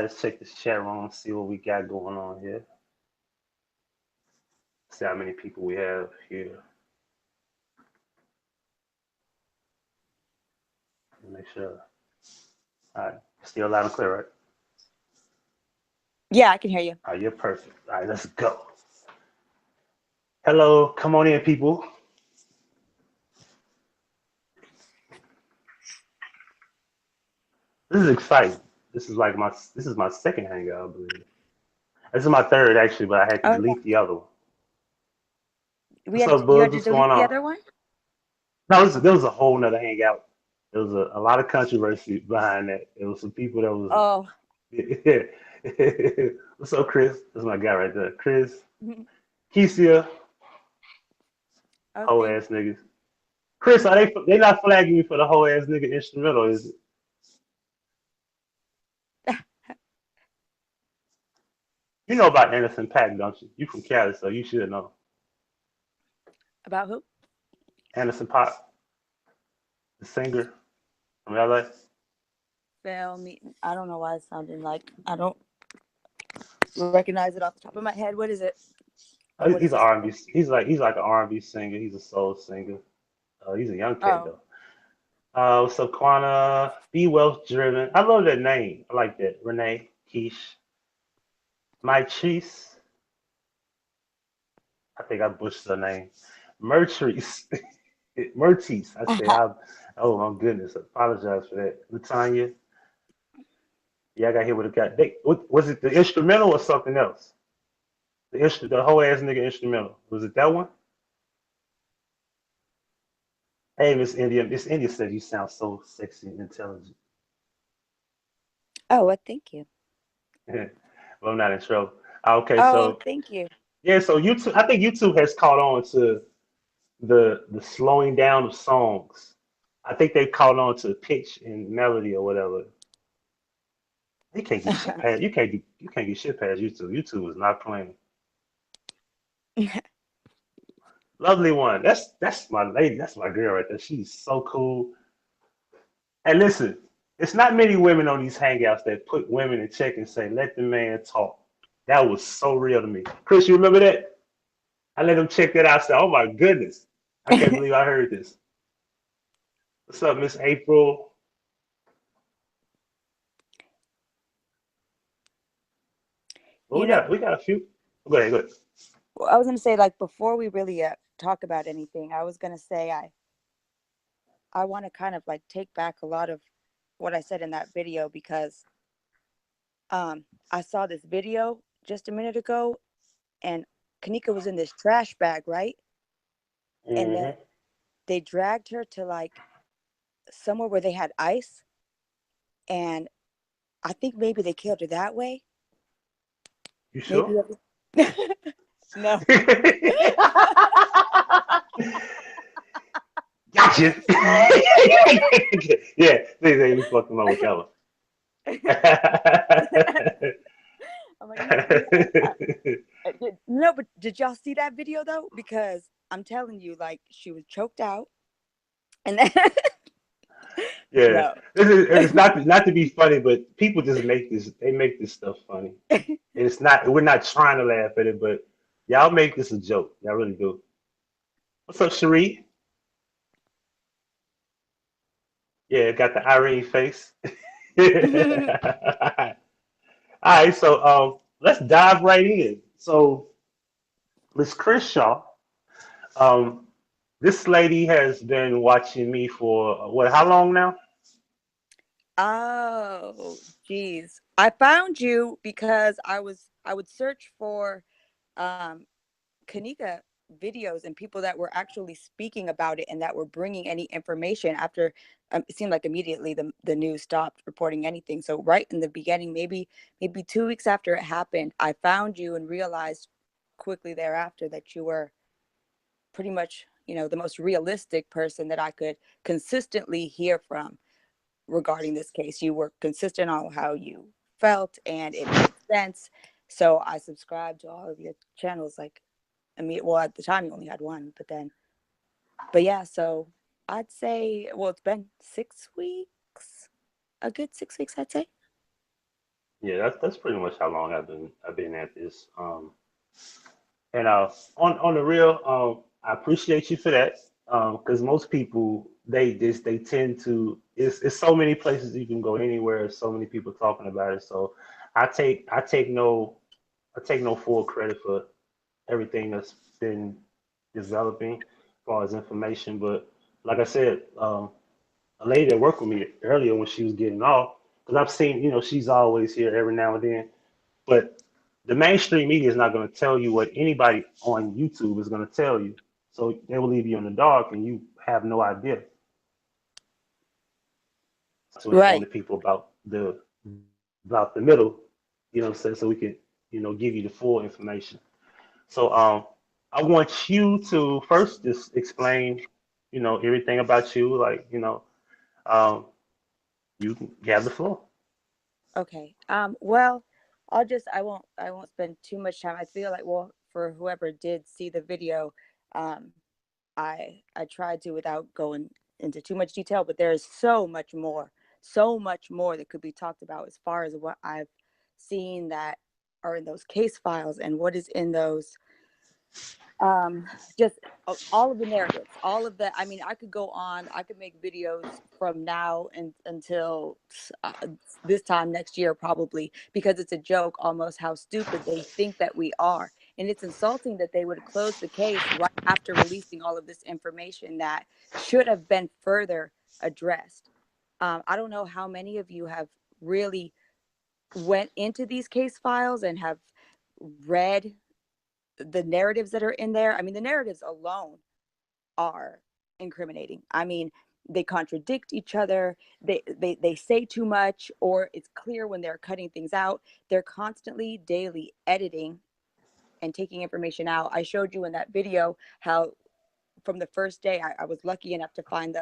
let's check this chat room, see what we got going on here. See how many people we have here. Make sure. All right, still loud and clear, right? Yeah, I can hear you. All right, you're perfect. All right, let's go. Hello, come on in, people. This is exciting. This is my second hangout, I believe. This is my third actually, but I had to Oh yeah, delete the other one. What's up, you Buzz? had to What's delete going the on? other one. No, there was a whole nother hangout. There was a lot of controversy behind that. There was some people that was Oh, What's up, Chris? That's my guy right there. Chris, Keisha, oh, whole thank. ass niggas. Chris, are they not flagging me for the whole ass nigga instrumental? Is it? You know about Anderson Paak, don't you? You from Cali, so you should know. About who? Anderson Paak, the singer from LA. Fail me. I don't know why it's sounding like I don't recognize it off the top of my head. What is it? Or what is He's an this? R&B. He's like an R&B singer. He's a soul singer. He's a young cat Oh, though. What's up, Quana? Be wealth driven. I love that name. I like that. Renee, Keish, My Cheese. I think I butchered her name. Mertrice. Mertice. Oh my goodness. I apologize for that. Latanya. Yeah, I got hit with a guy. Was it the instrumental or something else? The whole ass nigga instrumental. Was it that one? Hey, Miss India. Miss India said you sound so sexy and intelligent. oh, what? Thank you. Well, I'm not in trouble. Okay, Oh, so thank you. yeah, so YouTube. I think YouTube has caught on to the slowing down of songs. I think they caught on to pitch and melody or whatever. You can't get shit past. You can't get shit past YouTube. YouTube is not playing. Lovely one. That's my lady. That's my girl right there. She's so cool. And listen, it's not many women on these hangouts that put women in check and say, "Let the man talk." That was so real to me. Chris, you remember that? I let him check that out. I said, "Oh my goodness, I can't believe I heard this." What's up, Miss April? Well, You know, we got a few. Go ahead, go ahead. I was gonna say like before we really talk about anything, I was gonna say I want to kind of like take back a lot of what I said in that video because I saw this video just a minute ago and Kanika was in this trash bag, right? And then Mm-hmm. they dragged her to like somewhere where they had ice, and I think maybe they killed her that way. You Maybe sure? no. Gotcha. Yeah, they we fucked him up with that one. I'm like, no, no, but did y'all see that video though? Because I'm telling you, like, she was choked out, and then Yeah, no, it's not to be funny, but people just make this. They make this stuff funny, and it's not. We're not trying to laugh at it, but y'all make this a joke. Y'all really do. What's up, Cherie? Yeah, got the Irene face. All right, so let's dive right in. So Miss Crenshaw, um, this lady has been watching me for what? How long now? oh, geez, I found you because I would search for um Kanika videos and people that were actually speaking about it and that were bringing any information after it seemed like immediately the news stopped reporting anything. So right in the beginning, maybe 2 weeks after it happened, I found you and realized quickly thereafter that you were pretty much, the most realistic person that I could consistently hear from regarding this case. You were consistent on how you felt and it made sense. So I subscribed to all of your channels. Like, I mean, well, at the time you only had one, but yeah, so I'd say, well, it's been 6 weeks, a good 6 weeks, I'd say. Yeah, that's pretty much how long I've been at this. And on the real, I appreciate you for that. Because most people they tend to it's so many places you can go anywhere. So many people talking about it. So I take no full credit for everything that's been developing as far as information. But like I said, a lady that worked with me earlier when she was getting off, because I've seen, she's always here every now and then. But the mainstream media is not going to tell you what anybody on YouTube is going to tell you. So they will leave you in the dark and you have no idea to inform the Right. people about the middle, what I'm saying, so we can, give you the full information. So I want you to first just explain, everything about you, like, um, you can have the floor. Okay. Well, I won't spend too much time. I feel like, well, for whoever did see the video, um, I tried to without going into too much detail, but there is so much more that could be talked about as far as what I've seen that are in those case files and what is in those um just all of the narratives, all of the, I mean, I could go on, I could make videos from now and until uh, this time next year probably, because it's a joke almost how stupid they think that we are. And it's insulting that they would close the case right after releasing all of this information that should have been further addressed. I don't know how many of you have really went into these case files and have read the narratives that are in there. I mean, the narratives alone are incriminating. I mean, they contradict each other. They say too much, or it's clear when they're cutting things out. They're constantly daily editing and taking information out. I showed you in that video how from the first day I was lucky enough to find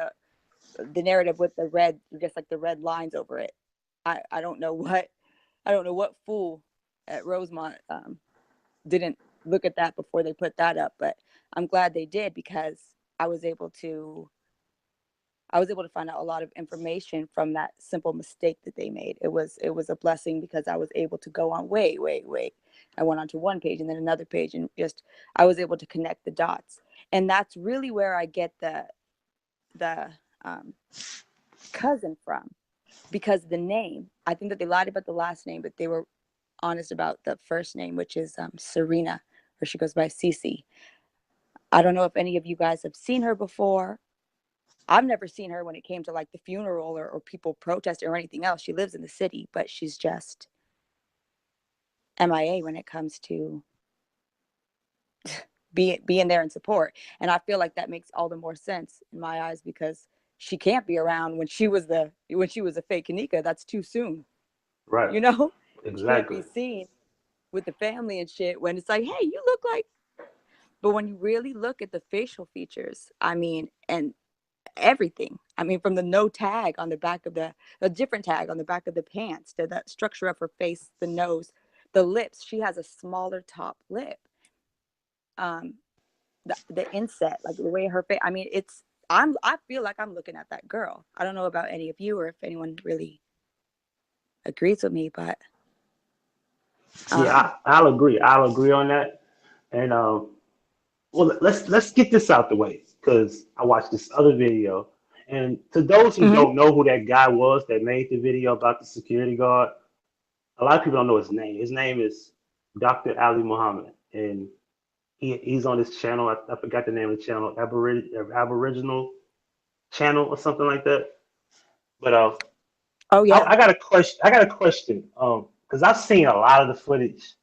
the narrative with the red, just like the red lines over it. I don't know what, I don't know what fool at Rosemont didn't look at that before they put that up, but I'm glad they did, because I was able to I was able to find out a lot of information from that simple mistake that they made. It was a blessing, because I was able to go on, wait. I went onto one page and then another page, and just I was able to connect the dots. And that's really where I get the um, cousin from, because the name. I think that they lied about the last name, but they were honest about the first name, which is Serena, or she goes by Cece. I don't know if any of you guys have seen her before. I've never seen her when it came to like the funeral, or people protesting or anything else. She lives in the city, but she's just MIA when it comes to being there in support. And I feel like that makes all the more sense in my eyes, because she can't be around when she was a fake Kanika. That's too soon, Right. you know? She can't Exactly. be seen with the family and shit when it's like, hey, you look like. But when you really look at the facial features, I mean, and everything. I mean, from the no tag on the back of a different tag on the back of the pants, to the structure of her face, the nose, the lips. She has a smaller top lip. Um, the inset, like the way her face. I mean, I feel like I'm looking at that girl. I don't know about any of you, or if anyone really agrees with me, but Yeah, um, I'll agree. I'll agree on that. And well, let's get this out the way because I watched this other video. And to those who mhm. don't know who that guy was that made the video about the security guard, a lot of people don't know his name. His name is Dr. Ali Muhammad, and he's on this channel. I forgot the name of the channel, Aboriginal channel or something like that. But Oh I yeah, got a question. I got a question. Because I've seen a lot of the footage.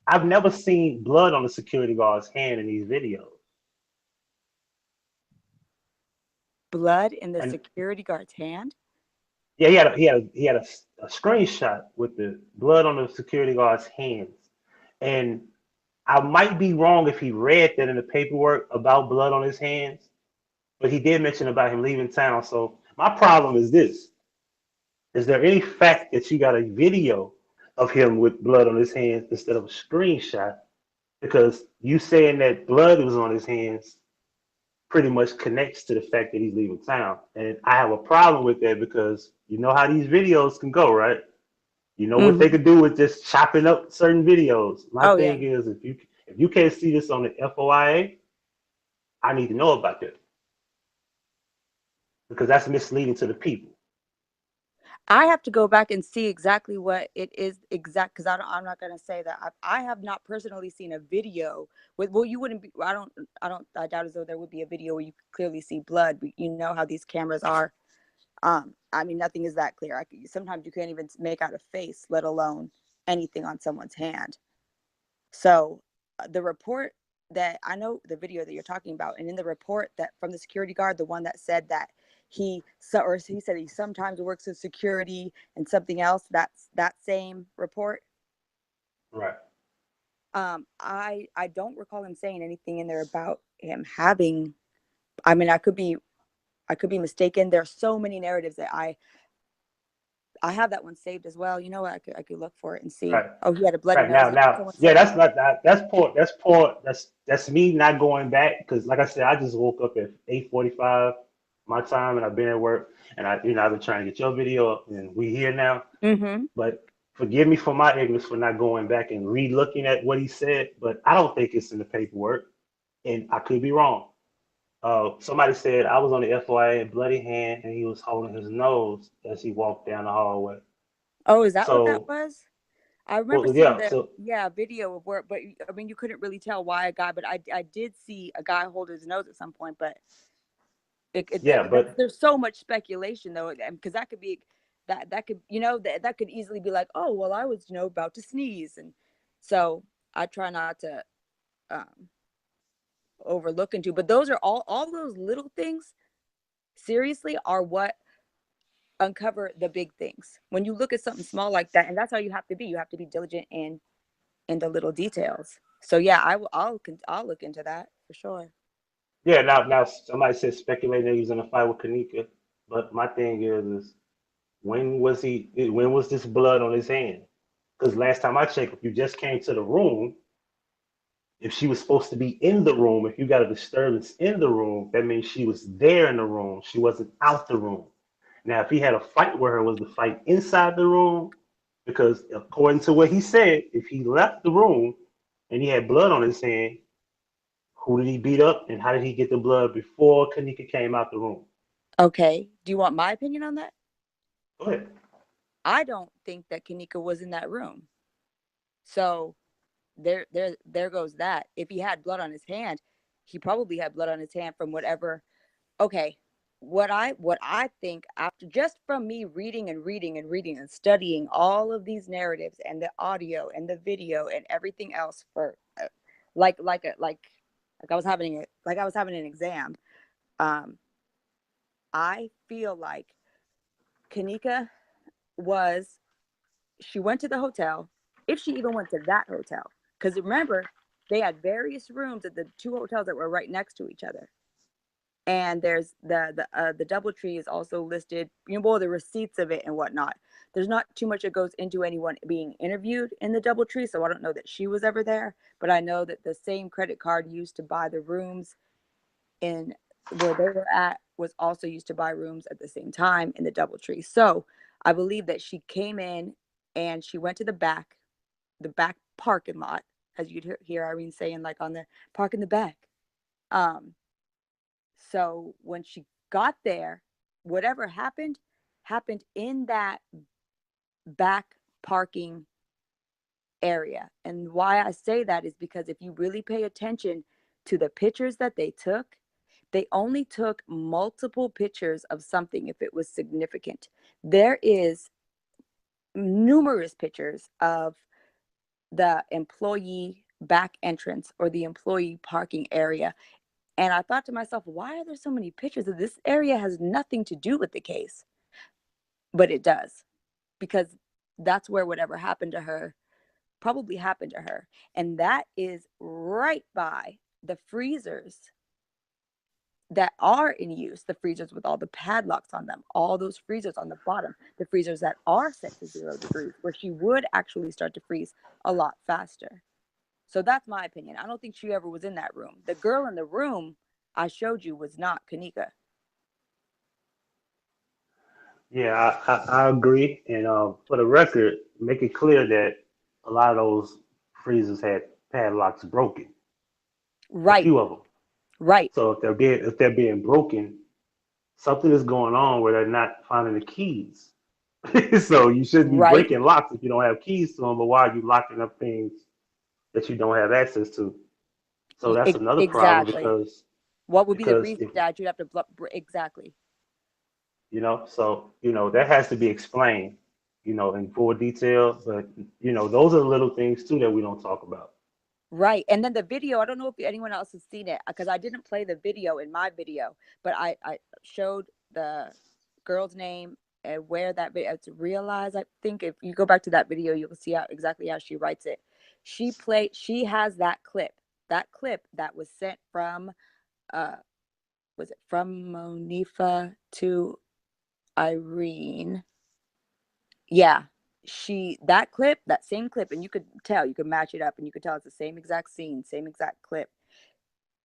I've never seen blood on the security guard's hand in these videos. blood in the And security guard's hand. yeah, he had a screenshot with the blood on the security guard's hands. And I might be wrong if he read that in the paperwork about blood on his hands, but he did mention about him leaving town. So my problem is this: is there any fact that you got a video of him with blood on his hands instead of a screenshot? Because you saying that blood was on his hands pretty much connects to the fact that he's leaving town. And I have a problem with that because you know how these videos can go, right? You know what they Hmm. could do with just chopping up certain videos. My Oh yeah. thing is, if you can't see this on the FOIA, I need to know about that because that's misleading to the people. I have to go back and see exactly what it is exact because I'm not gonna say that I have not personally seen a video with well you wouldn't be I doubt as though there would be a video where you could clearly see blood. But you know how these cameras are. I mean nothing is that clear. Sometimes you can't even make out a face, let alone anything on someone's hand. So the report that I know the video that you're talking about, and in the report that from the security guard, the one that said that he said he sometimes works in security and something else. That's that same report. Right. I don't recall him saying anything in there about him having. I mean, I could be mistaken. There are so many narratives that I have that one saved as well. You know what? I could look for it and see. Right. Oh, he had a bloody Right nose. now, Is that what now, someone yeah, said? that's not that. That's poor. That's poor. That's me not going back because, like I said, I just woke up at 8:45 my time, and I've been at work, and I've been trying to get your video up, and we here now. Mm-hmm. But forgive me for my ignorance for not going back and re-looking at what he said. But I don't think it's in the paperwork, and I could be wrong. Somebody said I was on the FYA, bloody hand, and he was holding his nose as he walked down the hallway. Oh, is that what that So, was? I remember well, seeing yeah. the So, video of work, but I mean, you couldn't really tell why a guy, but I did see a guy hold his nose at some point. But yeah, but there's so much speculation though, because that could be that could that could easily be like, oh well, I was about to sneeze, and so I try not to um, overlook into. But those are all those little things. Seriously, are what uncover the big things. When you look at something small like that, and that's how you have to be. You have to be diligent in the little details. So yeah, I'll look into that for sure. yeah. Now somebody said speculating that he was in a fight with Kanika, but my thing is when was he? When was this blood on his hand? Because last time I checked, if you just came to the room, if she was supposed to be in the room, if you got a disturbance in the room, that means she was there in the room. She wasn't out the room. Now, if he had a fight with her, was the fight inside the room? Because according to what he said, if he left the room and he had blood on his hand, who did he beat up and how did he get the blood before Kanika came out the room? Okay. Do you want my opinion on that? Go ahead. I don't think that Kanika was in that room. So there goes that. If he had blood on his hand, he probably had blood on his hand from whatever. Okay. What I think after just from me reading and reading and reading and studying all of these narratives and the audio and the video and everything else for like like a like I was having an exam. Um, I feel like Kanika was she went to the hotel, if she even went to that hotel. Because remember, they had various rooms at the two hotels that were right next to each other. And there's the DoubleTree is also listed, well, the receipts of it and whatnot. There's not too much that goes into anyone being interviewed in the DoubleTree, so I don't know that she was ever there. But I know that the same credit card used to buy the rooms in where they were at was also used to buy rooms at the same time in the DoubleTree. So I believe that she came in and she went to the back parking lot, as you'd hear Irene saying, like on the park in the back. Um, so when she got there, whatever happened in that back parking area. And why I say that is because if you really pay attention to the pictures that they only took multiple pictures of something if it was significant. There is numerous pictures of the employee back entrance or the employee parking area. And I thought to myself, why are there so many pictures of this area? Has nothing to do with the case, but it does, because that's where whatever happened to her probably happened to her. And that is right by the freezers that are in use, the freezers with all the padlocks on them, all those freezers on the bottom, the freezers that are set to 0 degrees, where she would actually start to freeze a lot faster. So that's my opinion. I don't think she ever was in that room. The girl in the room I showed you was not Kanika. Yeah, I agree. And for the record, make it clear that a lot of those freezers had padlocks broken, a Right. few of them. Right. So if they're being broken, something is going on where they're not finding the keys. So you shouldn't be Right. breaking locks if you don't have keys to them. But why are you locking up things that you don't have access to? So that's another problem Exactly. because What would be the because reason if that you'd have to exactly. so that has to be explained, in full detail. But those are the little things too that we don't talk about. Right. And then the video, I don't know if anyone else has seen it because I didn't play the video in my video, but I showed the girl's name and where that video. It's Realize. I think if you go back to that video, you'll see exactly how she writes it. She has that clip that was sent from, uh, was it from Monifa to Irene? Yeah. That clip, that same clip, and you could match it up and you could tell it's the same exact scene, same exact clip.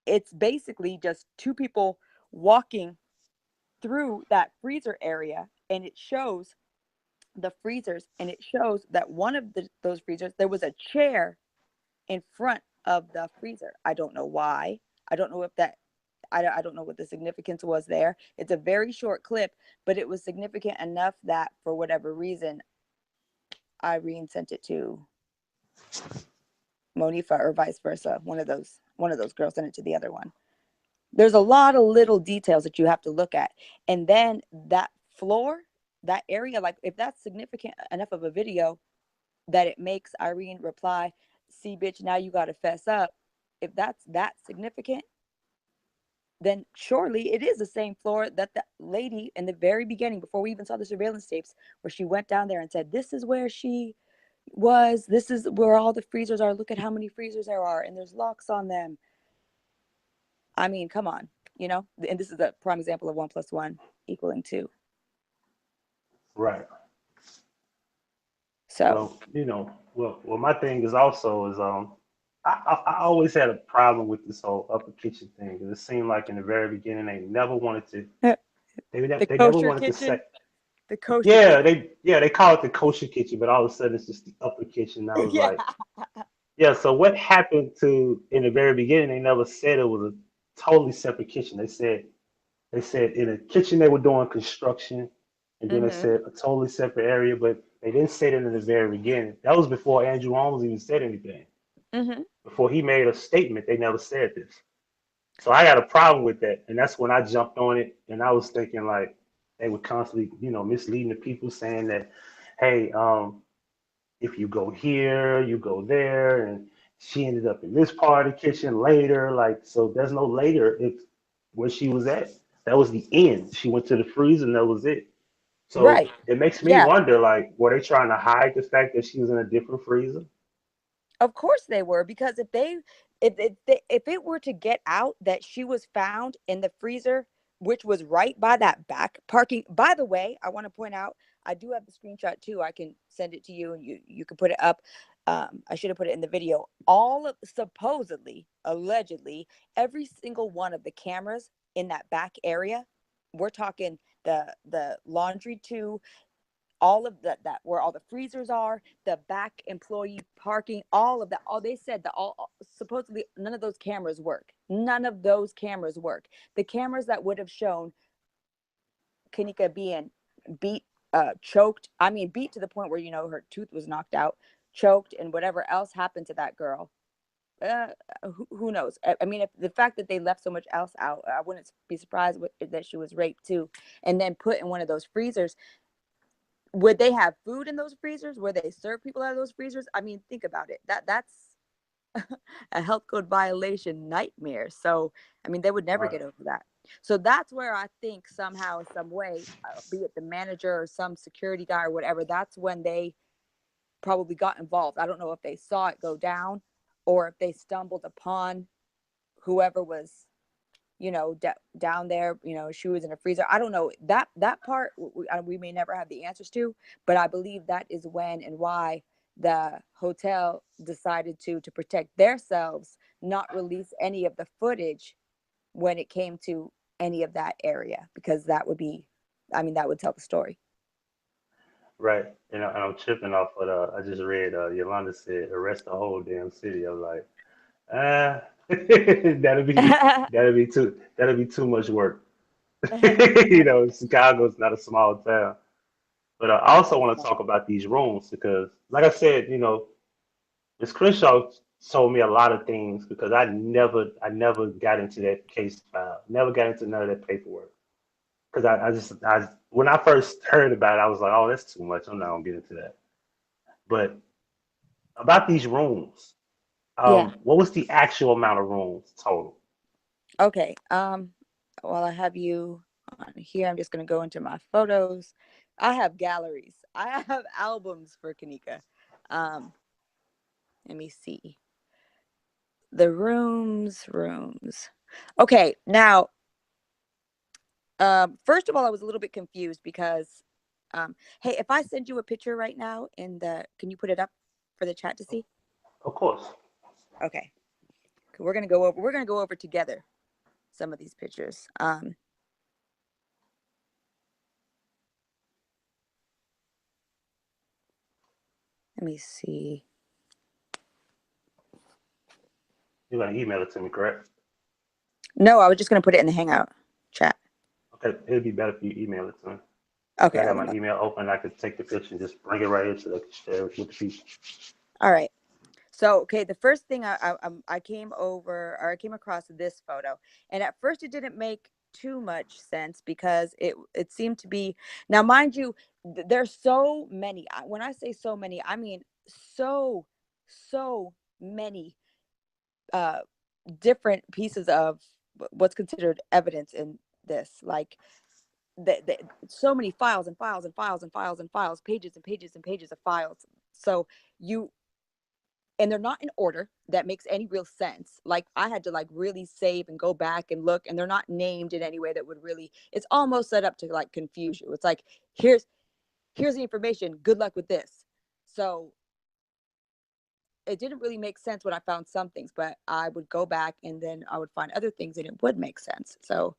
It's basically just two people walking through that freezer area, and it shows the freezers, and it shows that one of those freezers, there was a chair in front of the freezer. I don't know why. I don't know if that, I don't know what the significance was there. It's a very short clip, but it was significant enough that for whatever reason, Irene sent it to Monifa or vice versa. One of those girls sent it to the other one. There's a lot of little details that you have to look at. And then that floor, that area, like if that's significant enough of a video that it makes Irene reply, "See, bitch, now you got to fess up." If that's that significant, then surely it is the same floor that the lady in the very beginning, before we even saw the surveillance tapes, where she went down there and said, "This is where she was. This is where all the freezers are. Look at how many freezers there are, and there's locks on them." I mean, come on, and this is a prime example of 1 + 1 = 2. Right. So, Well, my thing is also is I always had a problem with this whole upper kitchen thing. It seemed like in the very beginning they never wanted to the they never kosher wanted to say. kitchen, the kosher Yeah, kitchen. they call it the kosher kitchen, but all of a sudden it's just the upper kitchen. I was Yeah. like, yeah. So what happened to in the very beginning? They never said it was a totally separate kitchen. They said in a kitchen they were doing construction, and then they Mm-hmm. said a totally separate area, but they didn't say that in the very beginning. That was before Andrew Holmes even said anything. Mm-hmm. Before he made a statement, they never said this. So I got a problem with that, and that's when I jumped on it, and I was thinking like they were constantly, misleading the people, saying that, hey, if you go here, you go there, and she ended up in this part of the kitchen later. Like, so there's no later if where she was at. That was the end. She went to the freezer and that was it. So Right. it makes me Yeah. wonder, like, were they trying to hide the fact that she was in a different freezer? Of course they were, because if it were to get out that she was found in the freezer, which was right by that back parking. By the way, I want to point out, I do have the screenshot too. I can send it to you and you can put it up. I should have put it in the video. All of, supposedly, allegedly, every single one of the cameras in that back area, we're talking the laundry too, all of that where all the freezers are, the back employee parking, all of that, all they said that all supposedly none of those cameras work. None of those cameras work. The cameras that would have shown Kenneka being beat, choked, I mean beat to the point where her tooth was knocked out, choked, and whatever else happened to that girl, uh, who knows? I mean, if the fact that they left so much else out, I wouldn't be surprised that she was raped too, and then put in one of those freezers. Would they have food in those freezers? Would they serve people out of those freezers? I mean, think about it. That's a health code violation nightmare. So, I mean, they would never Right. get over that. So that's where I think somehow, some way, be it the manager or some security guy or whatever, that's when they probably got involved. I don't know if they saw it go down or if they stumbled upon whoever was down there, she was in a freezer. I don't know that part. We may never have the answers to, but I believe that is when and why the hotel decided to protect themselves, not release any of the footage when it came to any of that area, because that would be, I mean, that would tell the story. right. And I'm tripping off what I just read. Yolanda said, "Arrest the whole damn city." I'm like, ah, that'll be too much work. Chicago's not a small town. But I also want to talk about these rooms because, like I said, Miss Crenshaw told me a lot of things because I never got into that case file, never got into none of that paperwork. Because when I first heard about it, I was like, oh, that's too much. I'm not gonna get into that. But about these rooms, Yeah. what was the actual amount of rooms total? Okay. While I have you on here, I'm just gonna go into my photos. I have galleries. I have albums for Kenneka. Um, Let me see. The rooms. Okay, now, first of all, I was a little bit confused because, hey, if I send you a picture right now can you put it up for the chat to see? Of course. Okay, we're gonna go over together some of these pictures. Let me see. You're gonna email it to me, correct? No, I was just gonna put it in the Hangout chat. Okay, it'd be better if you email it to me. Okay, I I'll got my email. email open. I could take the picture and just bring it right here so they can share it with the people. All right. So, okay, the first thing I came over, or I came across this photo, and at first it didn't make too much sense because it seemed to be, now mind you, there's so many. When I say so many, I mean so many uh different pieces of what's considered evidence in this. Like so many files and files and files and files and files, pages and pages and pages of files. So you and they're not in order that makes any real sense. Like I had to like really save and go back and look, and they're not named in any way that would really, it's almost set up to like confuse you. It's like, here's the information, good luck with this. So it didn't really make sense when I found some things, but I would go back and then I would find other things and it would make sense. So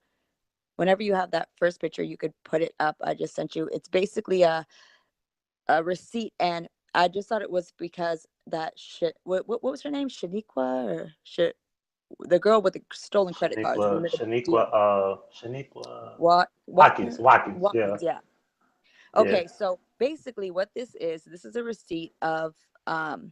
whenever you have that first picture, you could put it up. I just sent you, it's basically a receipt, and I just thought it was because that shit. What was her name? Shaniqua or shit? The girl with the stolen credit cards in the middle of the deal. Shaniqua Watkins. Watkins, yeah, Watkins. Yeah. yeah, Okay. So basically, what this is a receipt of um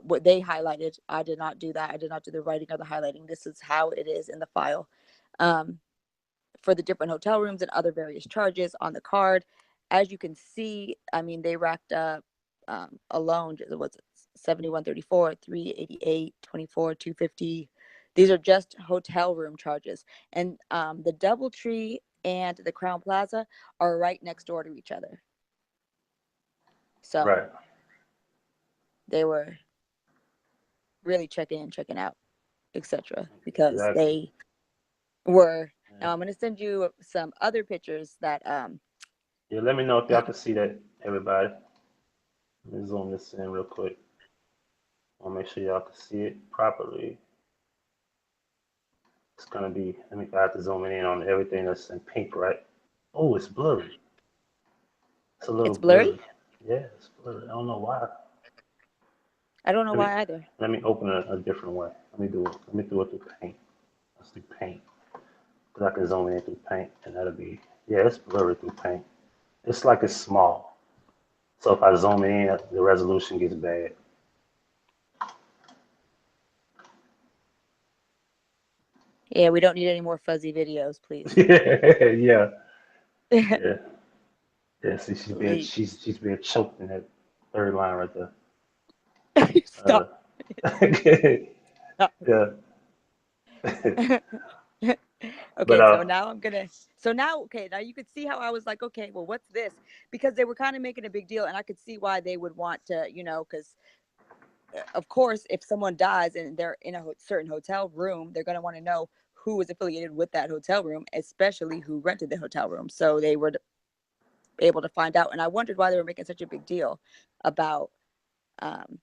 what they highlighted. I did not do that. I did not do the writing or the highlighting. This is how it is in the file. Um, for the different hotel rooms and other various charges on the card. As you can see, I mean, they racked up alone, was it 7134, 388, 24, 250. These are just hotel room charges. And the Doubletree and the Crown Plaza are right next door to each other. So right, they were really checking in, checking out, etc. because exactly. they were. Yeah. Now I'm going to send you some other pictures that Yeah, let me know if y'all can see that, everybody. Let me zoom this in real quick. I'll make sure y'all can see it properly. It's gonna be. Let me. I have to zoom in on everything that's in pink, right? Oh, it's blurry. It's a little it's blurry. blurry. Yeah, it's blurry. I don't know why. I don't know Let me why either. let me open it a different way. Let me do it. Let me do it through paint. Let's do paint. Because I can zoom in through paint, and that'll be. Yeah, it's blurry through paint. It's like it's small. So if I zoom in, the resolution gets bad. Yeah, we don't need any more fuzzy videos, please. Yeah, yeah, yeah. See, Please. she's being choked in that third line right there. Uh, Stop. Stop. yeah. But Okay, so now okay, now you could see how I was like, okay, well, what's this? Because they were kind of making a big deal, and I could see why they would want to, because of course, if someone dies and they're in a certain hotel room, they're going to want to know who was affiliated with that hotel room, especially who rented the hotel room. So they were able to find out. And I wondered why they were making such a big deal about, um,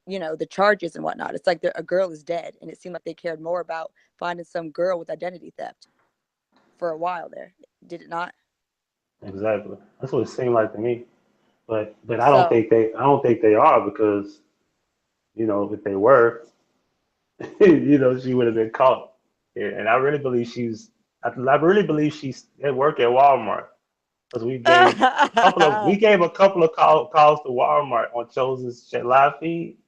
the charges and whatnot. It's like a girl is dead, and it seemed like they cared more about finding some girl with identity theft for a while there. Did it not? Exactly. That's what it seemed like to me. But So, I don't think they are because if they were, she would have been caught. Yeah, and I really believe I really believe she's at work at Walmart because we gave a couple of calls to Walmart on Chosen's live feed,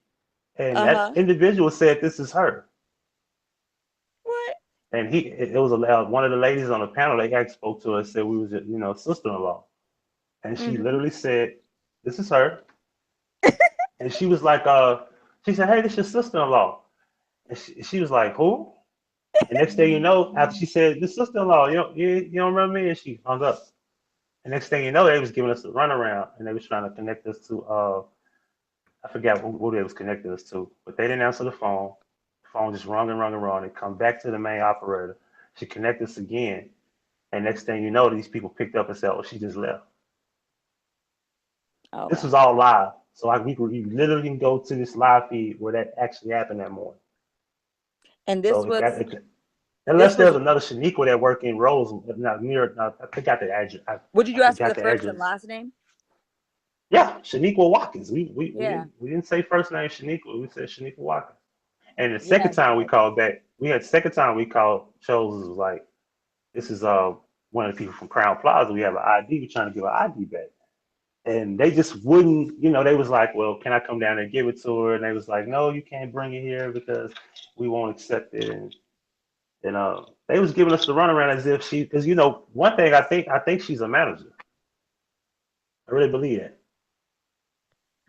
and that uh-huh. individual said this is her. What? And it was one of the ladies on the panel. They actually spoke to us, said we was sister-in-law, and she Hmm. literally said this is her, and she was like, she said, hey, this your sister-in-law, and she was like, who? And next thing you know, after she said, "This sister-in-law, you don't remember me?" and she hung up. And next thing you know, they was giving us a runaround, and they was trying to connect us to I forgot who they was connecting us to, but they didn't answer the phone. The phone just rung and rung and rung. They come back to the main operator. She connected us again, and next thing you know, these people picked up and said, "Oh, she just left." Oh This was wow. all live, so you literally can go to this live feed where that actually happened that morning. And So this it got was it, unless this was there's another Shaniqua that work in Rose, not near. Not, I forgot the address. what did I you ask for forgot the the first and address. last name? Yeah, Shaniqua Watkins. Yeah. We didn't say first name Shaniqua. We said Shaniqua Watkins. And the second Yeah, time we that, called back, second time we called Chose was like, this is one of the people from Crown Plaza. We have an ID. We're trying to give an ID back. And they just wouldn't, they was like, well, can I come down and give it to her? And they was like, no, you can't bring it here because we won't accept it. And they was giving us the runaround as if because one thing I think she's a manager. I really believe that.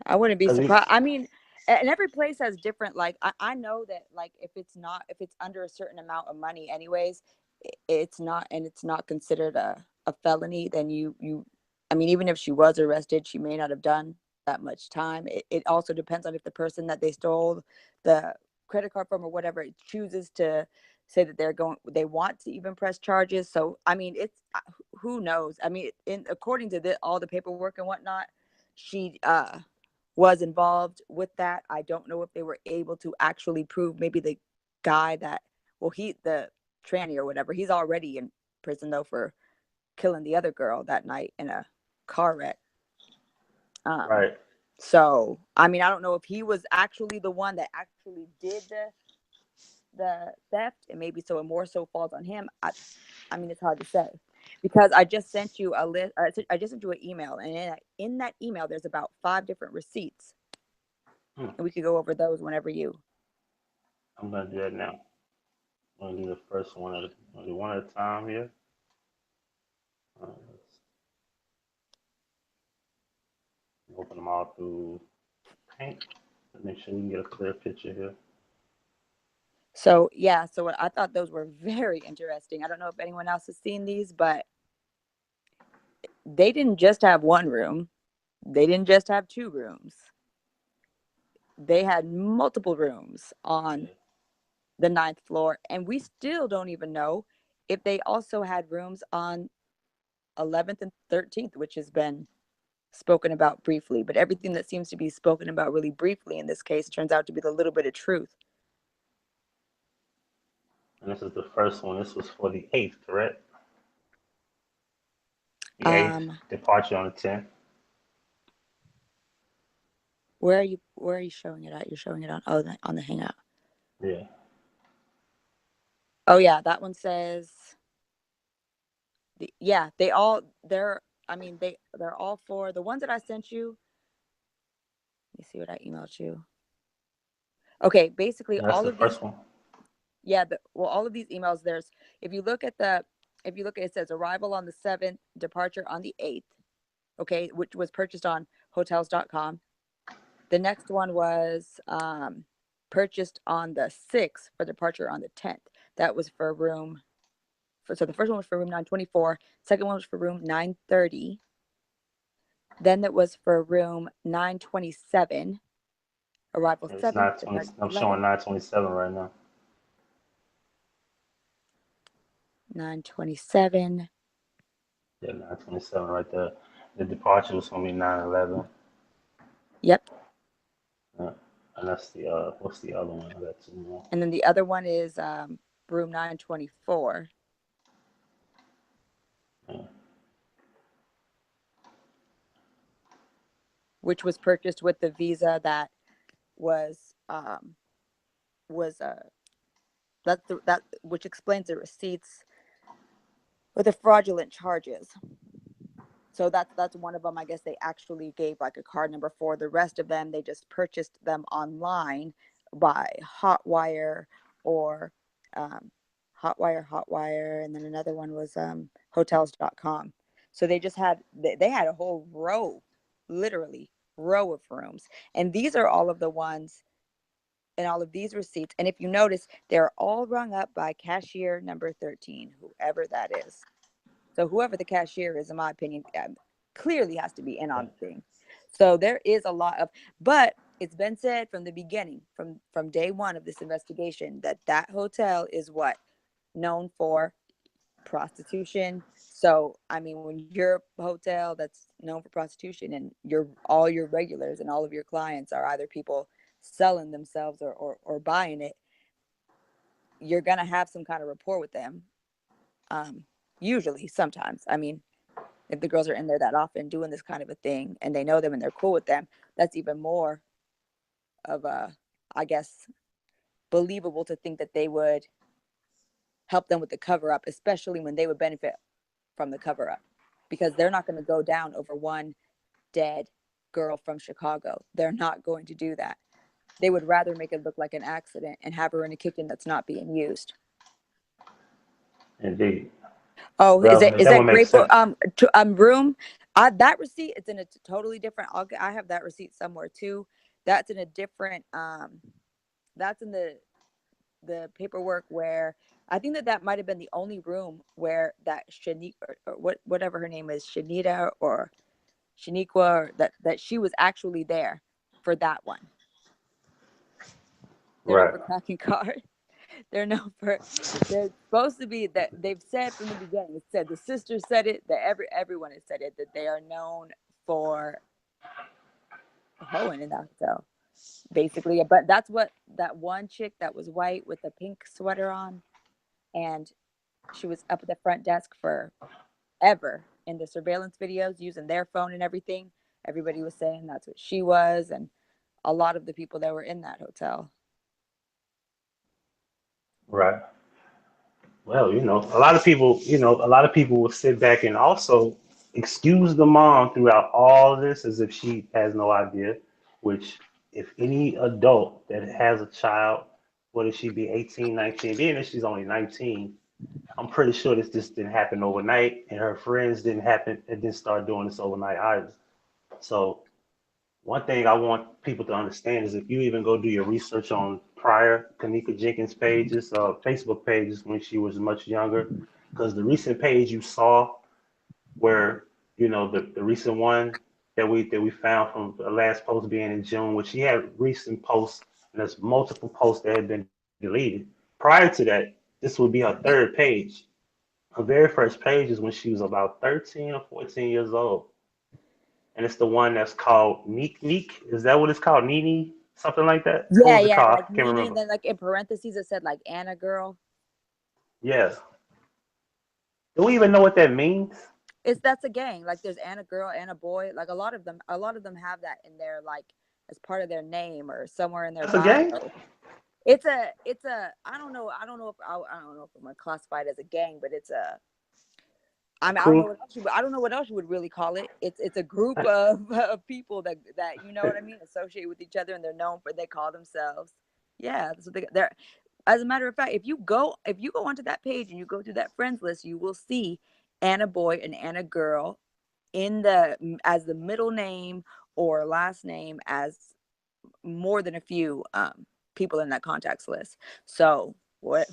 I wouldn't be Cause surprised. I mean, and every place has different, like I know that, like, if it's under a certain amount of money anyways, it's not, and it's not considered a felony, then you I mean, even if she was arrested, she may not have done that much time. It also depends on if the person that they stole the credit card from or whatever chooses to say that they want to even press charges. So I mean, it's who knows. I mean, in according to all the paperwork and whatnot, she was involved with that. I don't know if they were able to actually prove, maybe the guy that, well, the tranny or whatever, he's already in prison though for killing the other girl that night in a car wreck. Um, right. so I mean, I don't know if he was actually the one that actually did the theft, and maybe so it more so falls on him. I mean, it's hard to say because I just sent you a list. I just sent you an email, and in that email, there's about 5 different receipts, Hmm. and we could go over those whenever you. I'm gonna do that now. I'm gonna do the first one at a time here. Let's open them all through Paint. Make sure we can get a clear picture here. So yeah, so I thought those were very interesting. I don't know if anyone else has seen these, but they didn't just have one room. They didn't just have 2 rooms. They had multiple rooms on Yeah. the 9th floor, and we still don't even know if they also had rooms on 11th and 13th, which has been spoken about briefly. But everything that seems to be spoken about really briefly in this case turns out to be the little bit of truth. And this is the first one. This was for the 8th, correct? The 8th Um, departure on the 10th. where are you showing it at? You're showing it on on the Hangout. Yeah. Oh yeah, that one says yeah, they're, I mean, they're all for the ones that I sent you. Let me see what I emailed you. Okay, basically That's all the of these, first one. yeah, well, all of these emails, there's, if you look at it says arrival on the 7th, departure on the 8th, okay, which was purchased on hotels.com. The next one was purchased on the 6th for departure on the 10th. That was for so the first one was for room 924, second one was for room 930. Then it was for room 927, arrival It's 7th, 920. departure I'm showing 11th. 927 right now. 927. Yeah, 927 right there. The departure was gonna be 911. Yep. Yeah. And that's the what's the other one? I got two more. And then the other one is room 924. Yeah. which was purchased with the visa that was was that which explains the receipts with the fraudulent charges. So that's one of them. I guess they actually gave like a card number for. The rest of them, they just purchased them online by Hotwire or um, Hotwire, and then another one was hotels.com. So they just had they had a whole row, literally row of rooms, and these are all of the ones and all of these receipts. And if you notice, they're all rung up by cashier number 13, whoever that is. So whoever the cashier is, in my opinion, clearly has to be in on the thing. So there is a lot of, but it's been said from the beginning, from day one of this investigation, that that hotel is what known for prostitution. So I mean, when you're a hotel that's known for prostitution, and all your regulars and all of your clients are either people selling themselves or buying it, you're gonna have some kind of rapport with them. Usually, sometimes. I mean, if the girls are in there that often doing this kind of a thing and they know them and they're cool with them, that's even more of a, I guess, believable to think that they would help them with the cover up, especially when they would benefit from the cover up, because they're not going to go down over one dead girl from Chicago. They're not going to do that. They would rather make it look like an accident and have her in a kitchen that's not being used. Indeed. Oh, Well, is that that would make grateful sense. room? That receipt, it's in a totally different. I have that receipt somewhere too. That's in a different. That's in the paperwork where I think that might have been the only room where that Shaniqua or whatever her name is, Shanita or Shaniqua, or that she was actually there for that one. They're known Right. for cracking cards. They're known for. They're supposed to be that they've said from the beginning. It said the sisters said it. That everyone has said it, that they are known for hoeing in that hotel, basically. But that's what that one chick that was white with the pink sweater on, and she was up at the front desk for ever in the surveillance videos using their phone and everything. Everybody was saying that's what she was, and a lot of the people that were in that hotel. Right. Well, a lot of people will sit back and also excuse the mom throughout all of this as if she has no idea, which if any adult that has a child, whether she be 18, 19, being that she's only 19, I'm pretty sure this just didn't happen overnight, and her friends didn't start doing this overnight either. So one thing I want people to understand is if you even go do your research on prior Kanika Jenkins pages, Facebook pages when she was much younger, because the recent page you saw where the recent one that we found from the last post being in June, which she had recent posts and there's multiple posts that had been deleted. Prior to that, this would be her third page. Her very first page is when she was about 13 or 14 years old, and it's the one that's called Neek Neek. Is that what it's called? Nini? Something like that? What Yeah, was it yeah, called? like I can't Nene, remember. and then like in parentheses it said like Anna girl. Yeah. Do we even know what that means? That's a gang. Like there's Anna girl, Anna boy. Like a lot of them have that in their like as part of their name or somewhere in their That's a bio. gang? It's a I don't know if I'm gonna classify it as a gang, but it's a I A mean, crew? I don't know what else you would really call it. It's a group of people that you know what I mean, associate with each other, and they're known for they call themselves. Yeah, that's what they're. As a matter of fact, if you go onto that page and you go through that friends list, you will see Anna boy and Anna girl in the as the middle name or last name as more than a few people in that contacts list. So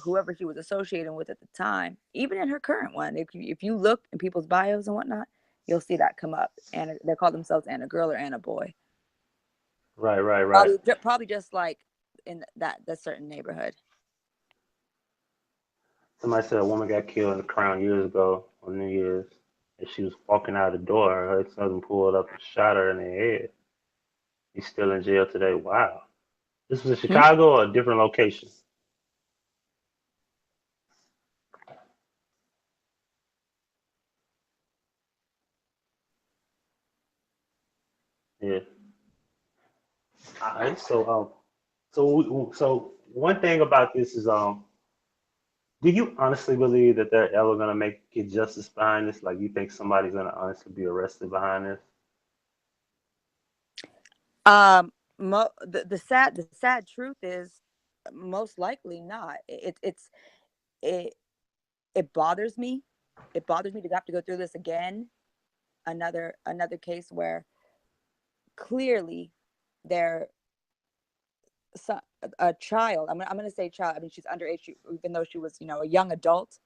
whoever she was associating with at the time, even in her current one, if you look in people's bios and whatnot, you'll see that come up. And they call themselves Anna girl or Anna boy. Right, right, right. Probably just like in that certain neighborhood. Somebody said a woman got killed in the Crown years ago on New Year's. And she was walking out the door. Her ex-husband pulled up and shot her in the head. He's still in jail today. Wow. This was in Hmm? Chicago or a different location? Yeah. All right. So one thing about this is do you honestly believe that they're ever gonna get justice behind this? Like, you think somebody's gonna honestly be arrested behind this? The sad truth is most likely not. It it bothers me. It bothers me to have to go through this again. Another case where clearly there so, a child. I'm gonna say child. I mean, she's underage, even though she was, a young adult.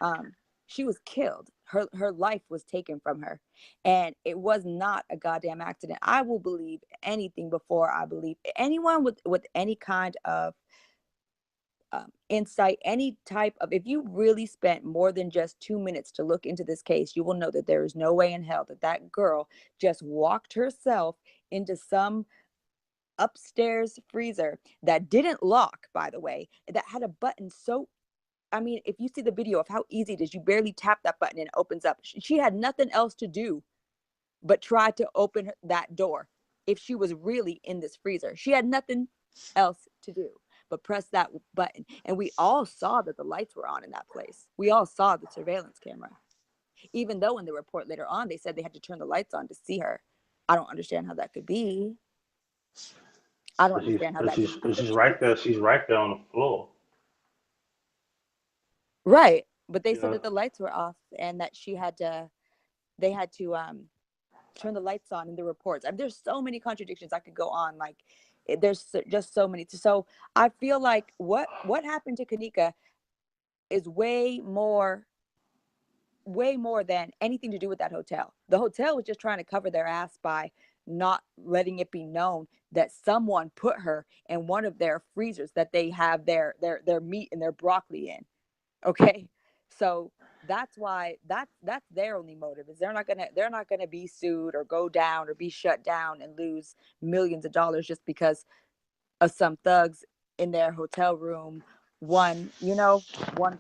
Um, she was killed. Her life was taken from her, and it was not a goddamn accident. I will believe anything before I believe anyone with any kind of insight, any type of. If you really spent more than just 2 minutes to look into this case, you will know that there is no way in hell that that girl just walked herself into some upstairs freezer that didn't lock, by the way, that had a button. So I mean, if you see the video of how easy it is, you barely tap that button and it opens up. She had nothing else to do but try to open that door. If she was really in this freezer, she had nothing else to do but press that button. And we all saw that the lights were on in that place. We all saw the surveillance camera, even though in the report later on they said they had to turn the lights on to see her. I don't understand how that could be. I don't Cause she's, understand how cause that she's, could be. cause she's right there. She's right there on the floor. Right. But they You said know. that the lights were off and that they had to turn the lights on in the reports. I mean, there's so many contradictions. I could go on. Like, just so many. So I feel like what happened to Kanika is way more than anything to do with that hotel. The hotel was just trying to cover their ass by not letting it be known that someone put her in one of their freezers that they have their meat and their broccoli in. Okay, so that's why that's their only motive, is they're not gonna be sued or go down or be shut down and lose millions of dollars just because of some thugs in their hotel room one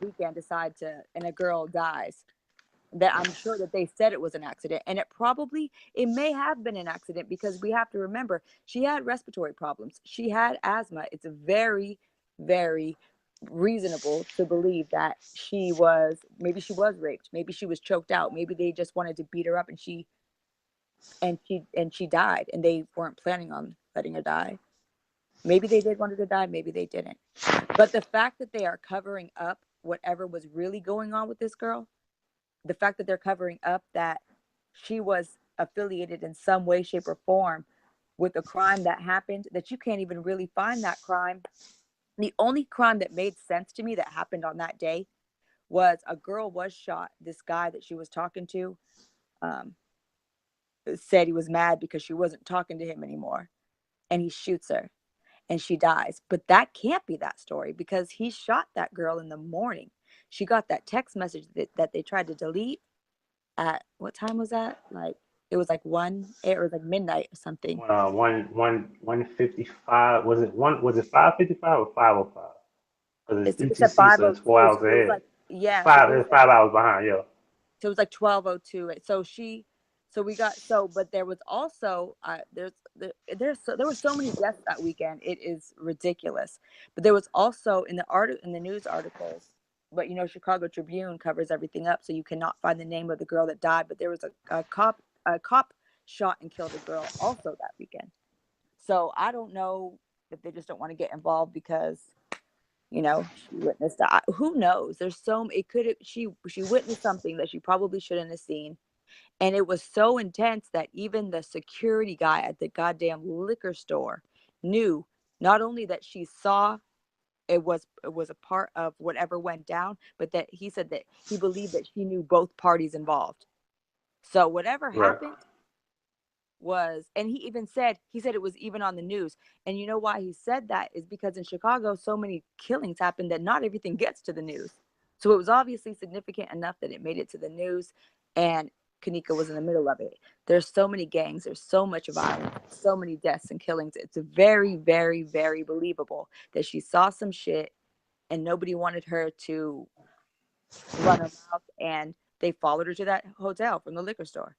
weekend decide to, and a girl dies. That I'm sure that they said it was an accident, and it may have been an accident, because we have to remember she had respiratory problems, she had asthma. It's very, very reasonable to believe that she was raped, maybe she was choked out, maybe they just wanted to beat her up, and she died, and they weren't planning on letting her die. Maybe they did want her to die, maybe they didn't. But the fact that they are covering up whatever was really going on with this girl, the fact that they're covering up that she was affiliated in some way, shape, or form with a crime that happened, that you can't even really find that crime. The only crime that made sense to me that happened on that day was a girl was shot. This guy that she was talking to um, said he was mad because she wasn't talking to him anymore, and he shoots her and she dies. But that can't be that story, because he shot that girl in the morning. She got that text message that they tried to delete at, what time was that? Like, it was like it was like midnight or something. One 55. Was it one? Was it 5:55 or 5:05? Because it's It's a UTC, so it's 4 5:02. hours So it was ahead. like, yeah. So Five. it was It's like 5 hours behind. Yeah. so it was like 12:02. But there was also there were so many deaths that weekend. It is ridiculous. But there was also in the news articles. But Chicago Tribune covers everything up, so you cannot find the name of the girl that died. But there was a cop shot and killed a girl also that weekend. So I don't know if they just don't want to get involved because she witnessed that. Who knows? There's so it could have she witnessed something that she probably shouldn't have seen, and it was so intense that even the security guy at the goddamn liquor store knew not only that she saw it was a part of whatever went down, but that he said that he believed that she knew both parties involved. So whatever Right. happened was, and he said it was even on the news. And you know why he said that is because in Chicago so many killings happen that not everything gets to the news. So it was obviously significant enough that it made it to the news, and Kanika was in the middle of it. There's so many gangs, there's so much violence, so many deaths and killings. It's very, very, very believable that she saw some shit and nobody wanted her to run her mouth, and they followed her to that hotel from the liquor store.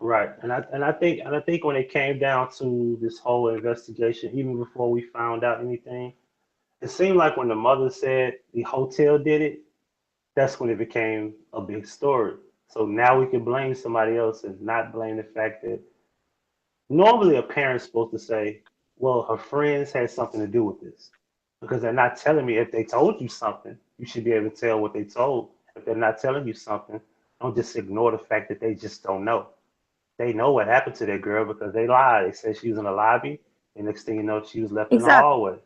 Right. And I think when it came down to this whole investigation, even before we found out anything, it seemed like when the mother said the hotel did it, that's when it became a big story. So now we can blame somebody else and not blame the fact that normally a parent's supposed to say, well, her friends had something to do with this. Because they're not telling me. If they told you something, you should be able to tell what they told. If they're not telling you something, don't just ignore the fact that they just don't know. They know what happened to that girl because they lied. They said she was in the lobby, and next thing you know, she was left in the Exactly. hallway.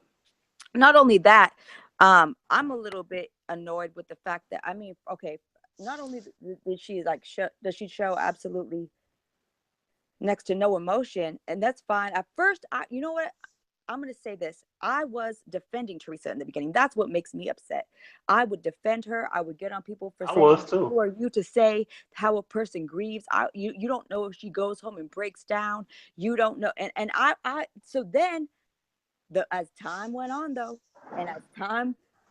Not only that, I'm a little bit annoyed with the fact that, I mean, okay, not only did she like does she show absolutely next to no emotion, and that's fine. At first, you know what? I'm going to say this. I was defending Teresa in the beginning. That's what makes me upset. I would defend her. I would get on people for I saying, was too. who are you to say how a person grieves? You don't know if she goes home and breaks down. You don't know. So then as time went on though, and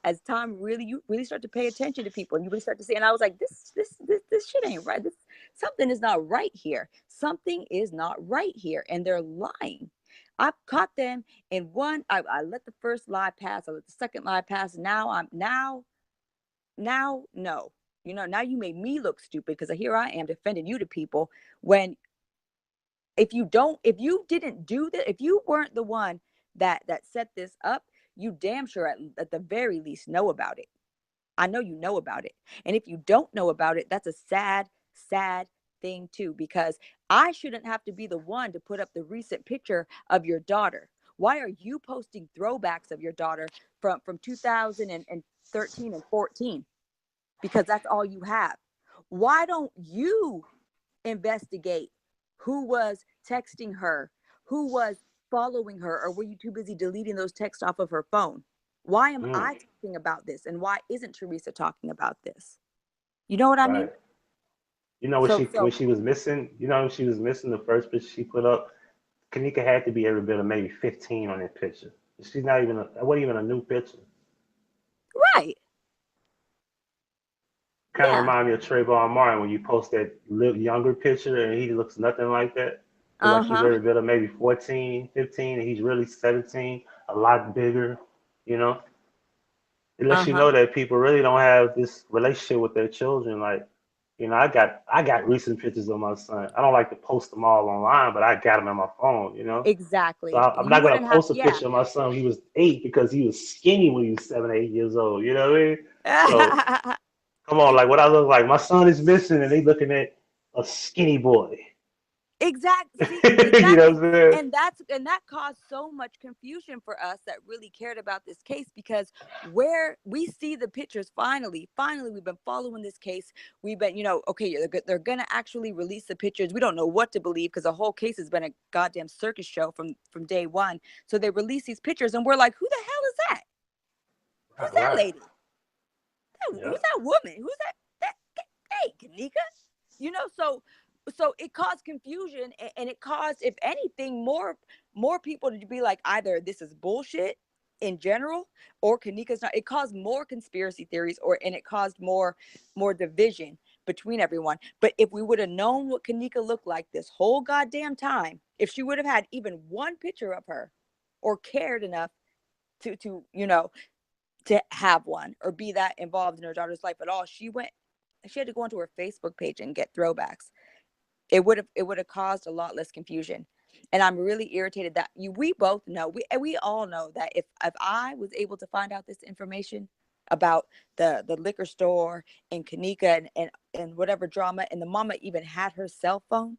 as time really, you really start to pay attention to people, and you really start to see, and I was like, this shit ain't right. This Something is not right here. Something is not right here, and they're lying. I caught them in one. I let the first lie pass. I let the second lie pass. Now no. Now you made me look stupid because here I am defending you to people when, if you didn't do that, if you weren't the one that set this up, you damn sure at the very least know about it. I know you know about it. And if you don't know about it, that's a sad thing too, because I shouldn't have to be the one to put up the recent picture of your daughter. Why are you posting throwbacks of your daughter from 2013 and 14? Because that's all you have. Why don't you investigate who was texting her, who was following her, or were you too busy deleting those texts off of her phone? Why am Mm, I talking about this? And why isn't Teresa talking about this? You know what I mean? right. You know So, when so she was missing. You know when she was missing the first picture she put up. Kanika had to be every bit of maybe 15 on that picture. She's not even. That wasn't even a new picture. right. Kind of Yeah. remind me of Trayvon Martin when you post that younger picture and he looks nothing like that. Look like he's Uh-huh. every bit of maybe 14, 15, and he's really 17, a lot bigger. You know, it lets you Uh-huh. know that people really don't have this relationship with their children. Like, I got recent pictures of my son. I don't like to post them all online, but I got them on my phone. So Exactly. I'm You not gonna wouldn't have, post a yeah. picture of my son when he was 8 because he was skinny when he was 7, 8 years old. You know what I mean? So come on, like what I look like. My son is missing, and they looking at a skinny boy. See, You know exactly. what I'm saying? And that caused so much confusion for us that really cared about this case, because where we see the pictures, finally we've been following this case. We've been, okay, they're gonna actually release the pictures. We don't know what to believe because the whole case has been a goddamn circus show from day one. So they release these pictures, and we're like, who the hell is that? Who's Right, that right. lady? Yeah. Who's that woman? Who's that? Hey, Kanika. So it caused confusion, and it caused, if anything, more people to be like, either this is bullshit in general, or Kanika's not. It caused more conspiracy theories, and it caused more division between everyone. But if we would have known what Kanika looked like this whole goddamn time, if she would have had even one picture of her, or cared enough to have one, or be that involved in her daughter's life at all, she had to go onto her Facebook page and get throwbacks. It would have caused a lot less confusion. And I'm really irritated that we both know, we all know that if I was able to find out this information about the liquor store and Kanika, and whatever drama, and the mama even had her cell phone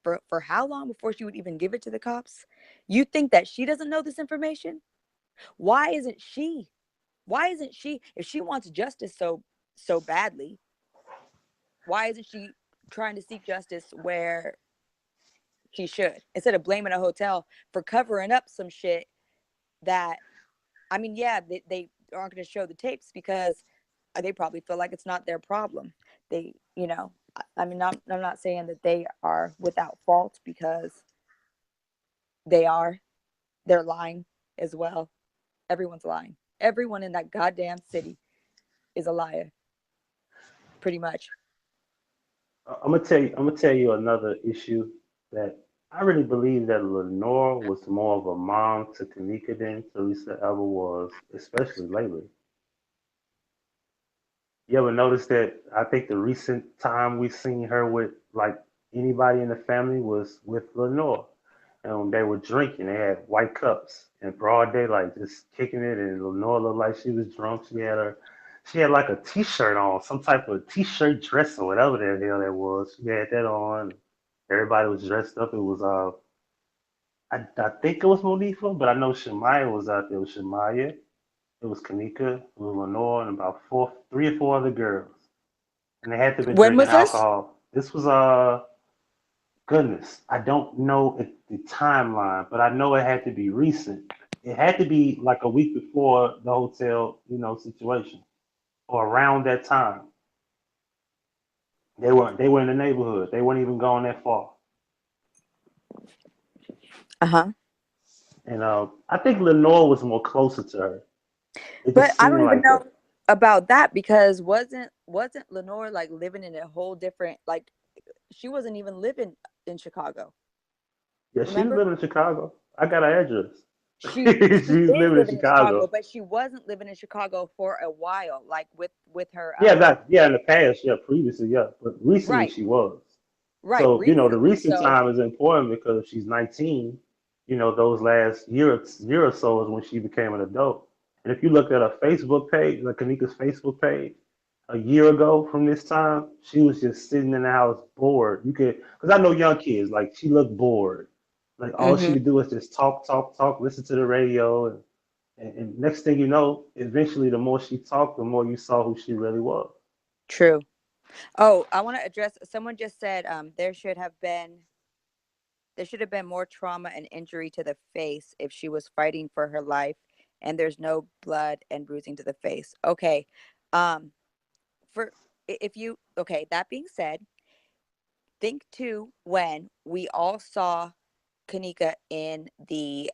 for how long before she would even give it to the cops? You think that she doesn't know this information? Why isn't she? Why isn't she, if she wants justice so badly, why isn't she trying to seek justice where she should, instead of blaming a hotel for covering up some shit that, I mean, yeah, they aren't going to show the tapes because they probably feel like it's not their problem. I mean, I'm not saying that they are without fault, because they are. They're lying as well. Everyone's lying. Everyone in that goddamn city is a liar, pretty much. I'm gonna tell you another issue that I really believe that Lenore was more of a mom to Kanika than Teresa ever was, especially lately. You ever notice that? I think the recent time we seen her with like anybody in the family was with Lenore. They were drinking. They had white cups in broad daylight, just kicking it. And Lenore looked like she was drunk. She had like a t-shirt on, some type of t-shirt dress or whatever the hell that was. She had that on. Everybody was dressed up. It was I think it was Monifa, but I know Shemaya was out there. It was Shemaya. It was Kanika. It was Lenore, and about four, three or four other girls. And they had to have been When drinking was this? alcohol. This was goodness, I don't know the timeline, but I know it had to be recent. It had to be like a week before the hotel, situation, or around that time. They were in the neighborhood. They weren't even going that far. Uh-huh. And I think Lenore was more closer to her. It But just I seemed don't even like know that. about that because wasn't Lenore like living in a whole different, like, she wasn't even living in Chicago. Yeah, she was Remember? living in Chicago. I got her address. She She's is living in living in Chicago, Chicago. but she wasn't living in Chicago for a while, like with her Yeah, in the past, yeah, previously, yeah, but recently right, she was. right, So, the recently. recent So, time is important because she's 19. Those last year or so is when she became an adult. And if you look at her Facebook page, like Kanika's Facebook page, a year ago from this time, she was just sitting in the house bored. Because I know young kids, like she looked bored. Like all she mhm, could do is just talk, talk, talk, listen to the radio. And next thing you know, eventually the more she talked, the more you saw who she really was. true. Oh, I want to address, someone just said there should have been more trauma and injury to the face if she was fighting for her life, and there's no blood and bruising to the face. Okay. Um for if you okay, that being said, think too when we all saw Kanika in the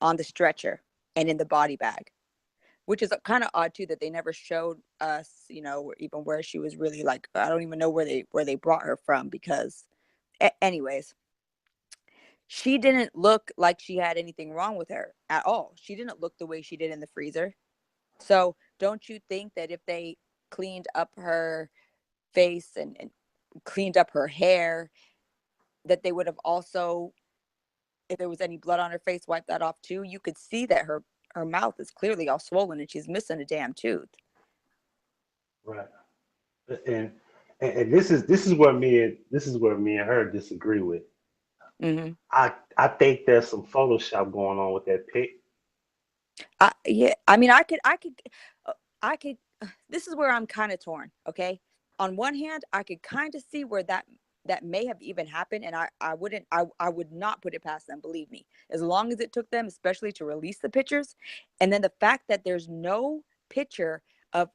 on the stretcher and in the body bag, which is kind of odd too that they never showed us, even where she was really, like, I don't even know where they brought her from because anyways, she didn't look like she had anything wrong with her at all. She didn't look the way she did in the freezer. So don't you think that if they cleaned up her face and cleaned up her hair, that they would have also, if there was any blood on her face, wiped that off too? You could see that her mouth is clearly all swollen and she's missing a damn tooth. Right. And and this is where me and her disagree with. Mm-hmm. I think there's some Photoshop going on with that pic. Yeah, I mean, uh, I could. This is where I'm kind of torn. Okay, on one hand, I could kind of see where that may have even happened, and I would not put it past them. Believe me, as long as it took them, especially to release the pictures, and then the fact that there's no picture of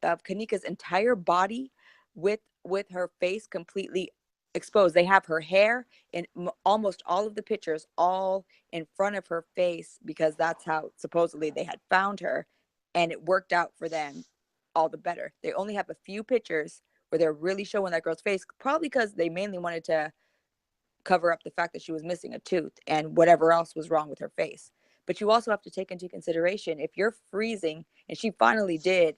of Kanika's entire body with her face completely exposed. They have her hair in almost all of the pictures, all in front of her face, because that's how supposedly they had found her, and it worked out for them all the better. They only have a few pictures where they're really showing that girl's face, probably because they mainly wanted to cover up the fact that she was missing a tooth and whatever else was wrong with her face. But you also have to take into consideration, if you're freezing, and she finally did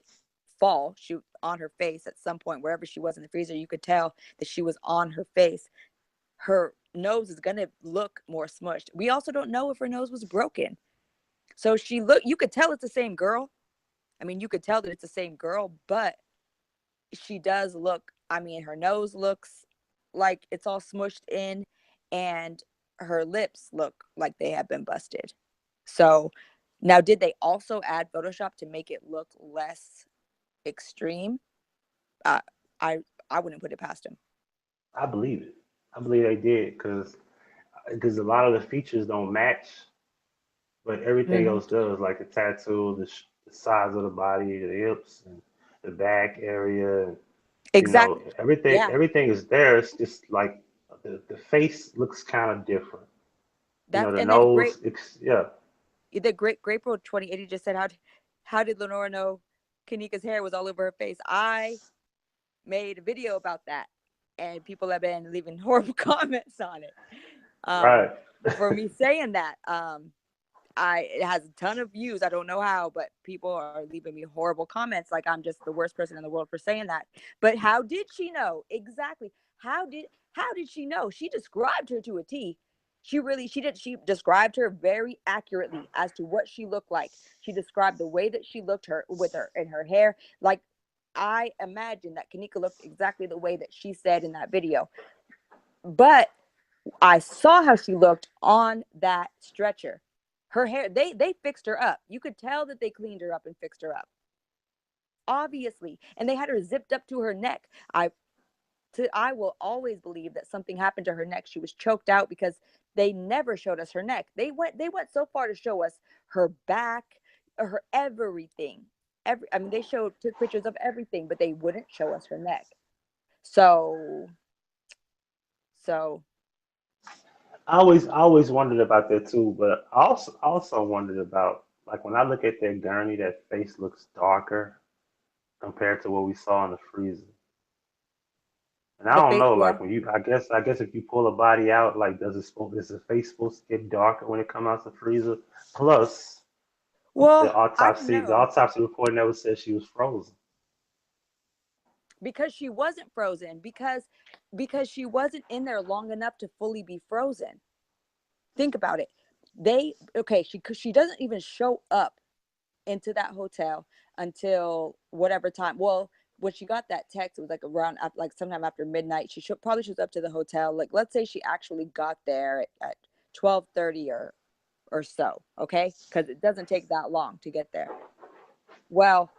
fall, she on her face at some point wherever she was in the freezer, you could tell that she was on her face. Her nose is going to look more smushed. We also don't know if her nose was broken. So you could tell it's the same girl. I mean, you could tell that it's the same girl, but she does look, I mean, her nose looks like it's all smushed in, and her lips look like they have been busted. So now, did they also add Photoshop to make it look less extreme? Uh, I I wouldn't put it past him. I believe it. I believe they did because a lot of the features don't match, but everything Mm-hmm. else does, like the tattoo, the size of the body, the hips, and the back area. Exactly. Everything Yeah. everything is there. It's just like the face looks kind of different. That's The and then great. nose, yeah. The Great Pro 2080 just said, how did Lenora know Kanika's hair was all over her face? I made a video about that, and people have been leaving horrible comments on it. Right. For me saying that, it has a ton of views. I don't know how, but people are leaving me horrible comments like I'm just the worst person in the world for saying that. But how did she know exactly? How did she know? She described her to a T. She described her very accurately as to what she looked like. She described the way that she looked her with her and her hair. Like, I imagine that Kenneka looked exactly the way that she said in that video. But I saw how she looked on that stretcher. Her hair, they fixed her up. You could tell that they cleaned her up and fixed her up, obviously. And they had her zipped up to her neck. I will always believe that something happened to her neck. She was choked out because they never showed us her neck. They went so far to show us her back, her everything. They took pictures of everything, but they wouldn't show us her neck. So I always wondered about that too, but I also wondered about, like, when I look at that gurney, that face looks darker compared to what we saw in the freezer. And I the don't face, know, yeah. like, when I guess if you pull a body out, like, is the face supposed to get darker when it comes out the freezer? Plus, the Well, I don't autopsy the know. autopsy report never said she was frozen. Because she wasn't frozen, because she wasn't in there long enough to fully be frozen. Think about it. She doesn't even show up into that hotel until whatever time. Well, when she got that text, it was like around, like sometime after midnight. Probably shows up to the hotel, like, let's say she actually got there at 12:30 or so, okay, because it doesn't take that long to get there. Well,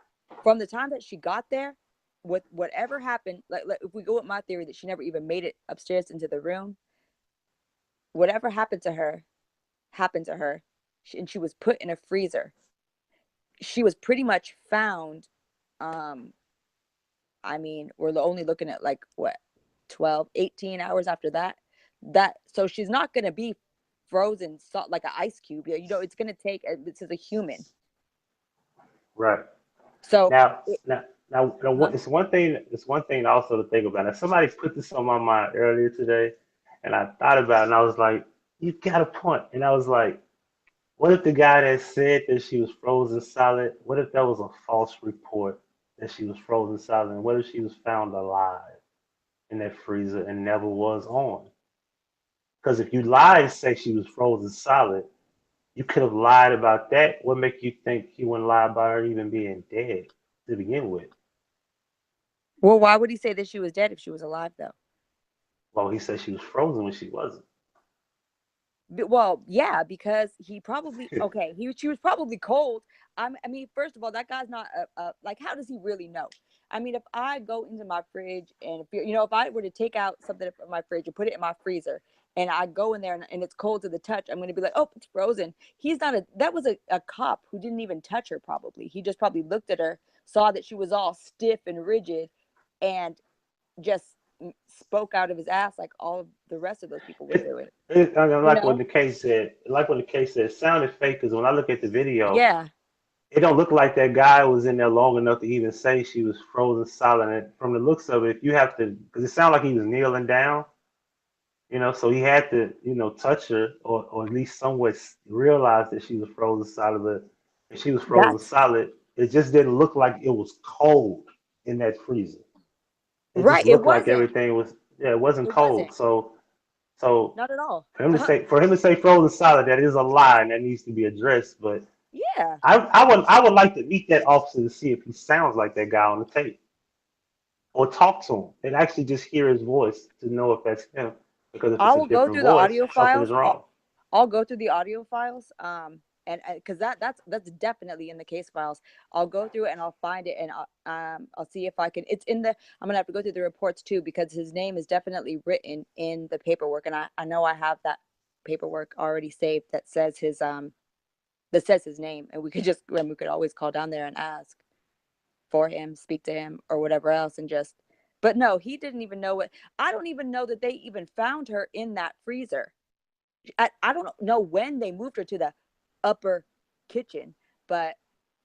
from the time that she got there, with whatever happened, like if we go with my theory that she never even made it upstairs into the room, whatever happened to her, and she was put in a freezer. She was pretty much found. Um, we're only looking at like what, 12, 18 hours after that. So she's not gonna be frozen salt like an ice cube. It's gonna take. This is a human. Right. So, Now, it, now, huh? it's one thing also to think about. Now, somebody put this on my mind earlier today, and I thought about it, and I was like, "You got a point." And I was like, "What if the guy that said that she was frozen solid? What if that was a false report that she was frozen solid? And what if she was found alive in that freezer and never was on? Because if you lied and say she was frozen solid, you could have lied about that. What make you think he wouldn't lie about her even being dead to begin with?" Well, why would he say that she was dead if she was alive, though? Well, he said she was frozen when she wasn't. Well, yeah, because he probably okay. She was probably cold. First of all, that guy's not like. How does he really know? If I go into my fridge and if I were to take out something from my fridge and put it in my freezer, and I go in there and it's cold to the touch, I'm going to be like, oh, it's frozen. He's not a. That was a cop who didn't even touch her. Probably he just probably looked at her, saw that she was all stiff and rigid, and just spoke out of his ass like all of the rest of those people were It, doing. You like what know? the case said. Like what the case said. It sounded fake because when I look at the video, Yeah. it don't look like that guy was in there long enough to even say she was frozen solid. And from the looks of it, if you have to, because it sounded like he was kneeling down, so he had to, touch her or at least somewhat realize that she was frozen solid. But if she was frozen That's solid, it just didn't look like it was cold in that freezer. It just right. It looked like wasn't. everything was, yeah, it wasn't It wasn't. cold. So Not at all. for him to say frozen solid, that is a lie and that needs to be addressed. But Yeah. I would like to meet that officer to see if he sounds like that guy on the tape or talk to him and actually just hear his voice to know if that's him. Because if I it's a will go different through the voice, audio something is files. wrong. I'll go through the audio files. And because that's definitely in the case files. I'll go through it and I'll find it and I'll see if I can. It's in the. I'm gonna have to go through the reports too because his name is definitely written in the paperwork, and I know I have that paperwork already saved that says his name, and we could always call down there and ask for him, speak to him, or whatever else, and just. But no, he didn't even know it. I don't even know that they even found her in that freezer. I don't know when they moved her to the upper kitchen, but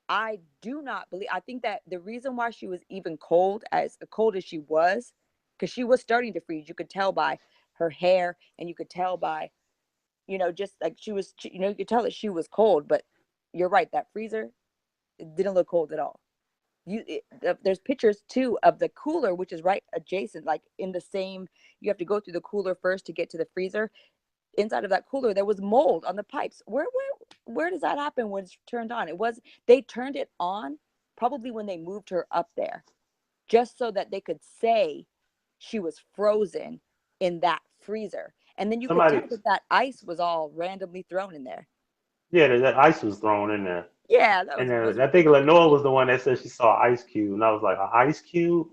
I do not believe. I think that the reason why she was even cold as she was, because she was starting to freeze. You could tell by her hair, and you could tell by, just like you could tell that she was cold. But you're right, that freezer, it didn't look cold at all. There's pictures too of the cooler, which is right adjacent, like in the same. You have to go through the cooler first to get to the freezer. Inside of that cooler there was mold on the pipes. Where does that happen when it's turned on? They turned it on probably when they moved her up there, just so that they could say she was frozen in that freezer. And then you could tell Somebody, that ice was all randomly thrown in there. yeah, that ice was thrown in there. Yeah, that And was I think Lenore was the one that said she saw Ice Cube, and I was like, an Ice Cube?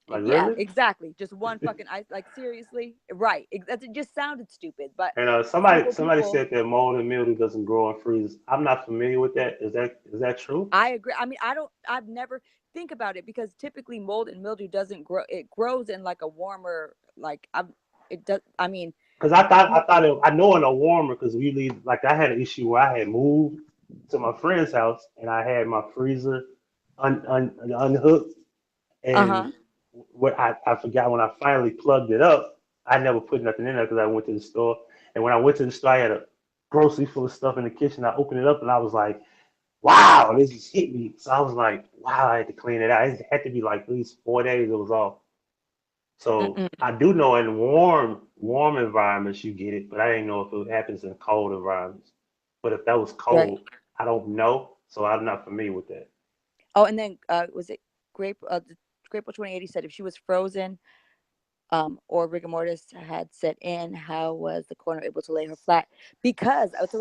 Like yeah, really? exactly. Just one fucking ice, like seriously, right? It just sounded stupid, but And somebody simple somebody people. said that mold and mildew doesn't grow on freezers. I'm not familiar with that. Is that true? I agree. I mean, I've never think about it, because typically mold and mildew doesn't grow. It grows in like a warmer, like it does. I mean, Because I know in a warmer because we leave like I had an issue where I had moved to my friend's house and I had my freezer unhooked uh and huh. what I forgot when I finally plugged it up, I never put nothing in there because I went to the store. And when I went to the store, I had a grocery full of stuff in the kitchen. I opened it up and I was like, wow, this just hit me. So I was like, wow, I had to clean it out. It had to be like at least 4 days it was off. So I do know in warm environments you get it, but I didn't know if it happens in cold environments. But if that was Right. cold, I don't know. So I'm not familiar with that. Oh, and then was it Grateful 2080 said if she was frozen, or rigor mortis had set in, how was the coroner able to lay her flat? Because that's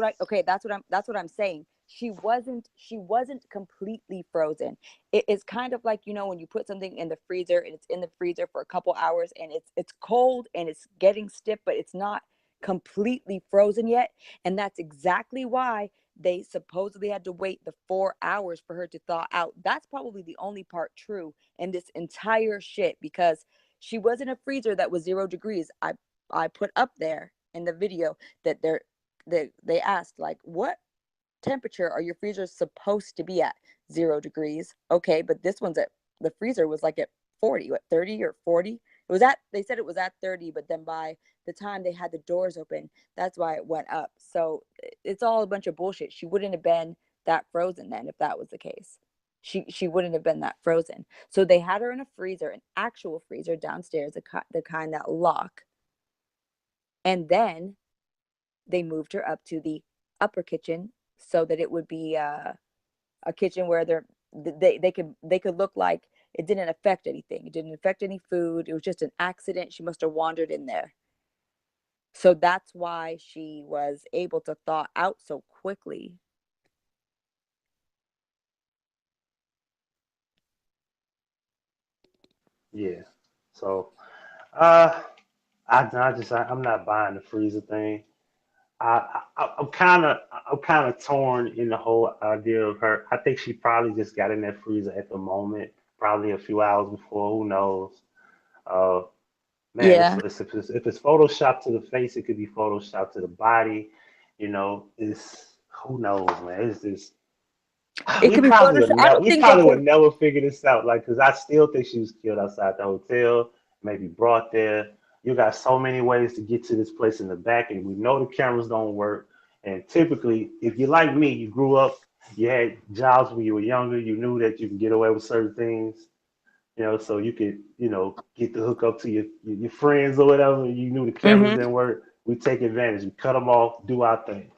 what I'm saying. She wasn't completely frozen. It is kind of like, when you put something in the freezer and it's in the freezer for a couple hours and it's cold and it's getting stiff, but it's not completely frozen yet. And that's exactly why they supposedly had to wait the 4 hours for her to thaw out. That's probably the only part true in this entire shit, because she was in a freezer that was 0 degrees. I put up there in the video that they asked, like, what temperature are your freezers supposed to be at? 0 degrees. Okay, but this one's at the freezer was like at 40, what, 30 or 40? They said it was at 30, but then by the time they had the doors open, that's why it went up. So it's all a bunch of bullshit. She wouldn't have been that frozen then if that was the case. She wouldn't have been that frozen. So they had her in a freezer, an actual freezer downstairs, the kind that lock. And then they moved her up to the upper kitchen so that it would be a kitchen where they could look like it didn't affect anything. It didn't affect any food. It was just an accident. She must have wandered in there. So that's why she was able to thaw out so quickly. Yeah. So uh I'm not buying the freezer thing. I'm kind of torn in the whole idea of her. I think she probably just got in that freezer at the moment, probably a few hours before. Who knows? Uh, man, Yeah. if it's photoshopped to the face, it could be photoshopped to the body. It's who knows, man. It's just It we could be probably would Photoshop. I never don't we think they probably could would have. never figure this out. Like, cause I still think she was killed outside the hotel, maybe brought there. You got so many ways to get to this place in the back, and we know the cameras don't work. And typically, if you're like me, you grew up, you had jobs when you were younger, you knew that you can get away with certain things, so you could, get the hook up to your friends or whatever. You knew the cameras Mm-hmm. didn't work. We take advantage. We cut them off, do our thing.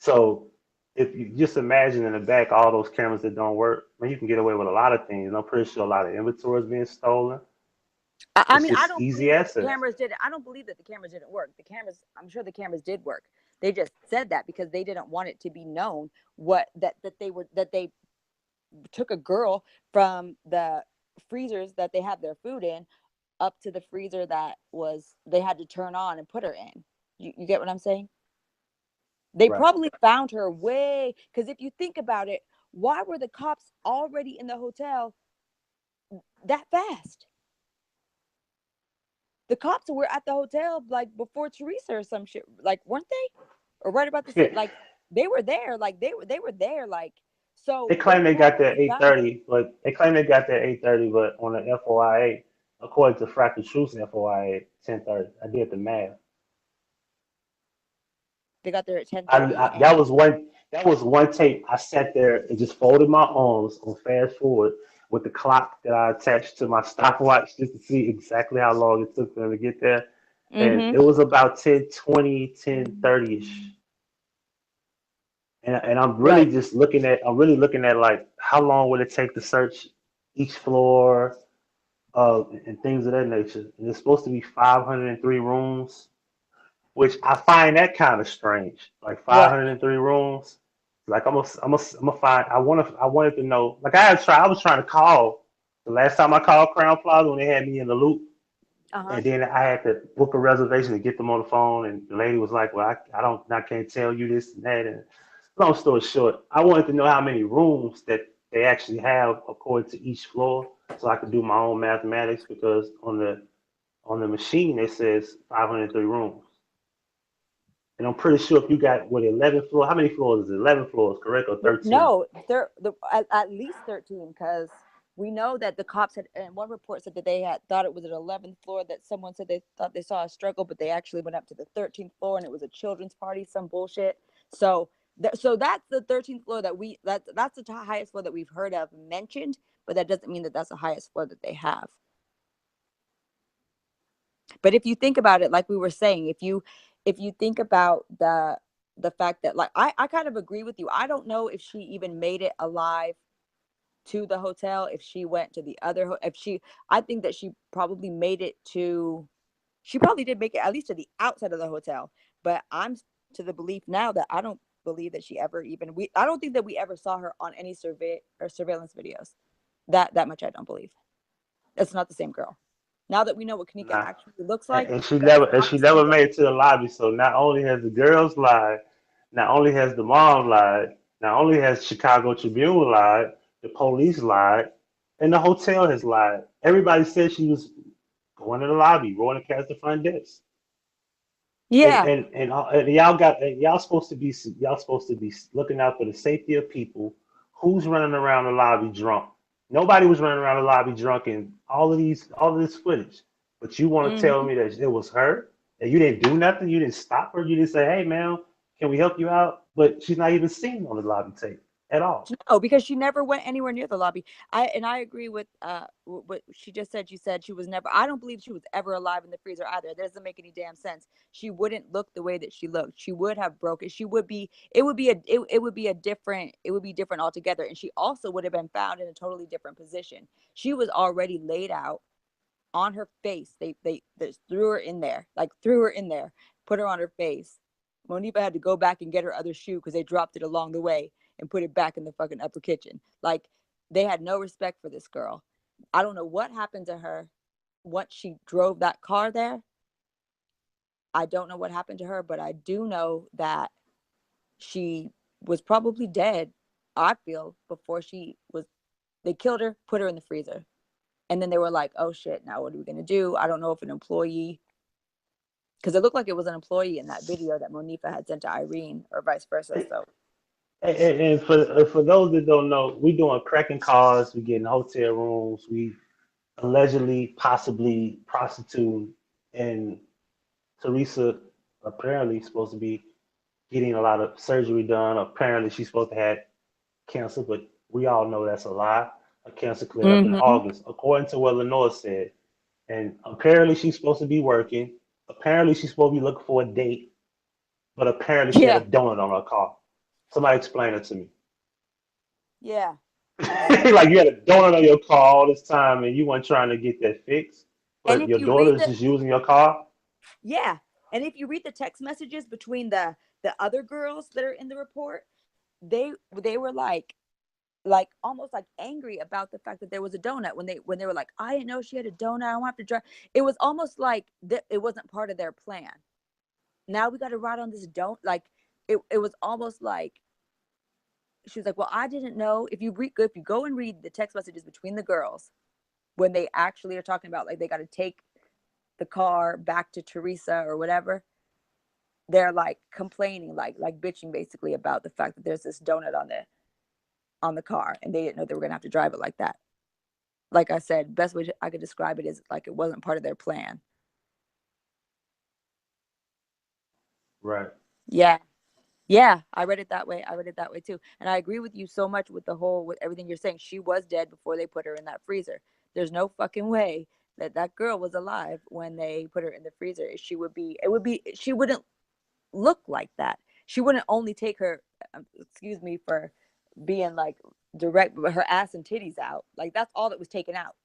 So if you just imagine in the back all those cameras that don't work, man, you can get away with a lot of things. And I'm pretty sure a lot of inventory is being stolen. I It's mean, I just don't easy believe that the access. cameras did. I don't believe that the cameras didn't work. I'm sure the cameras did work. They just said that because they didn't want it to be known what that they took a girl from the freezers that they have their food in up to the freezer that was they had to turn on and put her in. You get what I'm saying? They Right. probably found her way, because if you think about it, why were the cops already in the hotel that fast? The cops were at the hotel like before Teresa or some shit, like weren't they? Or right about the same, like. they were there, like they were there, like They so they claim they pulled got up there the at eight gun. thirty, but they claim they got there at 8:30, but on the FOIA, according to Fractal Truth's FOIA, 10:30. I did the math. They got there at 10:30, That and was one tape. I sat there and just folded my arms on fast forward with the clock that I attached to my stopwatch just to see exactly how long it took for them to get there. And mm-hmm. it was about 10:20, 10:30 ish. And Right. I'm really looking at like how long would it take to search each floor, and things of that nature. And it's supposed to be 503 rooms, which I find that kind of strange. Like What? 503 rooms. Like I'm gonna find. I wanted to know. Like I was trying to call the last time I called Crown Plaza when they had me in the loop, Uh-huh. and then I had to book a reservation to get them on the phone. And the lady was like, "Well, I can't tell you this and that." And long story short, I wanted to know how many rooms that they actually have according to each floor, so I could do my own mathematics because on the machine it says 503 rooms. And I'm pretty sure if you got what 11 floors, how many floors is it? 11 floors, correct, or 13? No, they're at least 13, because we know that the cops had, and one report said that they had thought it was an 11th floor, that someone said they thought they saw a struggle, but they actually went up to the 13th floor and it was a children's party, some bullshit. So so that's the 13th floor that that's the highest floor that we've heard of mentioned, but that doesn't mean that that's the highest floor that they have. But if you think about it, like we were saying, if you think about the fact that, like, I kind of agree with you. I don't know if she even made it alive to the hotel, if she went to the other if she, I think that she probably made it to, she probably did make it at least to the outside of the hotel. But I'm to the belief now that I don't believe that she ever even, we I don't think that we ever saw her on any surveillance videos. That much I don't believe. It's not the same girl. Now that we know what Kanika Nah. actually looks like, And that's not she the same never girl. made it to the lobby. So not only has the girls lied, not only has the mom lied, not only has Chicago Tribune lied, the police lied, and the hotel has lied. Everybody said she was going to the lobby, going to catch the front desk. Yeah. And y'all supposed to be looking out for the safety of people. Who's running around the lobby drunk? Nobody was running around the lobby drunk in all of this footage. But you want to tell Hmm. me that it was her and you didn't do nothing? You didn't stop her? You didn't say, "Hey, man, can we help you out?" But she's not even seen on the lobby tape at all. No, because she never went anywhere near the lobby. I agree with what she just said. She said she was never. I don't believe she was ever alive in the freezer either. That doesn't make any damn sense. She wouldn't look the way that she looked. She would have broken. She would be. It would be it would be a different. It would be different altogether. And she also would have been found in a totally different position. She was already laid out on her face. They just threw her in there, like threw her in there, put her on her face. Monifa had to go back and get her other shoe because they dropped it along the way and put it back in the fucking upper kitchen. Like, they had no respect for this girl. I don't know what happened to her once she drove that car there. I don't know what happened to her, but I do know that she was probably dead, I feel, before she was, they killed her, put her in the freezer. And then they were like, oh shit, now what are we going to do? I don't know if an employee, because it looked like it was an employee in that video that Monifa had sent to Irene, or vice versa. So, And for those that don't know, we doing cracking cars, we getting hotel rooms, we allegedly, possibly prostitute, and Teresa apparently supposed to be getting a lot of surgery done. Apparently, she's supposed to have cancer, but we all know that's a lie. Her cancer cleared up in mm-hmm. August, according to what Lenore said. And apparently, she's supposed to be working. Apparently, she's supposed to be looking for a date, but apparently, she had a Yeah, donut on her car. Somebody explain it to me. yeah, exactly. Like you had a donut on your car all this time, and you weren't trying to get that fixed, And but if your you daughter read is the, just using your car. yeah, and if you read the text messages between the other girls that are in the report, they were like almost like angry about the fact that there was a donut, when they were like, I didn't know she had a donut. I don't have to drive. It was almost like it wasn't part of their plan. Now we got to ride on this don't, like, it was almost like she was like, well, I didn't know. If you go and read the text messages between the girls, when they actually are talking about, like, they got to take the car back to Teresa or whatever, they're like complaining, like bitching basically about the fact that there's this donut on the car, and they didn't know they were gonna have to drive it like that. Like I said, best way I could describe it is like it wasn't part of their plan. Right. Yeah. Yeah, I read it that way. I read it that way too. And I agree with you so much with the whole with everything you're saying. She was dead before they put her in that freezer. There's no fucking way that that girl was alive when they put her in the freezer. She would be it would be she wouldn't look like that. She wouldn't only take her excuse me for being like direct, but her ass and titties out. Like that's all that was taken out.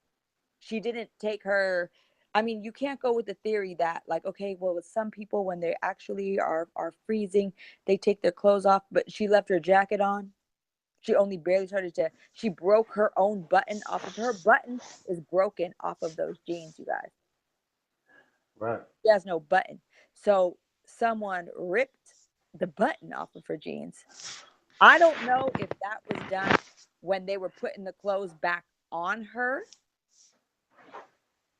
She didn't take her. I mean, you can't go with the theory that like, okay, well, with some people when they actually are freezing, they take their clothes off, but she left her jacket on. She only barely started to. She broke her own button off of her button is broken off of those jeans, you guys. Right. She has no button, so someone ripped the button off of her jeans. I don't know if that was done when they were putting the clothes back on her,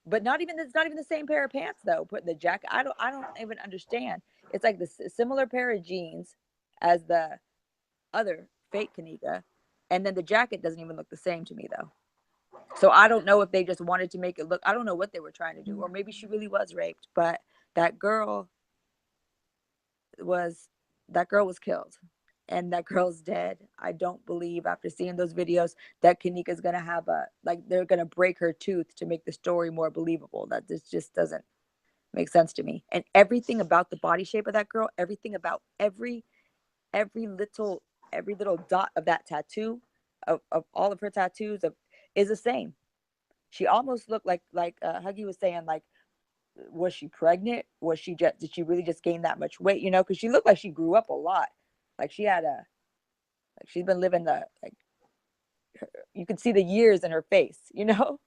but not even it's not even the same pair of pants though. Putting the jacket, I don't even understand. It's like the similar pair of jeans as the other fake Kanika, and then the jacket doesn't even look the same to me though. So I don't know if they just wanted to make it look. I don't know what they were trying to do, or maybe she really was raped. But that girl was that girl was killed, and that girl's dead. I don't believe after seeing those videos that Kanika's gonna have a like they're gonna break her tooth to make the story more believable. That this just doesn't make sense to me. And everything about the body shape of that girl, everything about every little every little dot of that tattoo, of all of her tattoos of is the same. She almost looked like Huggie was saying, like, was she pregnant? Was she just did she really just gain that much weight? You know, because she looked like she grew up a lot. Like she had a like she's been living the like you could see the years in her face, you know?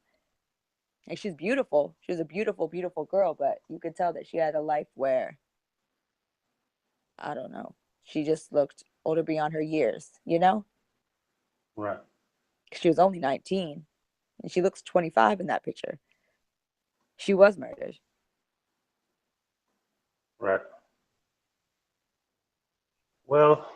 And she's beautiful. She was a beautiful, beautiful girl, but you could tell that she had a life where I don't know. She just looked older beyond her years, you know? Right. She was only 19 and she looks 25 in that picture. She was murdered. Right. Well,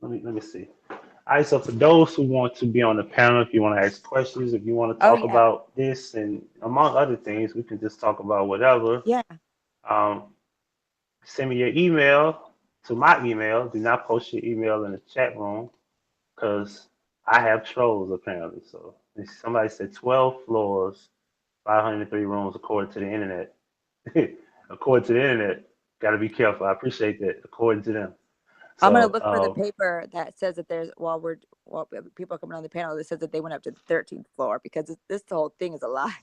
let me see. All right, so for those who want to be on the panel, if you want to ask questions, if you want to Oh talk yeah. about this and among other things, we can just talk about whatever. Yeah. Um, Send me your email to my email. Do not post your email in the chat room because I have trolls apparently. So somebody said 12 floors, 503 rooms according to the internet. According to the internet, got to be careful. I appreciate that. According to them. I'm gonna So look for the paper that says that there's while people are coming on the panel that says that they went up to the 13th floor because this whole thing is a lie.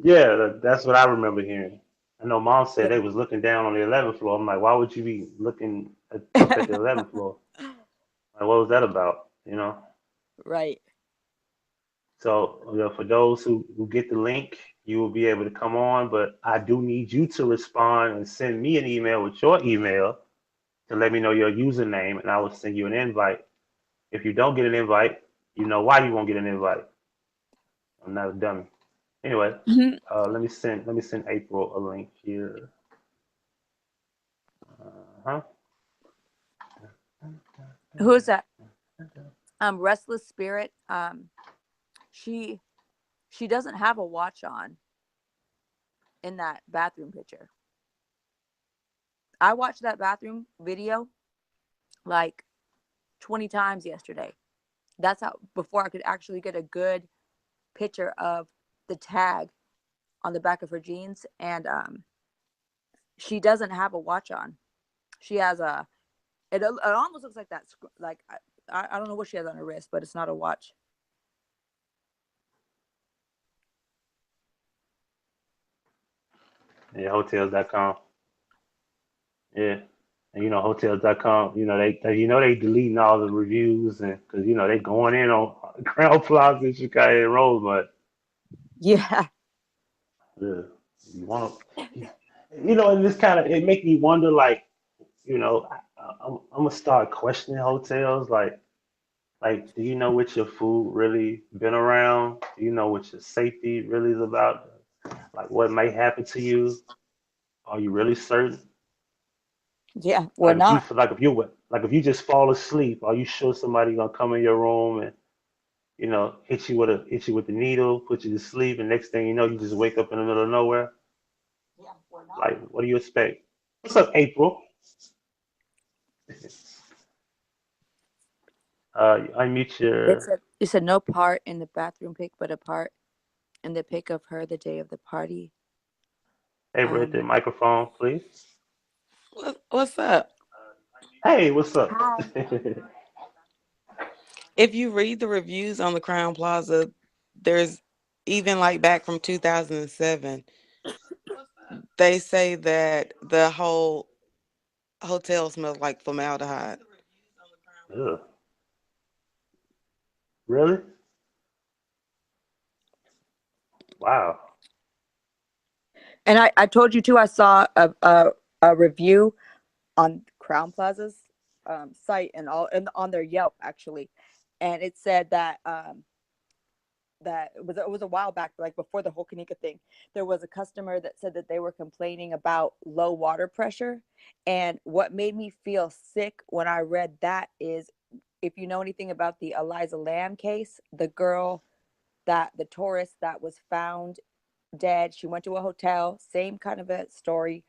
yeah, that's what I remember hearing. I know mom said they was looking down on the 11th floor. I'm like, why would you be looking up at the 11th floor? Like, what was that about? You know? Right. So, you know, for those who get the link, you will be able to come on. But I do need you to respond and send me an email with your email to let me know your username, and I will send you an invite. If you don't get an invite, you know why you won't get an invite. I'm not a dummy. Anyway, Mhm. let me send April a link here. Uh-huh. Who is that? Restless Spirit. She she doesn't have a watch on in that bathroom picture. I watched that bathroom video like 20 times yesterday. That's how before I could actually get a good picture of the tag on the back of her jeans, and she doesn't have a watch on. She has a it almost looks like that like I don't know what she has on her wrist, but it's not a watch. Yeah, hotels.com. Yeah. And hotels.com, they deleting all the reviews and because they going in on Crown Plaza in Chicago and Rosemont. Yeah. Yeah. You want to, and this kind of it make me wonder, like, I'm gonna start questioning hotels, like, do you know what your food really been around? Do you know what your safety really is about? Like, what may happen to you? Are you really certain? Yeah, we're not. Like if you just fall asleep, are you sure somebody gonna come in your room and hit you with the needle, put you to sleep, and next thing you know, you just wake up in the middle of nowhere? Yeah, we're not. Like, what do you expect? What's up, April? You unmute your It said no part in the bathroom pic, but a part in the pic of her the day of the party. April, hit the microphone, please. What's up? Hey, what's up? Hi. If you read the reviews on the Crown Plaza, there's even like back from 2007, they say that the whole hotel smells like formaldehyde. Ugh, really? Wow. And I told you too, I saw a review on Crown Plaza's site and on their Yelp actually, and it said that it was a while back, like before the whole Kanika thing. There was a customer that said that they were complaining about low water pressure, and what made me feel sick when I read that is, if you know anything about the Eliza Lamb case, the girl that the tourist that was found dead, she went to a hotel, same kind of a story.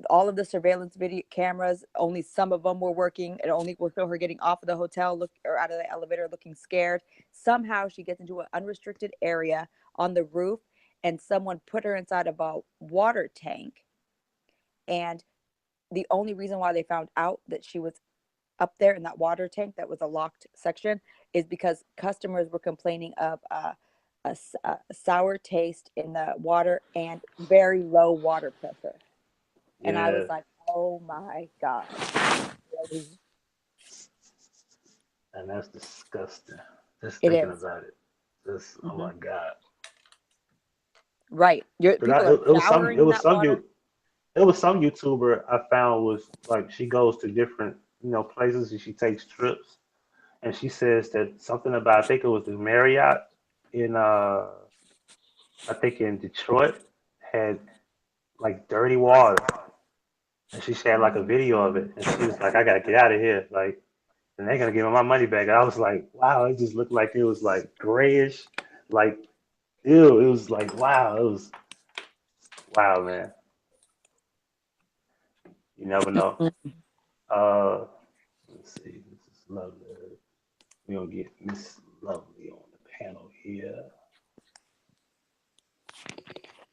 All of the surveillance video cameras, only some of them were working. It only will show her getting off of the hotel or out of the elevator looking scared. Somehow she gets into an unrestricted area on the roof, and someone put her inside of a water tank. And the only reason why they found out that she was up there in that water tank, that was a locked section, is because customers were complaining of a sour taste in the water and very low water pressure. And I Yeah, was like, oh my God. Really? and that's disgusting. Just It thinking is. about it. Just, oh Mm-hmm. my God. Right. But People are showering in that water. it was some YouTuber I found was like she goes to different places and she takes trips and she says that something about I think it was the Marriott in I think in Detroit had like dirty water and she shared like a video of it and she was like I gotta get out of here like and they're gonna give me my money back. And I was like, wow, it just looked like it was like grayish, like ew. It was like wow, it was wow, man. You never know. Uh, let's see. This is lovely. We're gonna get Miss Lovely on the panel here.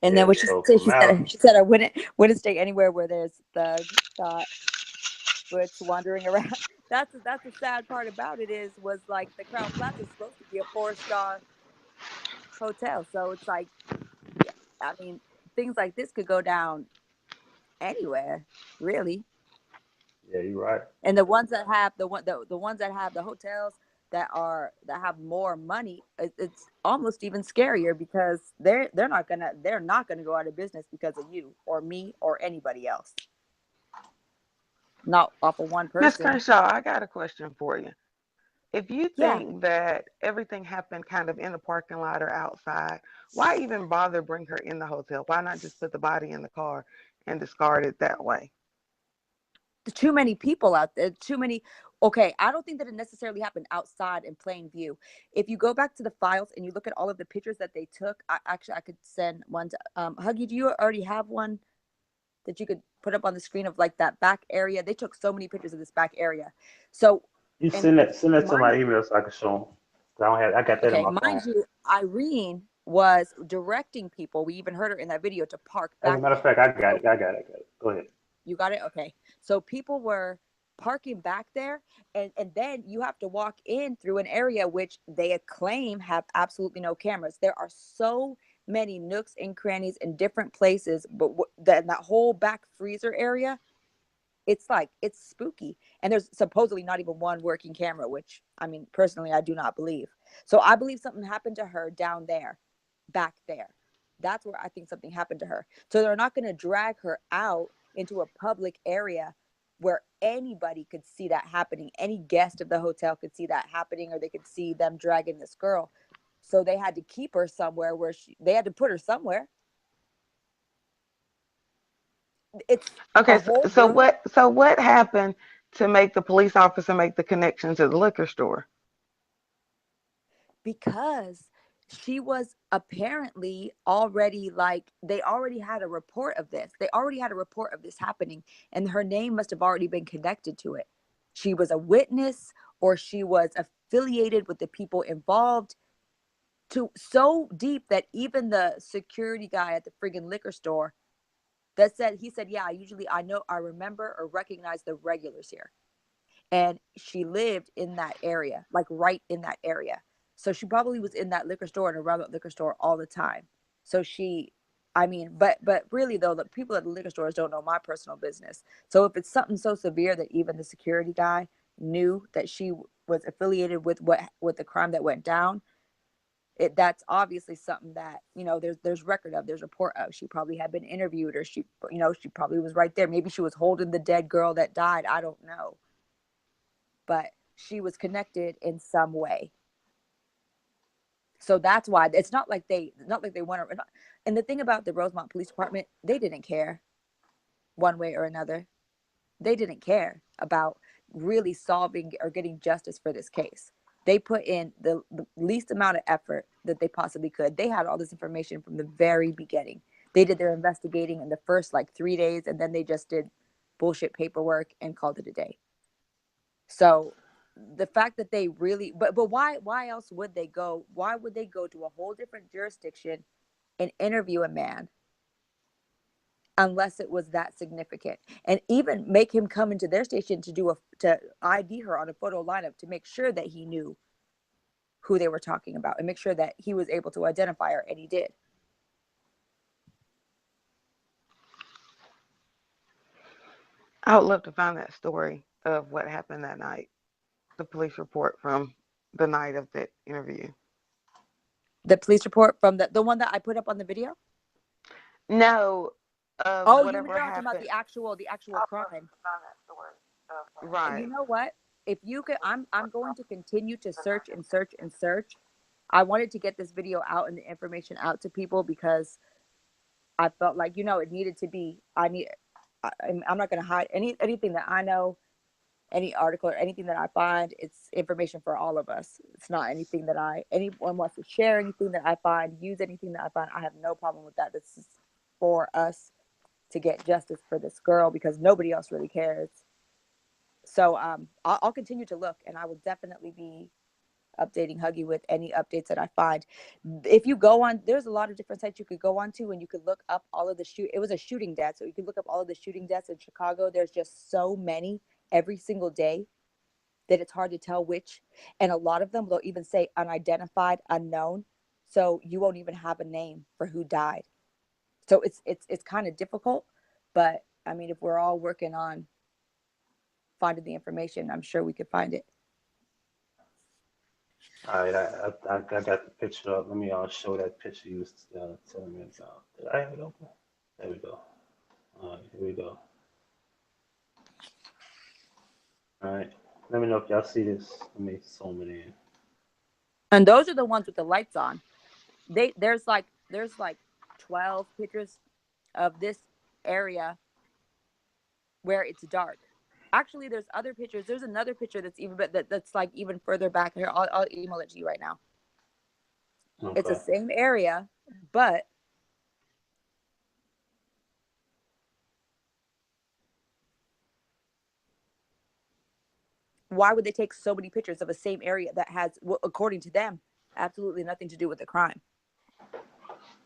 And then Yeah. what she So said, for Mal, she said I wouldn't stay anywhere where there's thugs, thought, butch wandering around. That's the sad part about it was like the Crown Plaza is supposed to be a 4-star hotel. So it's like, yeah, I mean, things like this could go down anywhere, really. yeah, you're right. And the ones that have the ones that have the hotels that have more money, it's almost even scarier because they're not gonna go out of business because of you or me or anybody else, not off of one Miss person. Crenshaw, I got a question for you. If you Yeah. think that everything happened kind of in the parking lot or outside, why even bother bring her in the hotel? Why not just put the body in the car and discard it that way? Too many people out there, too many. Okay, I don't think that it necessarily happened outside in plain view. If you go back to the files and you look at all of the pictures that they took, I could send one to Huggy. Do you already have one that you could put up on the screen of like that back area? They took so many pictures of this back area. So, You and send that to mind my email so I can show them. I don't have. I got that in okay, my phone. mind you, Irene was directing people. We even heard her in that video to park As a back matter of there. fact, I got So it. I got it. I got it. Go ahead. you got it? Okay. So people were parking back there, and then you have to walk in through an area which they claim have absolutely no cameras. There are so many nooks and crannies in different places, but that whole back freezer area, it's like it's spooky. And there's supposedly not even one working camera, which I mean, personally, I do not believe. So I believe something happened to her down there, back there. That's where I think something happened to her. So they're not going to drag her out into a public area where anybody could see that happening. Any guest of the hotel could see that happening, or they could see them dragging this girl. So they had to keep her somewhere they had to put her somewhere. It's a Okay, whole room so what happened to make the police officer make the connection to the liquor store? because she was apparently already like they already had a report of this. They already had a report of this happening, and her name must have already been connected to it. She was a witness, or she was affiliated with the people involved to so deep that even the security guy at the friggin' liquor store that said he said, yeah, I know, I remember or recognize the regulars here. And she lived in that area, like right in that area. So she probably was in that liquor store and around that liquor store all the time. So she, I mean, but really though, the people at the liquor stores don't know my personal business. So if it's something so severe that even the security guy knew that she was affiliated with with the crime that went down, that's obviously something that, you know, there's record of, there's report of. She probably had been interviewed, or she, you know, she probably was right there. Maybe she was holding the dead girl that died. I don't know, but she was connected in some way. So that's why it's not like they want to. And the thing about the Rosemont Police Department, they didn't care one way or another. They didn't care about really solving or getting justice for this case. They put in the least amount of effort that they possibly could. They had all this information from the very beginning. They did their investigating in the first like 3 days, and then they just did bullshit paperwork and called it a day. So the fact that they really, but why else would they go? Why would they go to a whole different jurisdiction and interview a man unless it was that significant, and even make him come into their station to ID her on a photo lineup to make sure that he knew who they were talking about and make sure that he was able to identify her, and he did. I would love to find that story of what happened that night. The police report from the night of that interview. The police report from the one that I put up on the video. No, of Oh, you whatever were talking about happened. the actual crime. Find that story. Right. You know what? If you could, I'm going to continue to search and search and search. I wanted to get this video out and the information out to people because I felt like, you know, it needed to be. I'm not going to hide anything that I know, any article or anything that I find. It's information for all of us. It's not anything that anyone wants to share anything that I find, use anything that I find. I have no problem with that. This is for us to get justice for this girl because nobody else really cares. So I'll continue to look, and I will definitely be updating Huggie with any updates that I find. If you go on, there's a lot of different sites you could go on to, and you could look up all of the it was a shooting death, so you could look up all of the shooting deaths in Chicago. There's just so many every single day that it's hard to tell which, and a lot of them will even say unidentified, unknown, so you won't even have a name for who died. So it's kind of difficult, but I mean, if we're all working on finding the information, I'm sure we could find it. All right, I got the picture up. Let me show that picture you was telling me about. Did I have it open? There we go. All right, here we go. All right, let me know if y'all see this. Let me zoom it in. And those are the ones with the lights on. There's like 12 pictures of this area where it's dark. Actually, there's other pictures. There's another picture that's that's like even further back here. I'll email it to you right now. It's the Okay. same area, but why would they take so many pictures of a same area that has, well, according to them, absolutely nothing to do with the crime?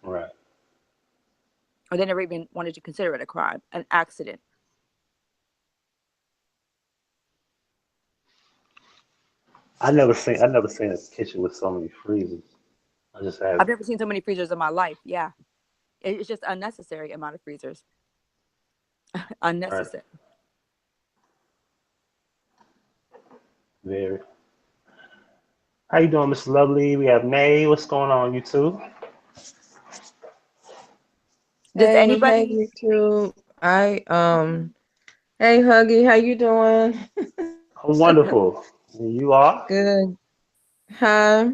Right. Or they never even wanted to consider it a crime, an accident. I never seen a kitchen with so many freezers. I just have. I've never seen so many freezers in my life. Yeah. It's just unnecessary amount of freezers. Right. Unnecessary. Very. How you doing, Miss Lovely? We have Nay. What's going on, you two? Does Hey anybody YouTube. Hey Huggie, how you doing? Oh, wonderful. You are? Good. Huh?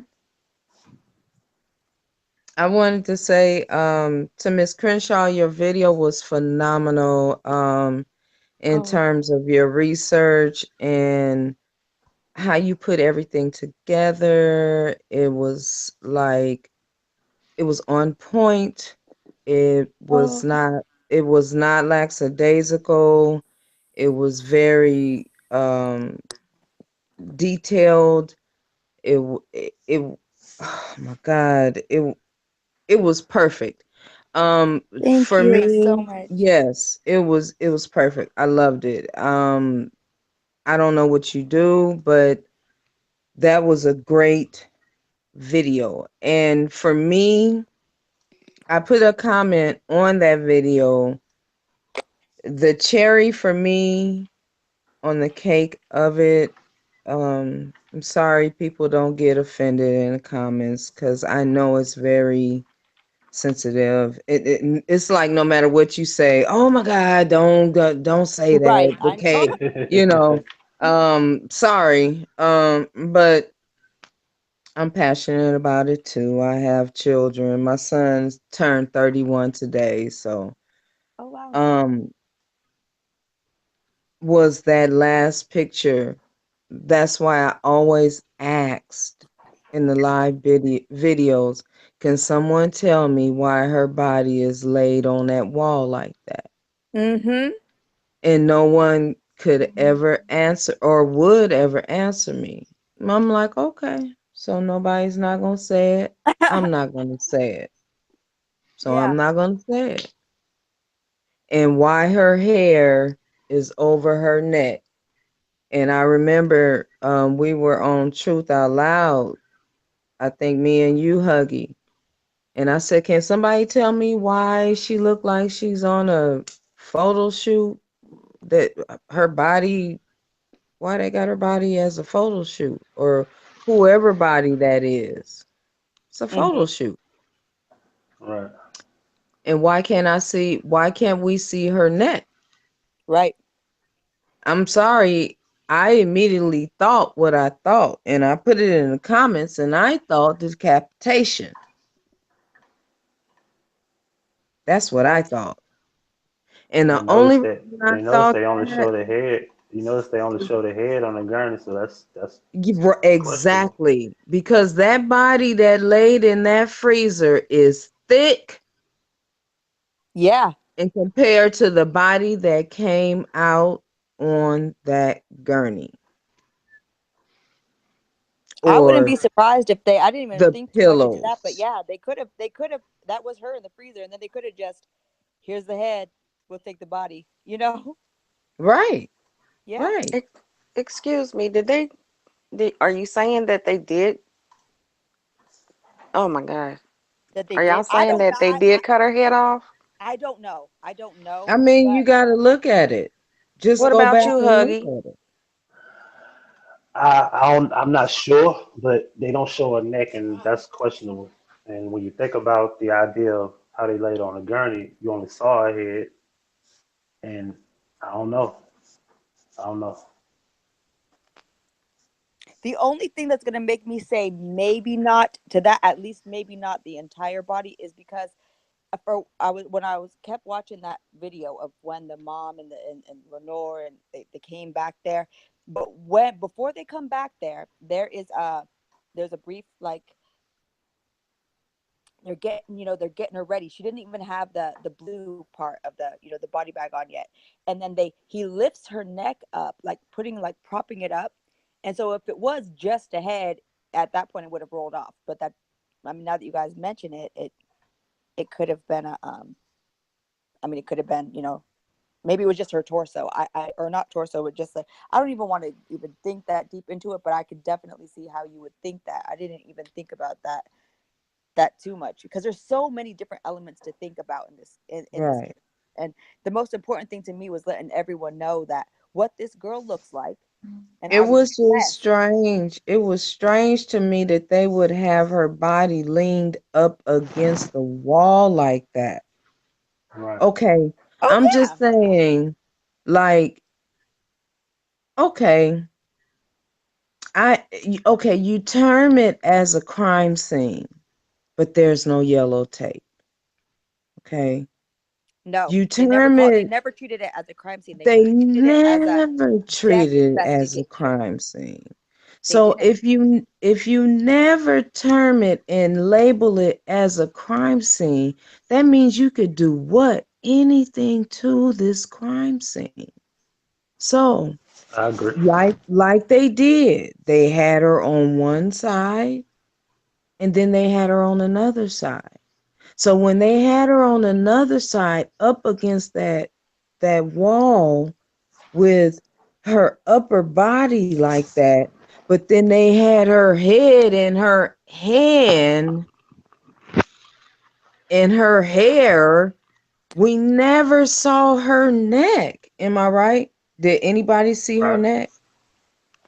I wanted to say to Miss Crenshaw, your video was phenomenal in Oh, terms of your research and how you put everything together. It was on point. It was oh, not it was not lackadaisical. It was very detailed. It oh my God, it was perfect. thank For you so me, much. yes, it was perfect. I loved it. I don't know what you do, but that was a great video. And for me, I put a comment on that video. The cherry for me on the cake of it, I'm sorry people don't get offended in the comments because I know it's very sensitive. It's like no matter what you say, oh my God, don't say Right, that. The I know. cake, you know. Sorry. But I'm passionate about it too. I have children. My son's turned 31 today, so Oh wow. um was that last picture. That's why I always asked in the live videos, can someone tell me why her body is laid on that wall like that? Mm-hmm. And no one could ever answer or would ever answer me. I'm like, okay, so nobody's not going to say it. I'm not going to say it. So I'm Yeah. not going to say it. And why her hair is over her neck. And I remember we were on Truth Out Loud. I think me and you, Huggie. And I said, can somebody tell me why she looked like she's on a photo shoot? That her body, why they got her body as a photo shoot? Or whoever body that is. It's a Mm-hmm. photo shoot. Right. And why can't we see her neck? Right. I'm sorry. I immediately thought what I thought, and I put it in the comments, and I thought decapitation. That's what I Right. thought. And the And notice only that reason I and notice thought they only that, show the head. You notice they only show the head on the gurney, so that's questionable. exactly, because that body that laid in that freezer is thick Yeah. and compared to the body that came out on that gurney I wouldn't or be surprised if they I didn't even the think too much into that, but pillows. yeah, they could have that was her in the freezer and then they could have just here's the head, we'll take the body, you know? Right, Yeah. right. Excuse me, are you saying that they did? Oh my gosh. That they Are y'all did. I saying don't that they I did cut her head off? I don't know. I don't know, I mean, you but got to look at it. Just What go about back you, and look Huggy? at it. I'm not sure, but they don't show a neck, and that's questionable. And when you think about the idea of how they laid on a gurney, you only saw a head, and I don't know. I don't know. the only thing that's going to make me say maybe not to that, at least maybe not the entire body, is because for I was when I was kept watching that video of when the mom and Lenore and they came back there, but when before they come back there, there's a brief like they're getting her ready. She didn't even have the blue part of the body bag on yet, and then they he lifts her neck up like putting like propping it up, and so if it was just a head at that point it would have rolled off, but that I mean now that you guys mention it, it could have been a I mean, it could have been, maybe it was just her torso. I or not torso, but just like I don't even want to even think that deep into it, but I could definitely see how you would think that. I didn't even think about that too much because there's so many different elements to think about in this case. Right. And the most important thing to me was letting everyone know that what this girl looks like, and It I was was just impressed. strange. It was strange to me that they would have her body leaned up against the wall like that. Right. Okay, Oh I'm just yeah, saying, like, okay, okay, you term it as a crime scene. but there's no yellow tape. Okay. No, You they term it, never treated it as a crime scene. They they treated it as a never death treated it as a investigation. crime scene. They So didn't. if you never term it and label it as a crime scene, that means you could do what? Anything to this crime scene. So I agree. like they did. They had her on one side and then they had her on another side. So when they had her on another side up against that wall with her upper body like that, but then they had her head in her hand and her hair, we never saw her neck. Am I right? Did anybody see her Right. neck?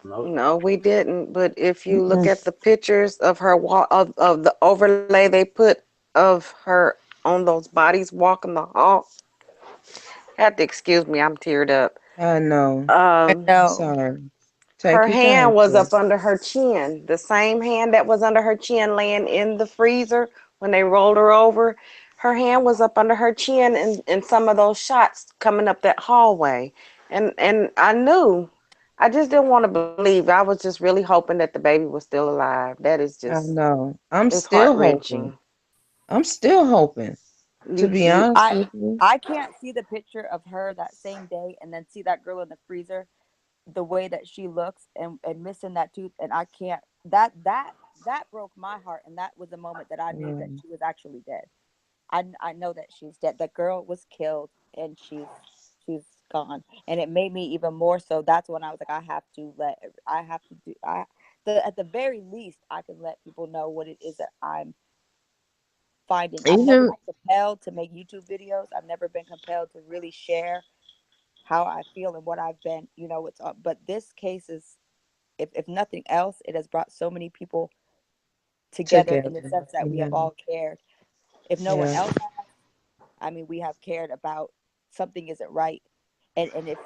Nope. No, we didn't. But if you look Mm-mm. at the pictures of her of the overlay they put of her on those bodies walking the hall, had to excuse me, I'm teared up. I know. I I'm know. sorry. Her Take your hand time, was sis. up under her chin, the same hand that was under her chin laying in the freezer when they rolled her over. Her hand was up under her chin in some of those shots coming up that hallway. And I knew. I just didn't want to believe. I was just really hoping that the baby was still alive. That is I just, know. I'm it's still heart hoping. wrenching. I'm still hoping, to be You honest I with you. I can't see the picture of her that same day and then see that girl in the freezer the way that she looks and missing that tooth, and I can't. That broke my heart, and that was the moment that I knew Yeah. that she was actually dead. I know that she's dead. The girl was killed and she's gone, and it made me even more so. That's when I was like, I have to do I the at the very least I can let people know what it is that I'm finding. I've never Even been compelled to make YouTube videos. I've never been compelled to really share how I feel and what I've been, it's but this case is, if nothing else, it has brought so many people together in the together. sense that we Yeah. have all cared. If no one Yeah. else has, I mean, we have cared about something isn't right. And if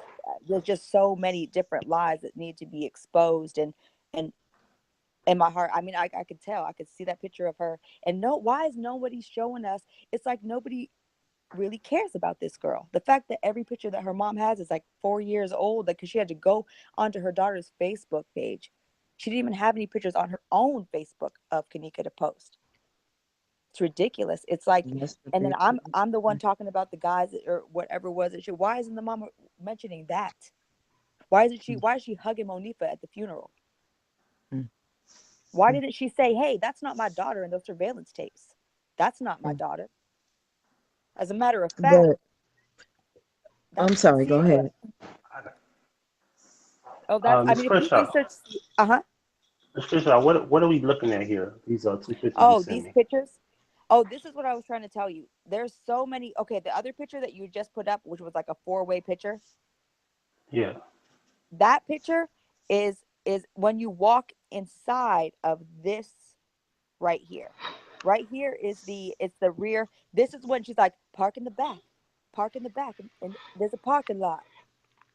there's just so many different lies that need to be exposed, and in my heart, I mean, I could tell, I could see that picture of her, and no, why is nobody showing us? It's like nobody really cares about this girl. The fact that every picture that her mom has is like 4 years old, like, because she had to go onto her daughter's Facebook page. She didn't even have any pictures on her own Facebook of Kenneka to post. It's ridiculous. It's like, That's and then I'm ridiculous. I'm the one talking about the guys or whatever it was. And she, why isn't the mama mentioning that? Why isn't she? Why is she hugging Monifa at the funeral? Why didn't she say, "Hey, that's not my daughter in those surveillance tapes. That's not my daughter." As a matter of fact, But I'm that's sorry, go Pacino. ahead. Oh, that's. I Miss mean, if you Crenshaw. research, uh huh. Miss Crenshaw, what are we looking at here? These are two pictures you Oh, sent these me. pictures. Oh, this is what I was trying to tell you. There's so many. Okay, the other picture that you just put up, which was like a four-way picture, Yeah. that picture is when you walk inside of this right here. Right here is it's the rear. This is when she's like, park in the back, and there's a parking lot.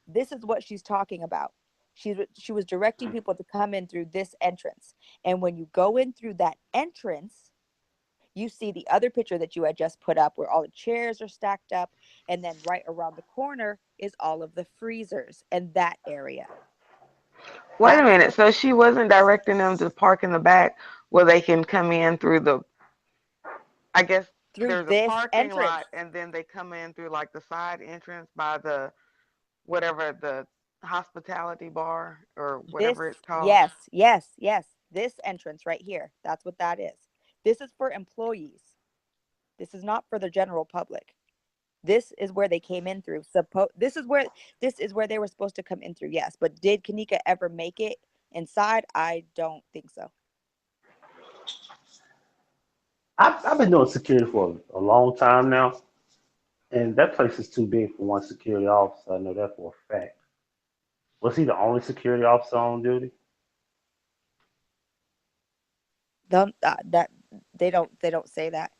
This is what she's talking about. She was directing people to come in through this entrance. And when you go in through that entrance, you see the other picture that you had just put up where all the chairs are stacked up. And then right around the corner is all of the freezers and that area. wait a That's minute. where, So she wasn't directing them to park in the back where they can come in through the, I guess through there's a this parking entrance. lot and then they come in through like the side entrance by the whatever the hospitality bar or This, whatever it's called. yes. This entrance right here. That's what that is. This is for employees. This is not for the general public. This is where they came in through. This is where they were supposed to come in through. Yes, but did Kenneka ever make it inside? I don't think so. I've been doing security for a long time now, and that place is too big for one security officer. I know that for a fact. Was he the only security officer on duty? Don't that they don't say that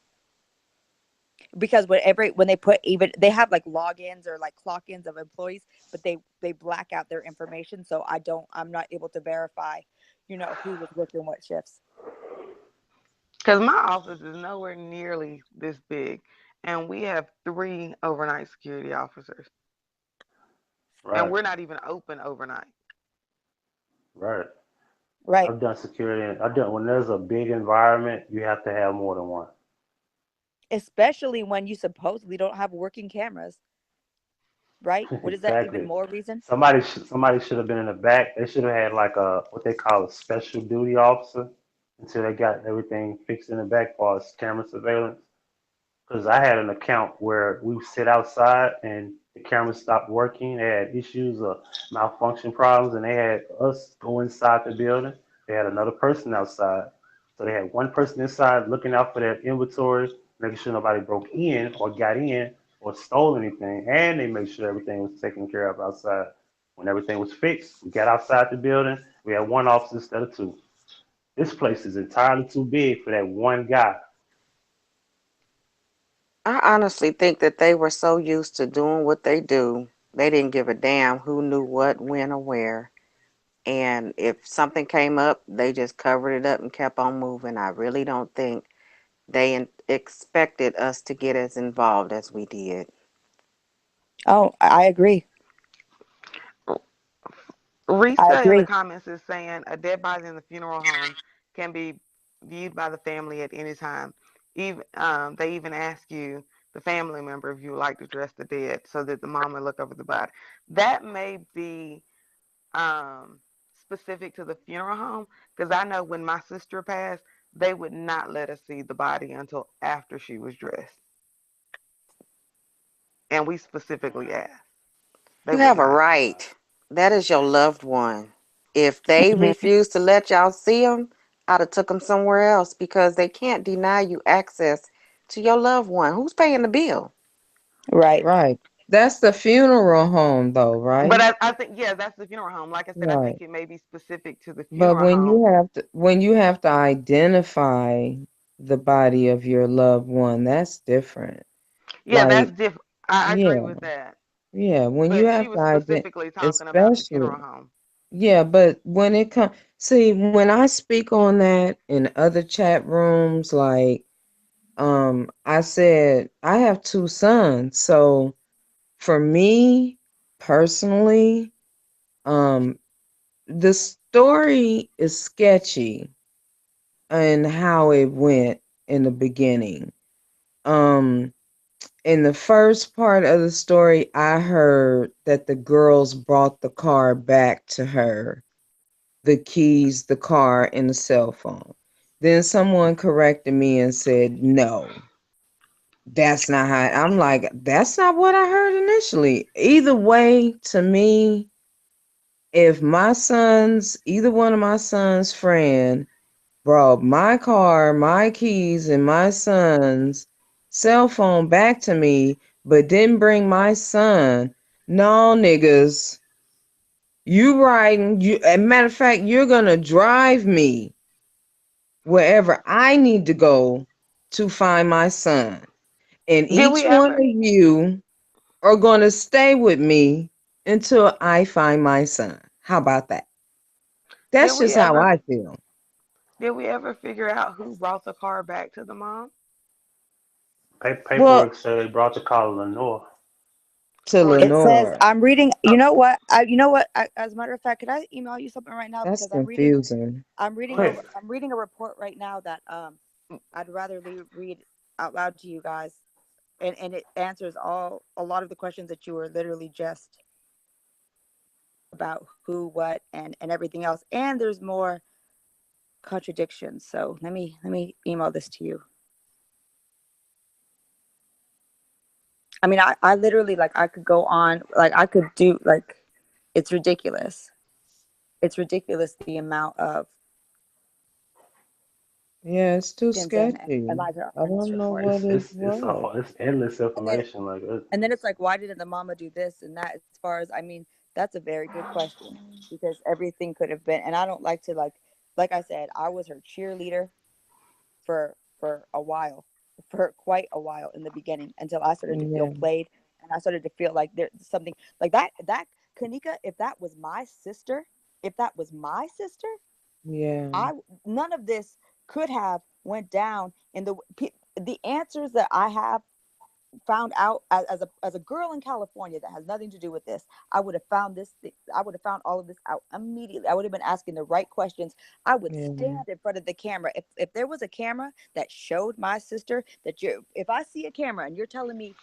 because when they put, even they have like logins or like clock-ins of employees, but they black out their information, so I'm not able to verify, who was working what shifts. Because my office is nowhere nearly this big, and we have three overnight security officers, and Right, we're not even open overnight. right. Right. I've done security. I've done when there's a big environment, you have to have more than one. Especially when you supposedly don't have working cameras, right? What is that even Exactly. more reason? Somebody should have been in the back. They should have had like a what they call a special duty officer until they got everything fixed in the back for us camera surveillance. Because I had an account where we would sit outside and the cameras stopped working. They had issues of malfunction problems, and they had us go inside the building. They had another person outside, so they had one person inside looking out for their inventory, making sure nobody broke in or got in or stole anything, and they made sure everything was taken care of outside. When everything was fixed, we got outside the building. We had one officer instead of two. This place is entirely too big for that one guy. I honestly think that they were so used to doing what they do, they didn't give a damn who knew what, when, or where. And if something came up, they just covered it up and kept on moving. I really don't think they expected us to get as involved as we did. Oh, I agree. I Risa in the agree. comments is saying a dead body in the funeral home can be viewed by the family at any time. Even they even ask you, the family member, if you would like to dress the dead so that the mom will look over the body. That may be um, specific to the funeral home because I know when my sister passed, they would not let us see the body until after she was dressed, and we specifically asked. They You would have a not. right. That is your loved one. If they Mhm. refuse to let y'all see them, I'd have took them somewhere else because they can't deny you access to your loved one. Who's paying the bill? Right. Right. That's the funeral home though, But right? I think, yeah, that's the funeral home. Like I said, I Right. think it may be specific to the But funeral home. when you have to identify the body of your loved one, that's different. Yeah, that's Like, different. I agree yeah, with that. yeah, when you But she have to was specifically talking about the especially, funeral home. yeah, but when it comes, see, when I speak on that in other chat rooms, like, I said I have two sons, so for me personally, um, the story is sketchy and how it went in the beginning. Um, in the first part of the story, I heard that the girls brought the car back to her, the keys, the car, and the cell phone. Then someone corrected me and said, no, that's not how. I'm like, that's not what I heard initially. Either way, to me, if either one of my son's friend brought my car, my keys, and my son's cell phone back to me, but didn't bring my son. No, niggas, you riding. As a matter of fact, you're gonna drive me wherever I need to go to find my son, and Did each we one of ever? you are gonna stay with me until I find my son. How about that? Did That's we just how ever? I feel. Did we ever figure out who brought the car back to the mom? Well, Paperwork said they brought the call to Lenore. to Or It says Lenore, I'm reading. oh, You know what? You know what? As a matter of fact, could I email you something right now that's because I'm reading. confusing. let's. I'm reading a report right now that I'd rather read out loud to you guys, and it answers a lot of the questions that you were literally just about who, what, and everything else. And there's more contradictions. So let me email this to you. I mean, I literally like I could go on like I could do like it's ridiculous. It's ridiculous the amount of Yeah, it's too questions and sketchy. lies are I in this don't know report. what is It's a what. it's endless And then information. Like and then it's like, why didn't the mama do this and that? As far as I mean, that's a very good question because everything could have been. And I don't like to like I said, I was her cheerleader for a while, for quite a while in the beginning until I started to feel Yeah, played and I started to feel like there's something like that Kanika, if that was my sister, if that was my sister, yeah, I none of this could have went down, and the answers that I have found out as a girl in California that has nothing to do with this, I would have found I would have found all of this out immediately. I would have been asking the right questions. I would Yeah. stand in front of the camera. If there was a camera that showed my sister that if I see a camera and you're telling me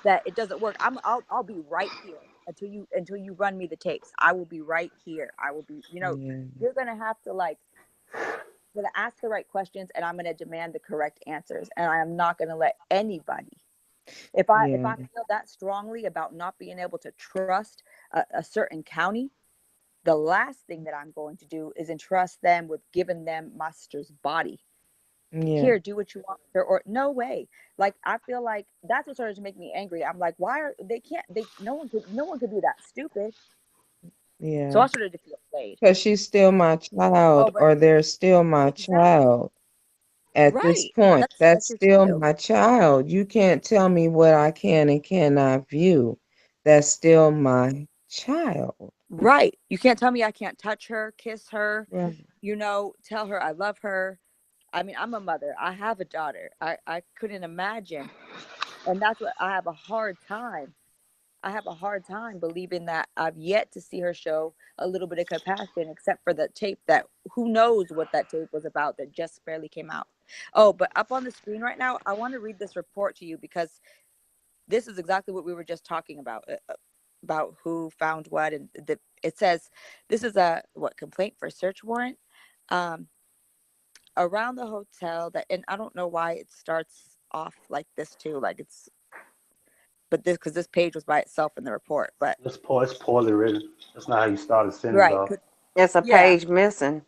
that it doesn't work, I'll be right here until you run me the tapes. I will be right here. I will be, Yeah. you're gonna have to gonna ask the right questions, and I'm gonna demand the correct answers, and I am not gonna let anybody, if I Yeah. feel that strongly about not being able to trust a certain county, the last thing that I'm going to do is entrust them with giving them my sister's body. Yeah. Here, do what you want with her, or no way. Like, I feel like that's what started to make me angry. I'm like, why are they can't they no one could be that stupid. So Yeah. I started to feel played. Because she's still my child, Oh, but or they're still my exactly. child at this Right. point. That's That's your still child. my child. You can't tell me what I can and cannot view. That's still my child. Right. You can't tell me I can't touch her, kiss her, Right. tell her I love her. I mean, I'm a mother. I have a daughter. I couldn't imagine. And that's what I have a hard time. I have a hard time believing that I've yet to see her show a little bit of compassion, except for the tape that who knows what that tape was about that just barely came out. Oh, but up on the screen right now, I want to read this report to you because this is exactly what we were just talking about who found what. And it says this is a complaint for search warrant. Um, Around the hotel that, and I don't know why it starts off like this too, like it's, but this, because this page was by itself in the report, but It's poorly written. That's not how you start a sentence right, off. It's a yeah, page missing.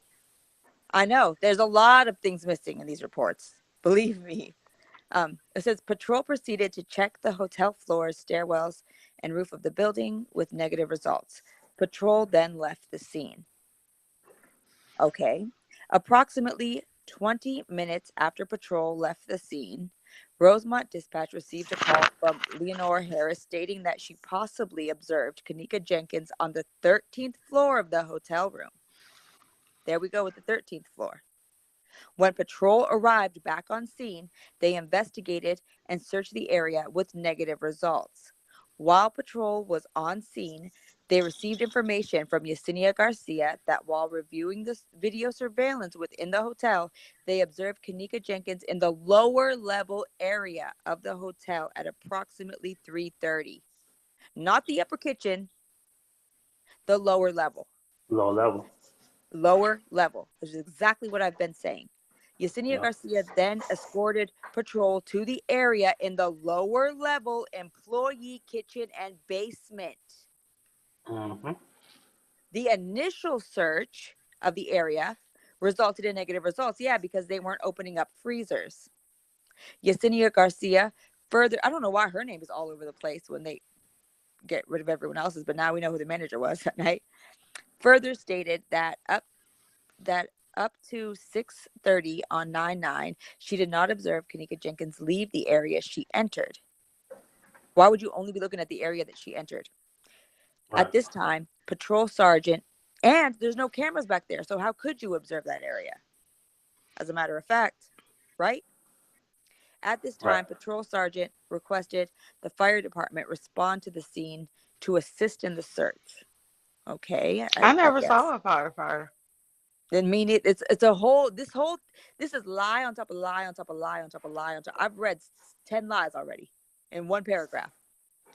I know there's a lot of things missing in these reports, believe me. It says patrol proceeded to check the hotel floors, stairwells, and roof of the building with negative results. Patrol then left the scene. Okay. Approximately 20 minutes after patrol left the scene, Rosemont Dispatch received a call from Leonore Harris stating that she possibly observed Kenneka Jenkins on the 13th floor of the hotel room. There we go with the 13th floor. When patrol arrived back on scene, they investigated and searched the area with negative results. While patrol was on scene, they received information from Yesenia Garcia that while reviewing the video surveillance within the hotel, they observed Kenneka Jenkins in the lower level area of the hotel at approximately 3:30. Not the upper kitchen, the lower level. Low level. Lower level, which is exactly what I've been saying. Yesenia Yeah. Garcia then escorted patrol to the area in the lower level employee kitchen and basement. Mm-hmm. The initial search of the area resulted in negative results. Yeah, because they weren't opening up freezers. Yesenia Garcia further, I don't know why her name is all over the place when they get rid of everyone else's, but now we know who the manager was that night. Further stated that up to 6:30 on 9/9, she did not observe Kenneka Jenkins leave the area she entered. Why would you only be looking at the area that she entered? Right. At this time, patrol sergeant, and there's no cameras back there, so how could you observe that area? As a matter of fact, right? At this Right. time, patrol sergeant requested the fire department respond to the scene to assist in the search. Okay, I I never guess. saw a firefighter. I mean, it's a whole this is lie on top of lie on top of lie on top of lie on top. I've read 10 lies already in one paragraph.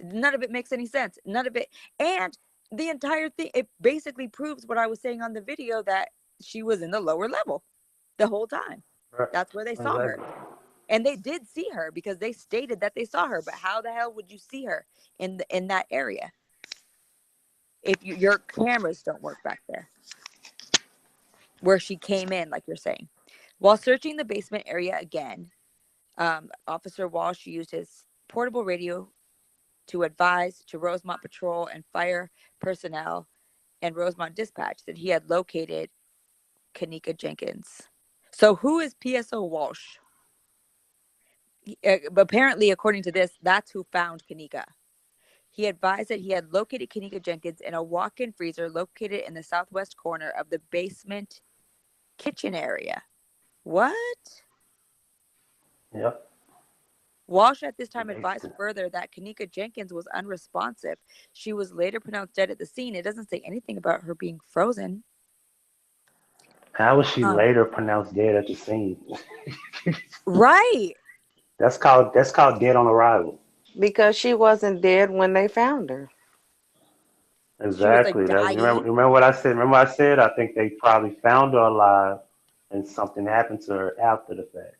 None of it makes any sense. None of it, and the entire thing, it basically proves what I was saying on the video, that she was in the lower level the whole time. Right. That's where they saw her, Exactly. and they did see her because they stated that they saw her. But how the hell would you see her in that area if your cameras don't work back there where she came in, like you're saying? While searching the basement area again, Officer Walsh used his portable radio to advise to Rosemont Patrol and fire personnel and Rosemont Dispatch that he had located Kenneka Jenkins. So who is PSO Walsh? Apparently, according to this, that's who found Kenneka. He advised that he had located Kenneka Jenkins in a walk-in freezer located in the southwest corner of the basement kitchen area. What? Yep. Walsh at this time They- advised further that Kenneka Jenkins was unresponsive. She was later pronounced dead at the scene. It doesn't say anything about her being frozen. How was she Um, later pronounced dead at the scene? right. That's called dead on arrival. Because she wasn't dead when they found her. She was like Exactly. That dying. remember what I said. Remember what I said. I think they probably found her alive, and something happened to her after the fact.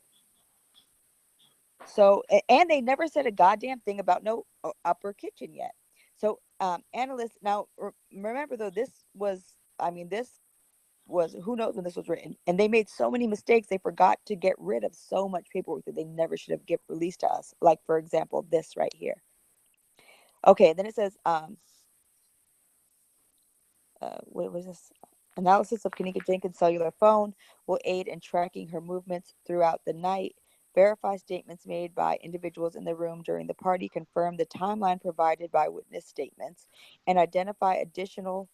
So, and they never said a goddamn thing about no upper kitchen yet. So, analysts now remember though, this was who knows when this was written, and they made so many mistakes. They forgot to get rid of so much paperwork that they never should have get released to us. Like for example, this right here. Okay, then it says, what was this? Analysis of Kenneka Jenkins' cellular phone will aid in tracking her movements throughout the night. Verify statements made by individuals in the room during the party, confirm the timeline provided by witness statements, and identify additional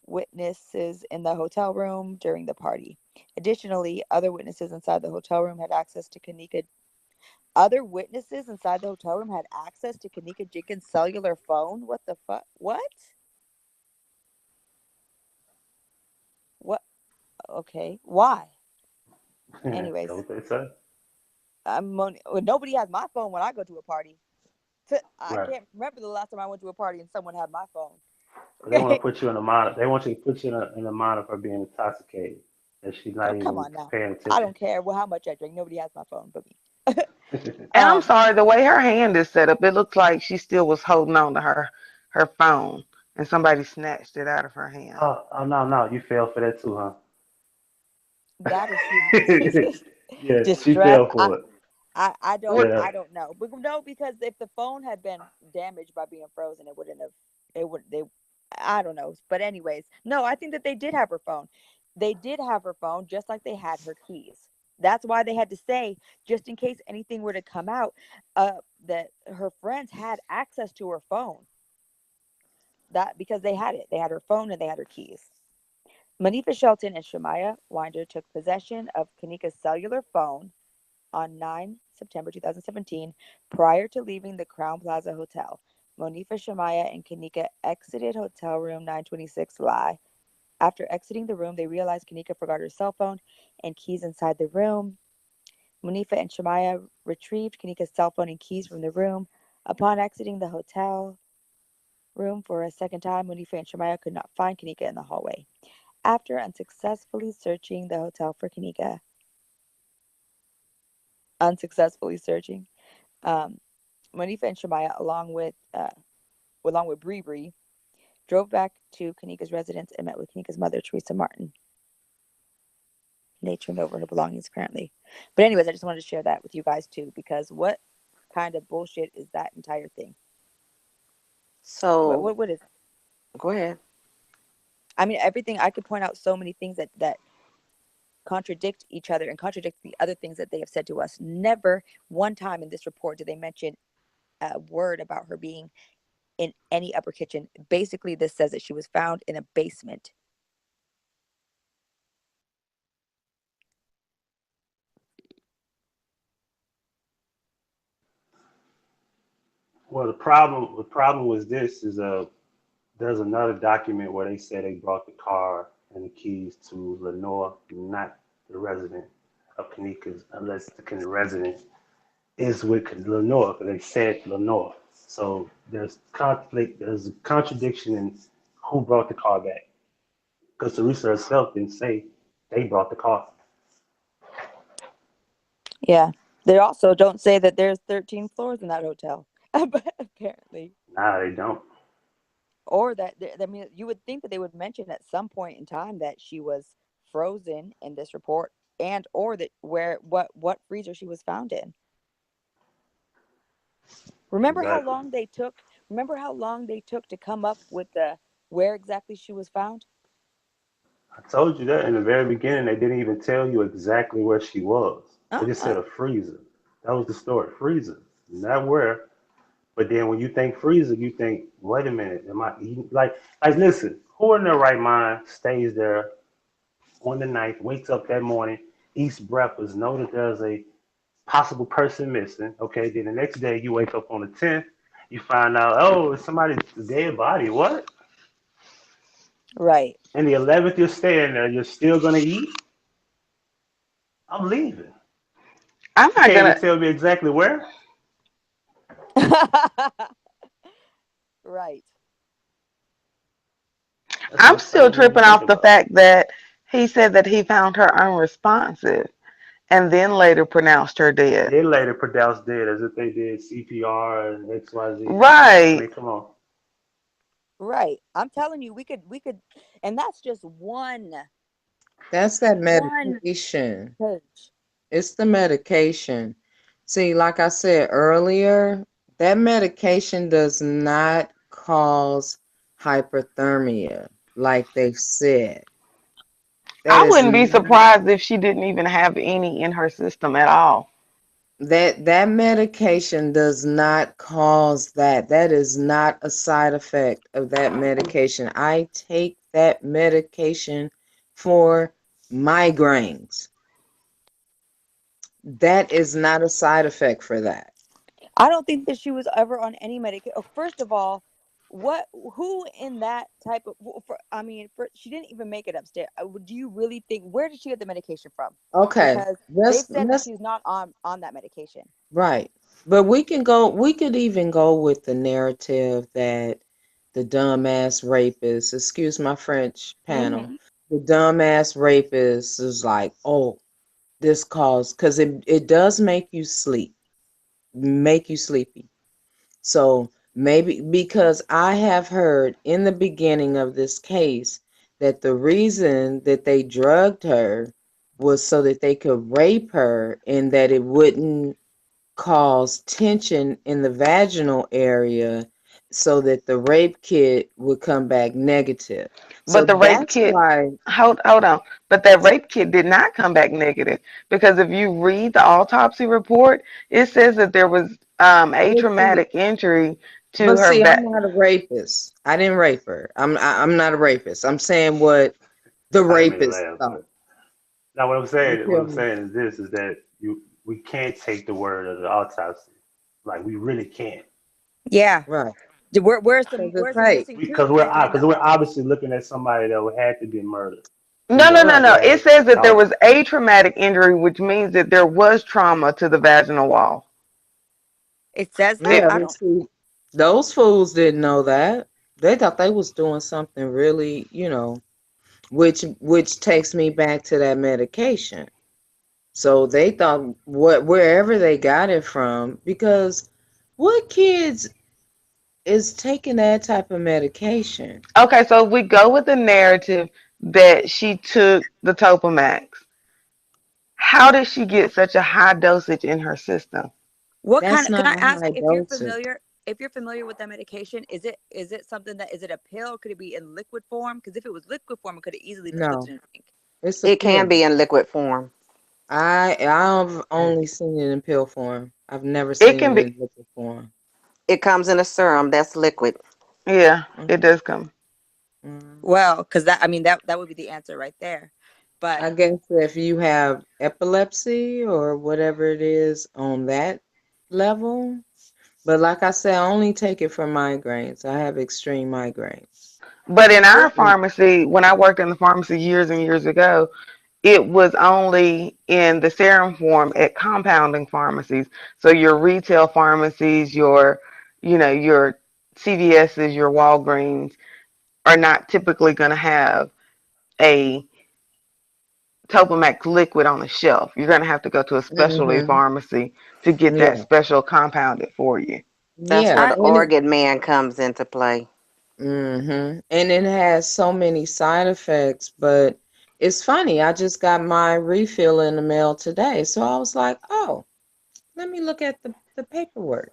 witnesses in the hotel room during the party. Additionally, other witnesses inside the hotel room had access to Kenneka. Other witnesses inside the hotel room had access to Kenneka Jenkins' cellular phone. What the fuck? What? What? Okay. Why? That's Anyways, what they say. nobody has my phone when I go to a party. I Right. can't remember the last time I went to a party and someone had my phone. They want to Okay. put you in a mind. They want you to put you in a mind of her being intoxicated, and she's not Oh, come even on now. paying I attention. don't care how much I drink. Nobody has my phone but me. And I'm um, sorry, the way her hand is set up, it looks like she still was holding on to her phone, and somebody snatched it out of her hand. Oh no, no, you fell for that too, huh? that is Yeah, she distress. fell for it. What? Yeah, I don't know. But no, because if the phone had been damaged by being frozen, it wouldn't have. It would. They. I don't know. But anyways, no. I think that they did have her phone. They did have her phone, just like they had her keys. That's why they had to say, just in case anything were to come out, that her friends had access to her phone. That because they had it. They had her phone and they had her keys. Manifa Shelton and Shemaya Winder took possession of Kanika's cellular phone on 9 September 2017 prior to leaving the Crown Plaza Hotel. Monifa Shamaya and Kanika exited hotel room 926 Lie. After exiting the room, they realized Kanika forgot her cell phone and keys inside the room. Monifa and Shamaya retrieved Kanika's cell phone and keys from the room. Upon exiting the hotel room for a second time, Monifa and Shamaya could not find Kanika in the hallway. After unsuccessfully searching, um, Monifa and Shamaya, along with Bree Bree, drove back to Kanika's residence and met with Kanika's mother, Teresa Martin. They turned over her belongings apparently. But anyways, I just wanted to share that with you guys too, because what kind of bullshit is that entire thing? What So what, what is go ahead. I mean everything I could point out so many things that contradict each other and contradict the other things that they have said to us. Never one time in this report did they mention a word about her being in any upper kitchen. Basically, this says that she was found in a basement. Well, the problem was this is there's another document where they said they brought the car and the keys to Lenore, not the resident of Kanika's, unless the resident is with Lenore, because they said Lenore. So there's conflict, there's a contradiction in who brought the car back. Because Teresa herself didn't say they brought the car. Yeah. They also don't say that there's 13 floors in that hotel, apparently. Nah, they don't. Or that, I mean, you would think that they would mention at some point in time that she was frozen in this report, and or that what freezer she was found in. Remember how Exactly. long they took? Remember how long they took to come up with the where exactly she was found? I told you that in the very beginning. They didn't even tell you exactly where she was. They just Uh-uh. said a freezer. That was the story. Freezer. Not where. But then when you think freezer, you think, wait a minute, am I eating? Like, listen, who in their right mind stays there on the night, wakes up that morning, eats breakfast, know that there's a possible person missing. Okay, then the next day you wake up on the 10th, you find out, oh, it's somebody's dead body. What? Right. And the 11th you're staying there, you're still gonna eat? I'm leaving. I'm You not can't even gonna. tell me exactly where. Right. That's I'm some still crazy to tripping think off the about. fact that he said that he found her unresponsive and then later pronounced her dead. They later pronounced dead as if they did CPR and XYZ. I Right. mean, come on. Right. I'm telling you, we could, and that's just That's that one medication. page. It's the medication. See, like I said earlier, that medication does not cause hyperthermia, like they've said. That I is wouldn't be not surprised if she didn't even have any in her system at all. that medication does not cause that. That is not a side effect of that medication. I take that medication for migraines. That is not a side effect for that. I don't think that she was ever on any medication. First of all, who in that type of I mean, she didn't even make it upstairs. Do you really think, where did she get the medication from? Okay, Because they've said that let's she's not on that medication. right. But we could even go with the narrative that the dumbass rapist, excuse my French panel, Hmm. the dumbass rapist is like, oh, this cause, because it does make you sleepy. So maybe because I have heard in the beginning of this case that the reason that they drugged her was so that they could rape her and that it wouldn't cause tension in the vaginal area so that the rape kit would come back negative. So But the rape that's kit, why hold on. But that rape kit did not come back negative because if you read the autopsy report, it says that there was a but see, traumatic injury to but her see, I'm back. not a rapist. I didn't rape her. I'm not a rapist. I'm saying what the I didn't mean to rapist laugh, thought. but now You what feel I'm me? saying is this: is that we can't take the word of the autopsy, like we really can't, Yeah. Right. Where's Because the it's where's the fake. missing because tooth mentioned in the we're autopsy? obviously looking at somebody that had to be murdered. We No, no, know no, for Right. no. It sure. says that there Cause was a traumatic injury, which means that there was trauma to the vaginal wall. It says that. It, Yeah, I but don't. see, those fools didn't know that. They thought they was doing something really, which takes me back to that medication. So they thought wherever they got it from, because what kids is taking that type of medication? okay, so if we go with the narrative that she took the Topamax, how did she get such a high dosage in her system? What kind That's of? Can not I a ask high if you're dosage. familiar? If you're familiar with that medication, is it something that, is it a pill? Could it be in liquid form? Because if it was liquid form, it could have easily been put No, in a drink. it's a It can pill. be in liquid form. I've only seen it in pill form. I've never It seen can it be, in liquid form. It comes in a serum that's liquid. yeah, it Mm, does come. mm. Well, because that, I mean, that would be the answer right there. But I guess if you have epilepsy or whatever it is on that level, but like I said, I only take it for migraines. I have extreme migraines. But in our well, Mm, pharmacy, when I worked in the pharmacy years and years ago, it was only in the serum form at compounding pharmacies. So your retail pharmacies, your CVS's, your Walgreens are not typically going to have a Topamax liquid on the shelf. You're going to have to go to a specialty mm-hmm. pharmacy to get that Yeah, special compounded for you. That's yeah, where I the and it, organ man comes into play. and it has so many side effects. But it's funny. I just got my refill in the mail today, so I was like, oh, let me look at the paperwork,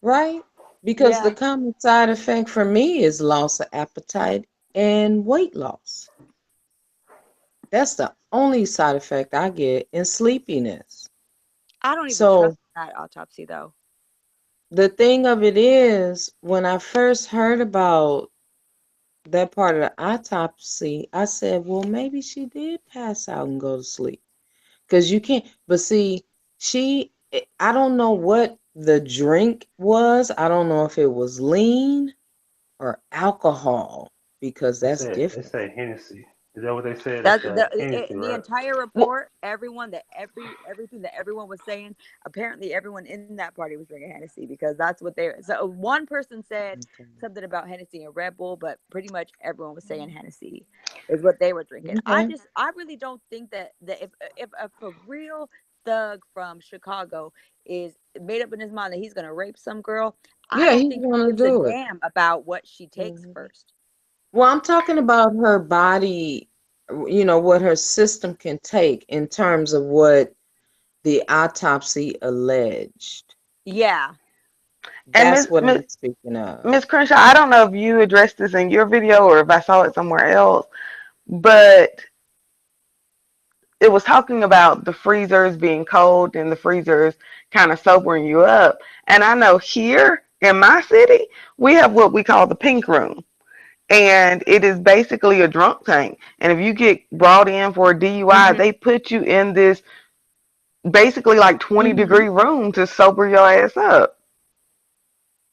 right? Because the yeah, common side effect for me is loss of appetite and weight loss. That's the only side effect I get, and sleepiness. I don't even trust So that autopsy though. the thing of it is, when I first heard about that part of the autopsy, I said, well, maybe she did pass out and go to sleep. Because you can't, but see, I don't know what the drink was. I don't know if it was lean or alcohol because They that's said they different. said Hennessy. Is that what they said? They That's said Hennessy, the right? entire Well, report. Everyone that everything that everyone was saying. Apparently, everyone in that party was drinking Hennessy because that's what they. So one person said Okay. something about Hennessy and Red Bull, but pretty much everyone was saying Hennessy is what they were drinking. Okay. I really don't think that if a real thug from Chicago is made up in his mind that he's gonna rape some girl, I Yeah, don't he's think he gonna gives a do it. damn about what she takes Mhm. first. Well, I'm talking about her body, what her system can take in terms of what the autopsy alleged. Yeah. and That's what I'm speaking of. Miss Crenshaw, I don't know if you addressed this in your video or if I saw it somewhere else, but it was talking about the freezers being cold and the freezers kind of sobering you up. And I know here in my city, we have what we call the pink room. And it is basically a drunk tank. And if you get brought in for a DUI, Hmm. they put you in this basically like 20-degree Hmm. room to sober your ass up.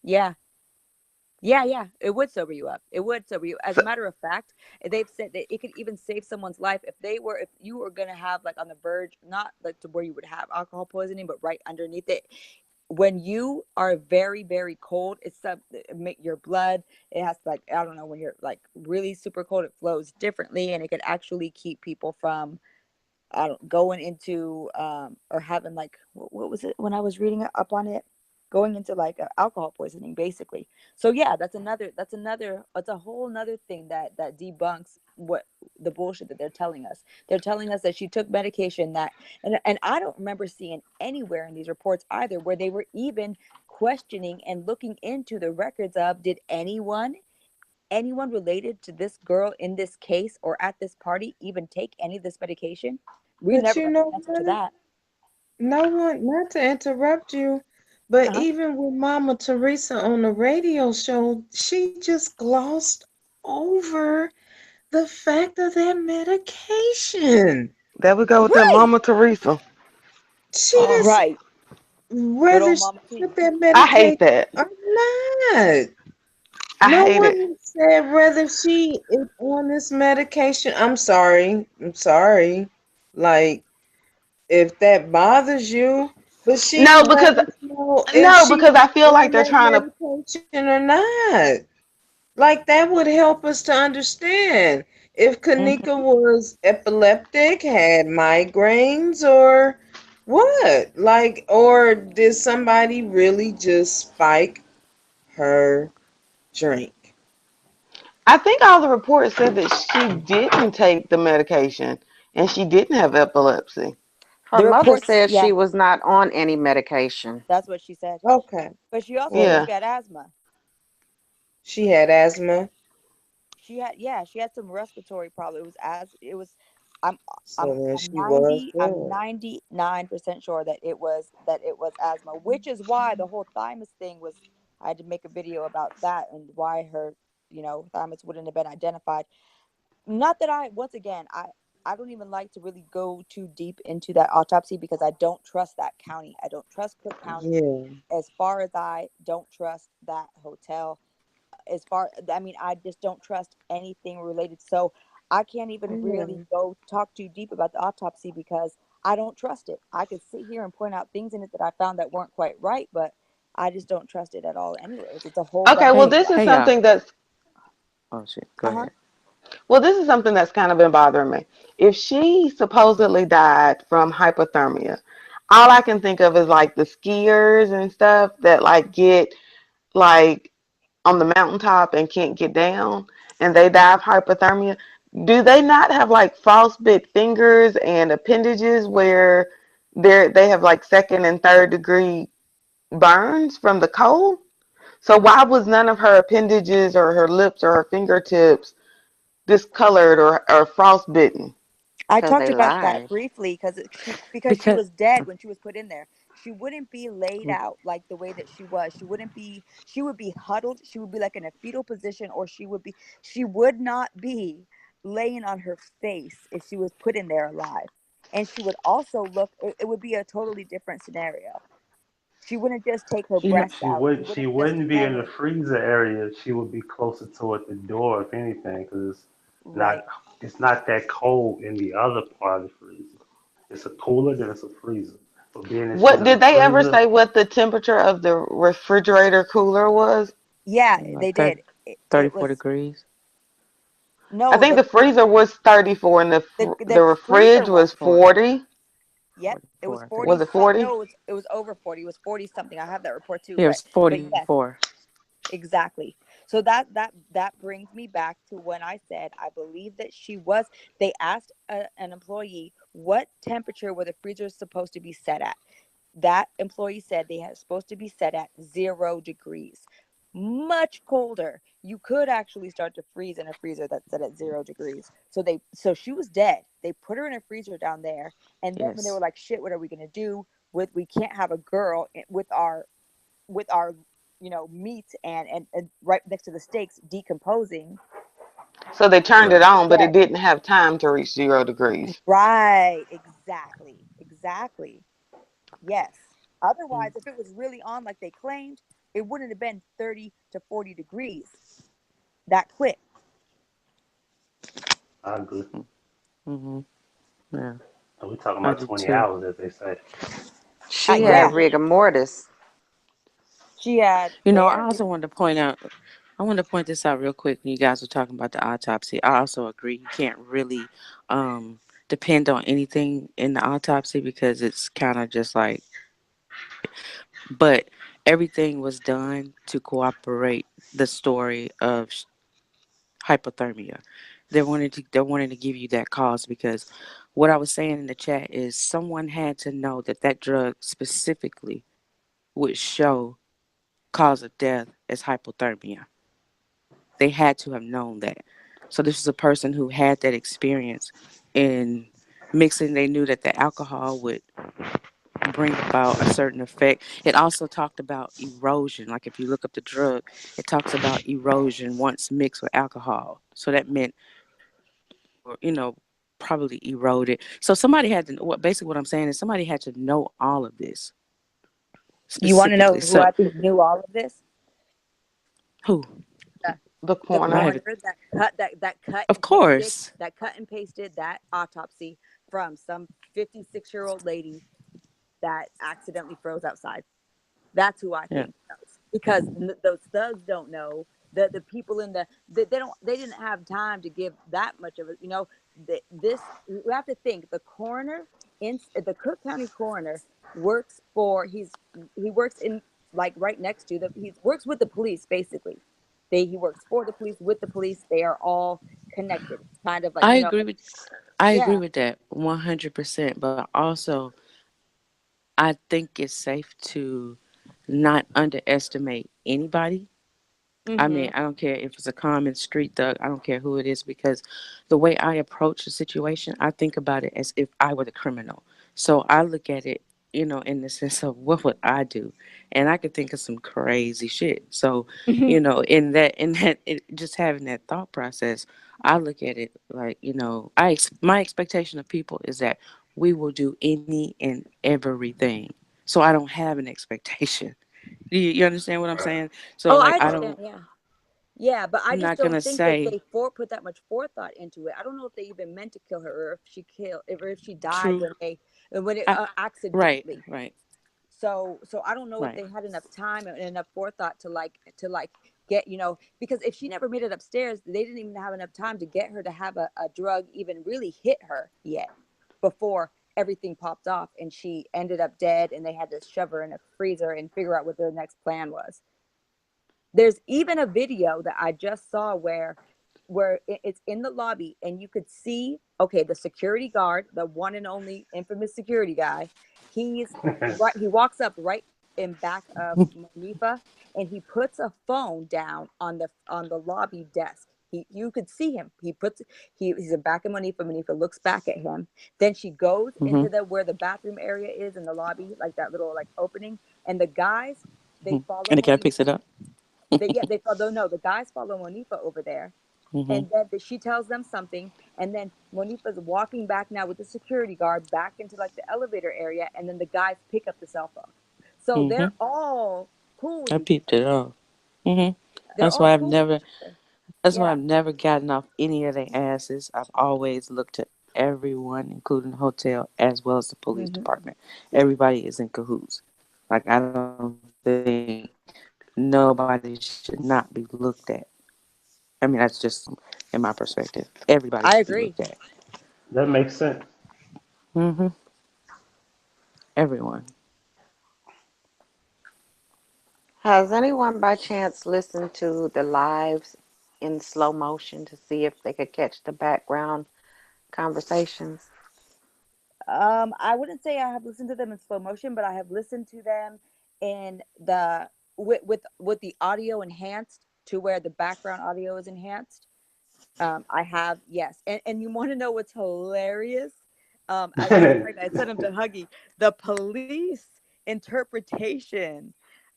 Yeah. Yeah, yeah, it would sober you up. It would sober you. As So a matter of fact, they've said that it could even save someone's life if you were gonna have like on the verge, not like to where you would have alcohol poisoning, but right underneath it. When you are very, very cold, it's make your blood. It has like I don't know when you're like really super cold, it flows differently, and it could actually keep people from I don't going into or having like what was it when I was reading up on it, going into like alcohol poisoning basically. So yeah, that's a whole nother thing that debunks what the bullshit that they're telling us. They're telling us that she took medication that and I don't remember seeing anywhere in these reports either where they were even questioning and looking into the records of did anyone related to this girl in this case or at this party even take any of this medication? We But never you got know the answer to what? that. No one, not to interrupt you, but Uh-huh. even with Mama Teresa on the radio show, she just glossed over the fact of that medication. there we go with that Right. Mama Teresa. She just, Right. Good whether old she Mama T. took that I hate medication that. or not. I No hate it. one said whether she is on this medication. I'm sorry. I'm sorry. Like, if that bothers you, but she No, didn't let because us know if no, she because was I feel like on they're that trying to. medication or not. Like, that would help us to understand if Kanika Hmm. was epileptic, had migraines, or what. Like, or did somebody really just spike her drink? I think all the reports said that she didn't take the medication and she didn't have epilepsy. Her The mother reports, said yeah, she was not on any medication. that's what she said. Okay. But she also said Yeah. she had asthma. She had asthma, She had some respiratory problem. I'm so then she was I'm good. 99% sure that it was asthma, which is why the whole thymus thing was I had to make a video about that and why her, thymus wouldn't have been identified. Not that once again, I don't even like to really go too deep into that autopsy because I don't trust that county. I don't trust Cook County Yeah, as far as I don't trust that hotel as far I mean I just don't trust anything related, so I can't even really yeah. go talk too deep about the autopsy because I don't trust it. I could sit here and point out things in it that I found that weren't quite right, but I just don't trust it at all anyways. It's a whole Okay, bunch well of Hey, this is hey, y'all. something that's Oh shit. Go uh-huh. ahead. this is something that's kind of been bothering me. If she supposedly died from hypothermia, all I can think of is like the skiers and stuff that like get like on the mountaintop and can't get down and they die of hypothermia. Do they not have like frostbite fingers and appendages where they have like second and third degree burns from the cold? So why was none of her appendages or her lips or her fingertips discolored or frostbitten? I Because talked they about that lied. briefly because she Because was dead when she was put in there. She wouldn't be laid out like the way that she was. She would be huddled. She would be like in a fetal position, or she would not be laying on her face if she was put in there alive. And she would also look, it would be a totally different scenario. She wouldn't just take her You know, breast out. She She wouldn't just wouldn't be in hang the it. freezer area. She would be closer toward the door, if anything, because Right. not it's not that cold in the other part of the freezer. It's a cooler than it's a freezer. But being that she's What in a did they ever freezer, say? What the temperature of the refrigerator cooler was? Yeah, Like they did. It 34 was, degrees. I no, think the freezer was 34 and the freezer fridge was was 40. 40. Yep, it was 44, I think. 40 Was it some, 40? no, it was over 40. It was 40 something. I have that report too, Yeah, it was but yes, 44. exactly. So that brings me back to when I said I believe that she was, they asked an employee what temperature were the freezers supposed to be set at. That employee said they had supposed to be set at 0 degrees. Much colder. You could actually start to freeze in a freezer that's set at 0 degrees. So she was dead. They put her in a freezer down there, and then when they were Yes. like, "Shit, what are we gonna do? We can't have a girl with our meat and right next to the steaks decomposing." So they turned it right? on, but Yeah, it didn't have time to reach 0 degrees. right. Exactly. Yes. Mm. Otherwise, if it was really on like they claimed, it wouldn't have been 30 to 40 degrees that quick. I agree. Mm-hmm. Yeah, And we talking I about do 20 too. hours, as they say. She Yeah, had rigor mortis. she had You know, I very. also wanted to point out, I wanted to point this out real quick when you guys were talking about the autopsy. I also agree you can't really um, depend on anything in the autopsy because it's kind of just like, but everything was done to cooperate the story of hypothermia. They're wanting to give you that cause because what I was saying in the chat is someone had to know that that drug specifically would show cause of death as hypothermia. They had to have known that. So this is a person who had that experience in mixing. They knew that the alcohol would bring about a certain effect. It also talked about erosion. Like if you look up the drug, it talks about erosion once mixed with alcohol. So that meant, or probably eroded. So somebody had to. What basically what I'm saying is somebody had to know all of this You want to know specifically. who So I think knew all of this? who? The, The the I corner. have coroner it. that cut Of and pasted course. that autopsy from some 56-year-old lady that accidentally froze outside. That's who I Yeah. think knows, because those thugs don't know. The people in they didn't have time to give that much of it. This, you have to think, the coroner in the Cook County coroner works for he works in, like, right next to he works with the police basically. He works for the police, with the police. They are all connected. It's kind of like, I agree with I agree yeah. with that 100%. But also, I think it's safe to not underestimate anybody. I mean, Mm-hmm. I don't care if it's a common street thug. I don't care who it is because the way I approach the situation, I think about it as if I were the criminal. So I look at it, in the sense of what would I do, and I could think of some crazy shit. So, just having that thought process, I look at it like, my expectation of people is that we will do any and everything. So I don't have an expectation. You understand what I'm Right. saying? So Oh, like I I Right. understand. don't. Yeah. Yeah, but I I'm just not gonna don't think that say they put that much forethought into it. I don't know if they even meant to kill her, or if she died true. when it I, right, accidentally. right, So I don't know if right. they had enough time and enough forethought to get, because if she never made it upstairs, they didn't even have enough time to get her to have a drug even really hit her yet before everything popped off and she ended up dead, and they had to shove her in a freezer and figure out what their next plan was. There's even a video that I just saw where it's in the lobby, and you could see, okay, the security guard, the one and only infamous security guy, he's right, he walks up right in back of Monifa, and he puts a phone down on the lobby desk. You could see him. He's in back of Monifa. Monifa looks back at him. Then she goes Mm-hmm, into the where the bathroom area is in the lobby, like that little like opening, and the guys, hmm. they follow And the guy Monifa. picks it up. Yeah, they follow. No, the guys follow Monifa over there, And Mhm. then she tells them something, and then Monifa's walking back now with the security guard back into like the elevator area, and then the guys pick up the cell phone. So they're Mhm. all cool with I each peeped other. it off. Mhm. They're That's all why I've cool with never. each other. That's why Yeah. I've never gotten off any of their asses. I've always looked to everyone, including the hotel as well as the police Hmm. department. Everybody is in cahoots. Like I don't think nobody should not be looked at. I mean, that's just in my perspective. Everybody should be looked at. I agree. That makes sense. Mhm. Everyone. Has anyone by chance listened to the lives in slow motion to see if they could catch the background conversations? I wouldn't say I have listened to them in slow motion, but I have listened to them in the with the audio enhanced to where the background audio is enhanced. I have, yes, and you want to know what's hilarious? Matter of fact, I sent him to Huggie. The police interpretation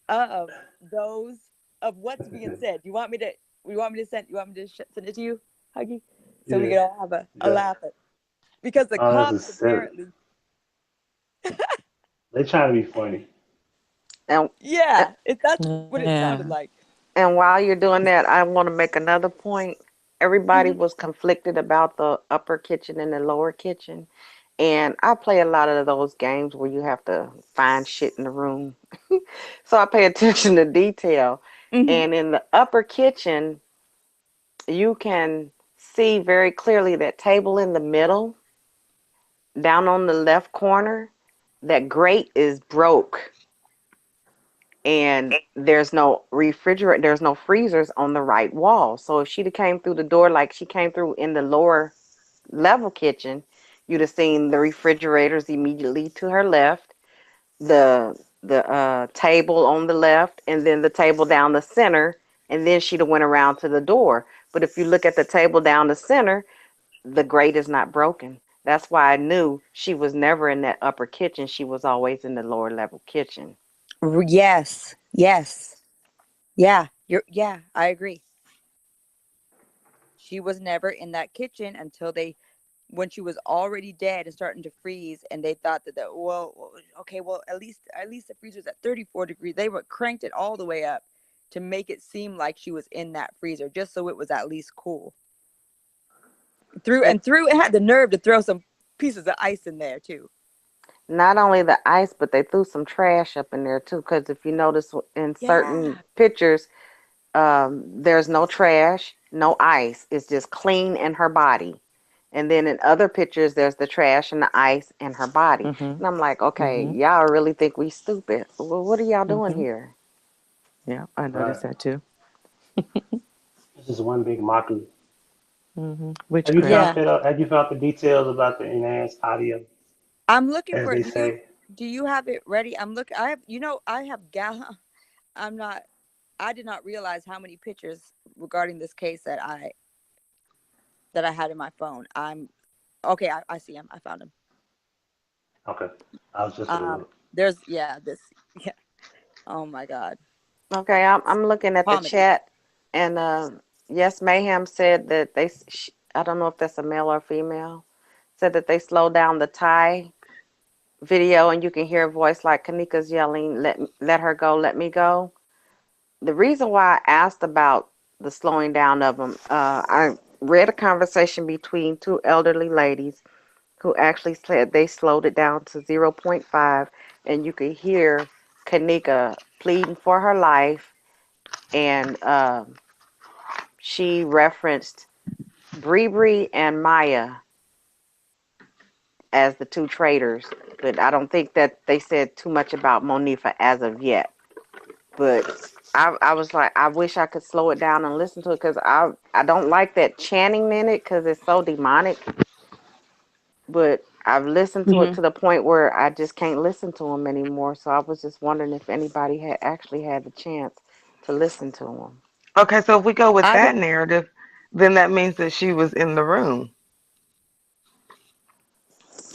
of those of what's being said. You want me to? You want me to send? You want me to send it to you, Huggy, so we Yeah, can all have a yeah. laugh at? Because the Oh, this cops is silly. apparently, They trying to be funny. And yeah, that's what it Yeah. sounded like. and while you're doing that, I want to make another point. Everybody Hmm. was conflicted about the upper kitchen and the lower kitchen. And I play a lot of those games where you have to find shit in the room. So I pay attention to detail. Hmm. And in the upper kitchen, you can see very clearly that table in the middle, down on the left corner, that grate is broke. And there's no refrigerator, there's no freezers on the right wall. So if she'd have came through the door like she came through in the lower level kitchen, you'd have seen the refrigerators immediately to her left, the table on the left, and then the table down the center, and then she'd have went around to the door. But if you look at the table down the center, the grate is not broken. That's why I knew she was never in that upper kitchen. She was always in the lower level kitchen. Yes, yes, yeah. Yeah. I agree. She was never in that kitchen until they when she was already dead and starting to freeze, and they thought that well, okay, well, at least the freezer's at 34 degrees. They were cranked it all the way up to make it seem like she was in that freezer just so it was at least cool. And Through it had the nerve to throw some pieces of ice in there too. not only the ice, but they threw some trash up in there too. Because if you notice in Yeah. certain pictures, there's no trash, no ice. It's just clean in her body. And then in other pictures, there's the trash and the ice in her body. Mhm. And I'm like, okay, Mhm. y'all really think we stupid? Well, what are y'all doing Mhm. here? Yeah, I Right. noticed that too. This is one big mockery. Mhm. Have you found Witchcraft. Yeah. that out? Have you found the details about the enhanced audio, I'm looking as for it. they say? Do you have it ready? I'm looking. I have, I have gal. I'm not. I did not realize how many pictures regarding this case that I had in my phone. I'm okay. I see him. I found him. Okay, I was just gonna look. There's yeah. This yeah. Oh my God. Okay, I'm looking at the Comedy. chat, and yes, Mayhem said that I don't know if that's a male or female, said that they slowed down the Thai video, and you can hear a voice like Kanika's yelling, let her go, let me go." The reason why I asked about the slowing down of them, I read a conversation between two elderly ladies who actually said they slowed it down to zero point 0.5, and you could hear Kanika pleading for her life, and she referenced Bree and Maya as the two traders, but I don't think that they said too much about Monifa as of yet. But I was like, I wish I could slow it down and listen to it because I don't like that chanting in it because it's so demonic. But I've listened to it Hmm. to the point where I just can't listen to them anymore. So I was just wondering if anybody had actually had the chance to listen to them. Okay, so if we go with I that did. narrative, then that means that she was in the room.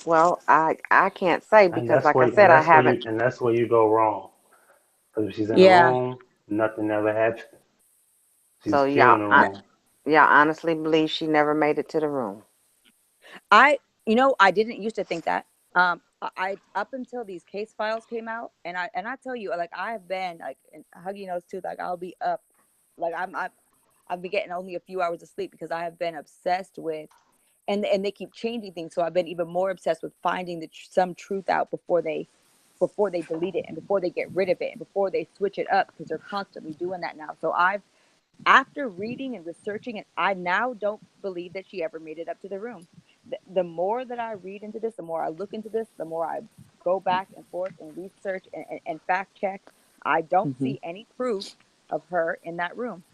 Well, I can't say And because, like I said, I haven't. that's where you go wrong. Because if she's in the Yeah. room, nothing ever happened. She's So still y'all, in the I, room. Yeah, I honestly believe she never made it to the room. I, I didn't used to think that. I up until these case files came out, and I tell you, like I have been like, and Huggy knows too. Like I'll be up, like I've been getting only a few hours of sleep because I have been obsessed with, and they keep changing things. So I've been even more obsessed with finding some truth out before they delete it and before they get rid of it and before they switch it up because they're constantly doing that now. So after reading and researching it, I now don't believe that she ever made it up to the room. The more that I read into this, the more I look into this, the more I go back and forth and research and fact check. I don't Hmm. see any proof of her in that room.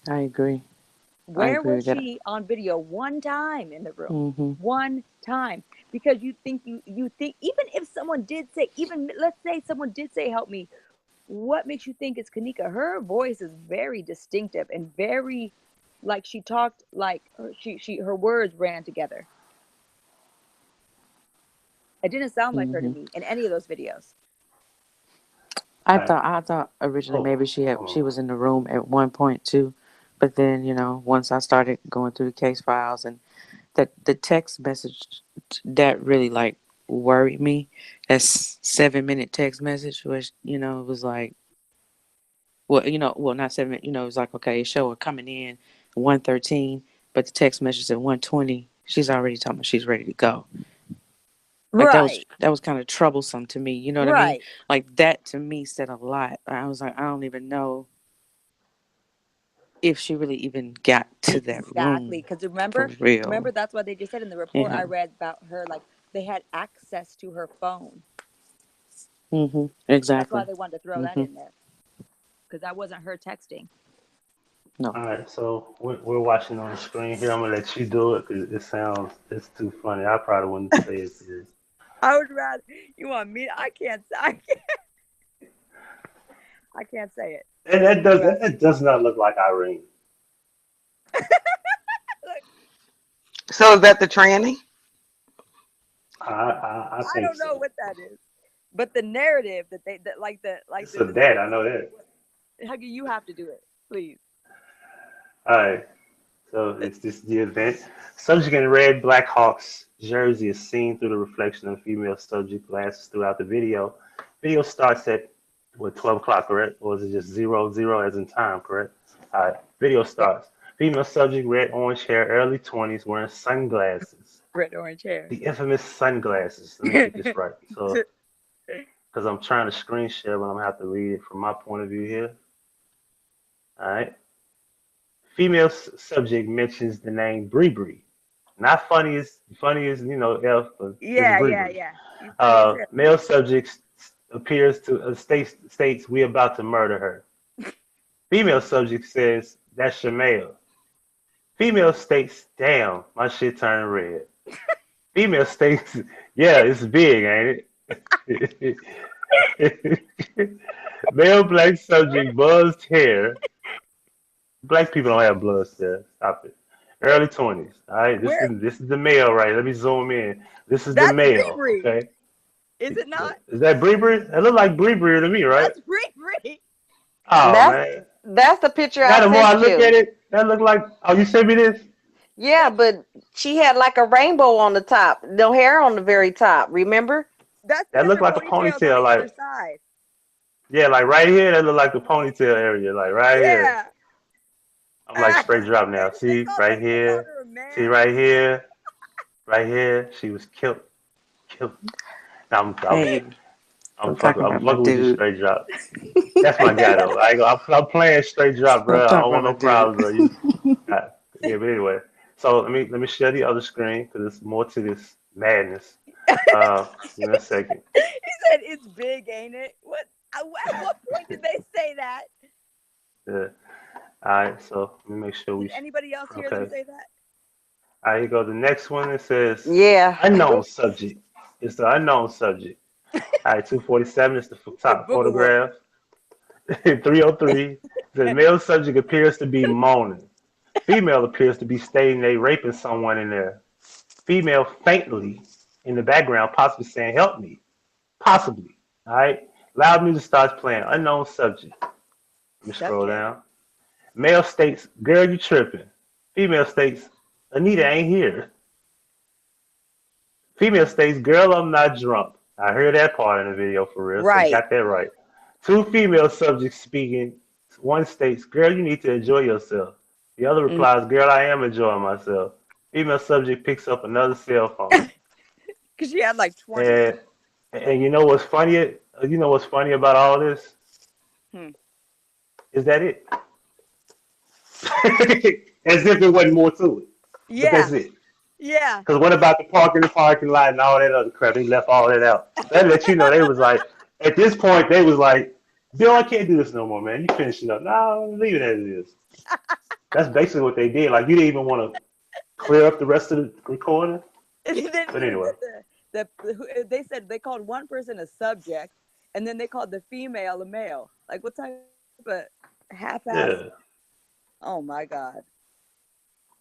I agree. I Where agree was with that. she on video one time in the room? Hmm. One time. Because you think even if someone did say, even let's say someone did say help me, what makes you think it's Kanika? Her voice is very distinctive and very like she talked like her words ran together. It didn't sound like her to Hmm. me in any of those videos. I All right. thought I thought originally Oh, maybe she hold was in the room at one point too, but then once I started going through the case files and the text message that really like worried me. That 7 minute text message was it was like well not 7 minutes, it was like okay, it showed her coming in 1:13, but the text message at 1:20 she's already talking about she's ready to go. Like Right. that was kind of troublesome to me. You know what I mean? Right. Like that to me said a lot. I was like, I don't even know if she really even got to that Exactly. room Because for remember real. that's what they just said in the report Yeah. I read about her. Like they had access to her phone. That's why Exactly. they wanted to throw that Hmm. in there. Because that wasn't her texting. No. All right, so we're watching on the screen here. I'm gonna let you do it because it's too funny. I probably wouldn't say it. I would rather you want me to, I can't say it. And Would you rather that does not look like Irene. like, So is that the tranny? I I think don't know so. what that is. But the narrative that they that like It's the a dad. I description. know that. Huggy, you have to do it, please. All right. So it's this the event. Subject in red Blackhawks jersey is seen through the reflection of female subject glasses throughout the video. Video starts at what 12 o'clock, correct? Or is it just 00 as in time, correct? All right. Video Yeah, starts. Female subject, red orange hair, early 20s, wearing sunglasses. red orange hair. The infamous sunglasses. Let me get this right. So, because I'm trying to screen share, but I'm gonna have to read it from my point of view here. All right. Female subject mentions the name Bree Bree. Not funny as F, but it's Yeah, Bree yeah, Bree. yeah. You funny as hell. Male subject appears to states we about to murder her. Female subject says that's Shemale. Female states, damn, my shit turned red. Female states, yeah, it's big, ain't it? Male black subject, buzzed hair. Black people don't have blood cells. Stop it. Early 20s. All right, Where this is the male, right? Let me zoom in. This is the that's Bree male, Bree. okay? Is it not? Is that Bree Bree? It look like Bree Bree to me, right? That's Bree Bree. Oh That's man. that's the picture I Now the more I sent look at you. it, that look like oh you sent me this? Yeah, That's but she had like a rainbow on the top, no hair on the very top. Remember? that's That because look her like a ponytail's on ponytail, the other like side. yeah, like right here, that look like the ponytail area, like right here. Yeah. I'm like straight drop now. See, right They called here. her a See man. right here. Right here. She was killed. Killed. I'm Hey, I'm don't talk fucking. I'm about my fucking with you dude. straight drop. That's my guy though. I'm playing straight drop, Don't bro. I talk don't about want my no dude. problems, bro. Uh, yeah, but anyway. So let me share the other screen because there's more to this madness. Give me a second. He said it's big, ain't it? What? At what point did they say that? Yeah. All right. So let me make sure Did anybody else hear them Okay. say that? All right. Here go the next one. It says Yeah. unknown subject. It's the unknown subject. All right. 247 is the The top booger wolf. photograph. 303 the male subject appears to be moaning. Female appears to be stating they raping someone in there. Female faintly in the background, possibly saying, help me. Possibly. All right. Loud music starts playing. Unknown subject. Let me scroll Subject. down. Male states, girl, you tripping. Female states, Anita ain't here. Female states, girl, I'm not drunk. I heard that part in the video for real, so Right. got that right. Two female subjects speaking. One states, girl, you need to enjoy yourself. The other Mm. replies, girl, I am enjoying myself. Female subject picks up another cell phone. Because she had like 20. And and you know what's funny? You know what's funny about all this? Hmm. Is that it? As if it wasn't more to it. But that's Yeah. it. Yeah. Because what about the parking lot, and all that other crap? They left all that out. That let you know they was like, at this point, they was like, Bill, I can't do this no more, man. You finishing up. No, leave it as it is. That's basically what they did. Like, you didn't even want to clear up the rest of the recording. And then But anyway, they said they called one person a subject, and then they called the female a male. Like, what type of half-ass? yeah. Oh my god!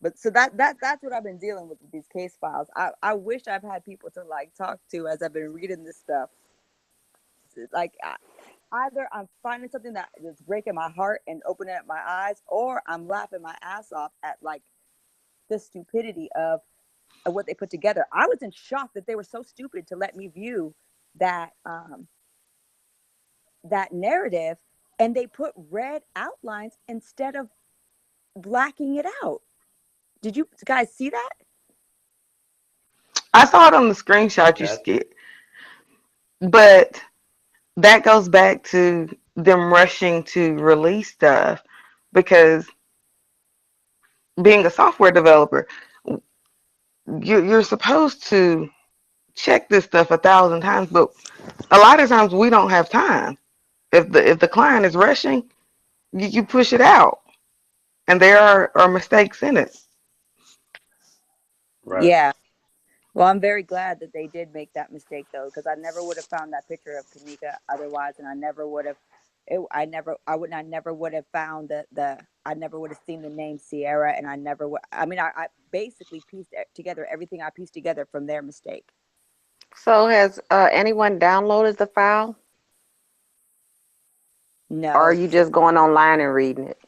But so that's what I've been dealing with these case files. I wish I've had people to like talk to as I've been reading this stuff. Like, either I'm finding something that is breaking my heart and opening up my eyes, or I'm laughing my ass off at like the stupidity of what they put together. I was in shock that they were so stupid to let me view that that narrative, and they put red outlines instead of blacking it out. Did you guys see that? I saw it on the I screenshot you got you. skipped, but that goes back to them rushing to release stuff because being a software developer, you're supposed to check this stuff 1,000 times, but a lot of times we don't have time. If the client is rushing, you push it out, and there are mistakes in it. Right. Yeah. Well, I'm very glad that they did make that mistake though, because I never would have found that picture of Kanika otherwise, and I never would have. I never would have found I never would have seen the name Sierra, and I never would. I mean, I basically pieced together everything I pieced together from their mistake. So has anyone downloaded the file, or are No, you just going online and reading it?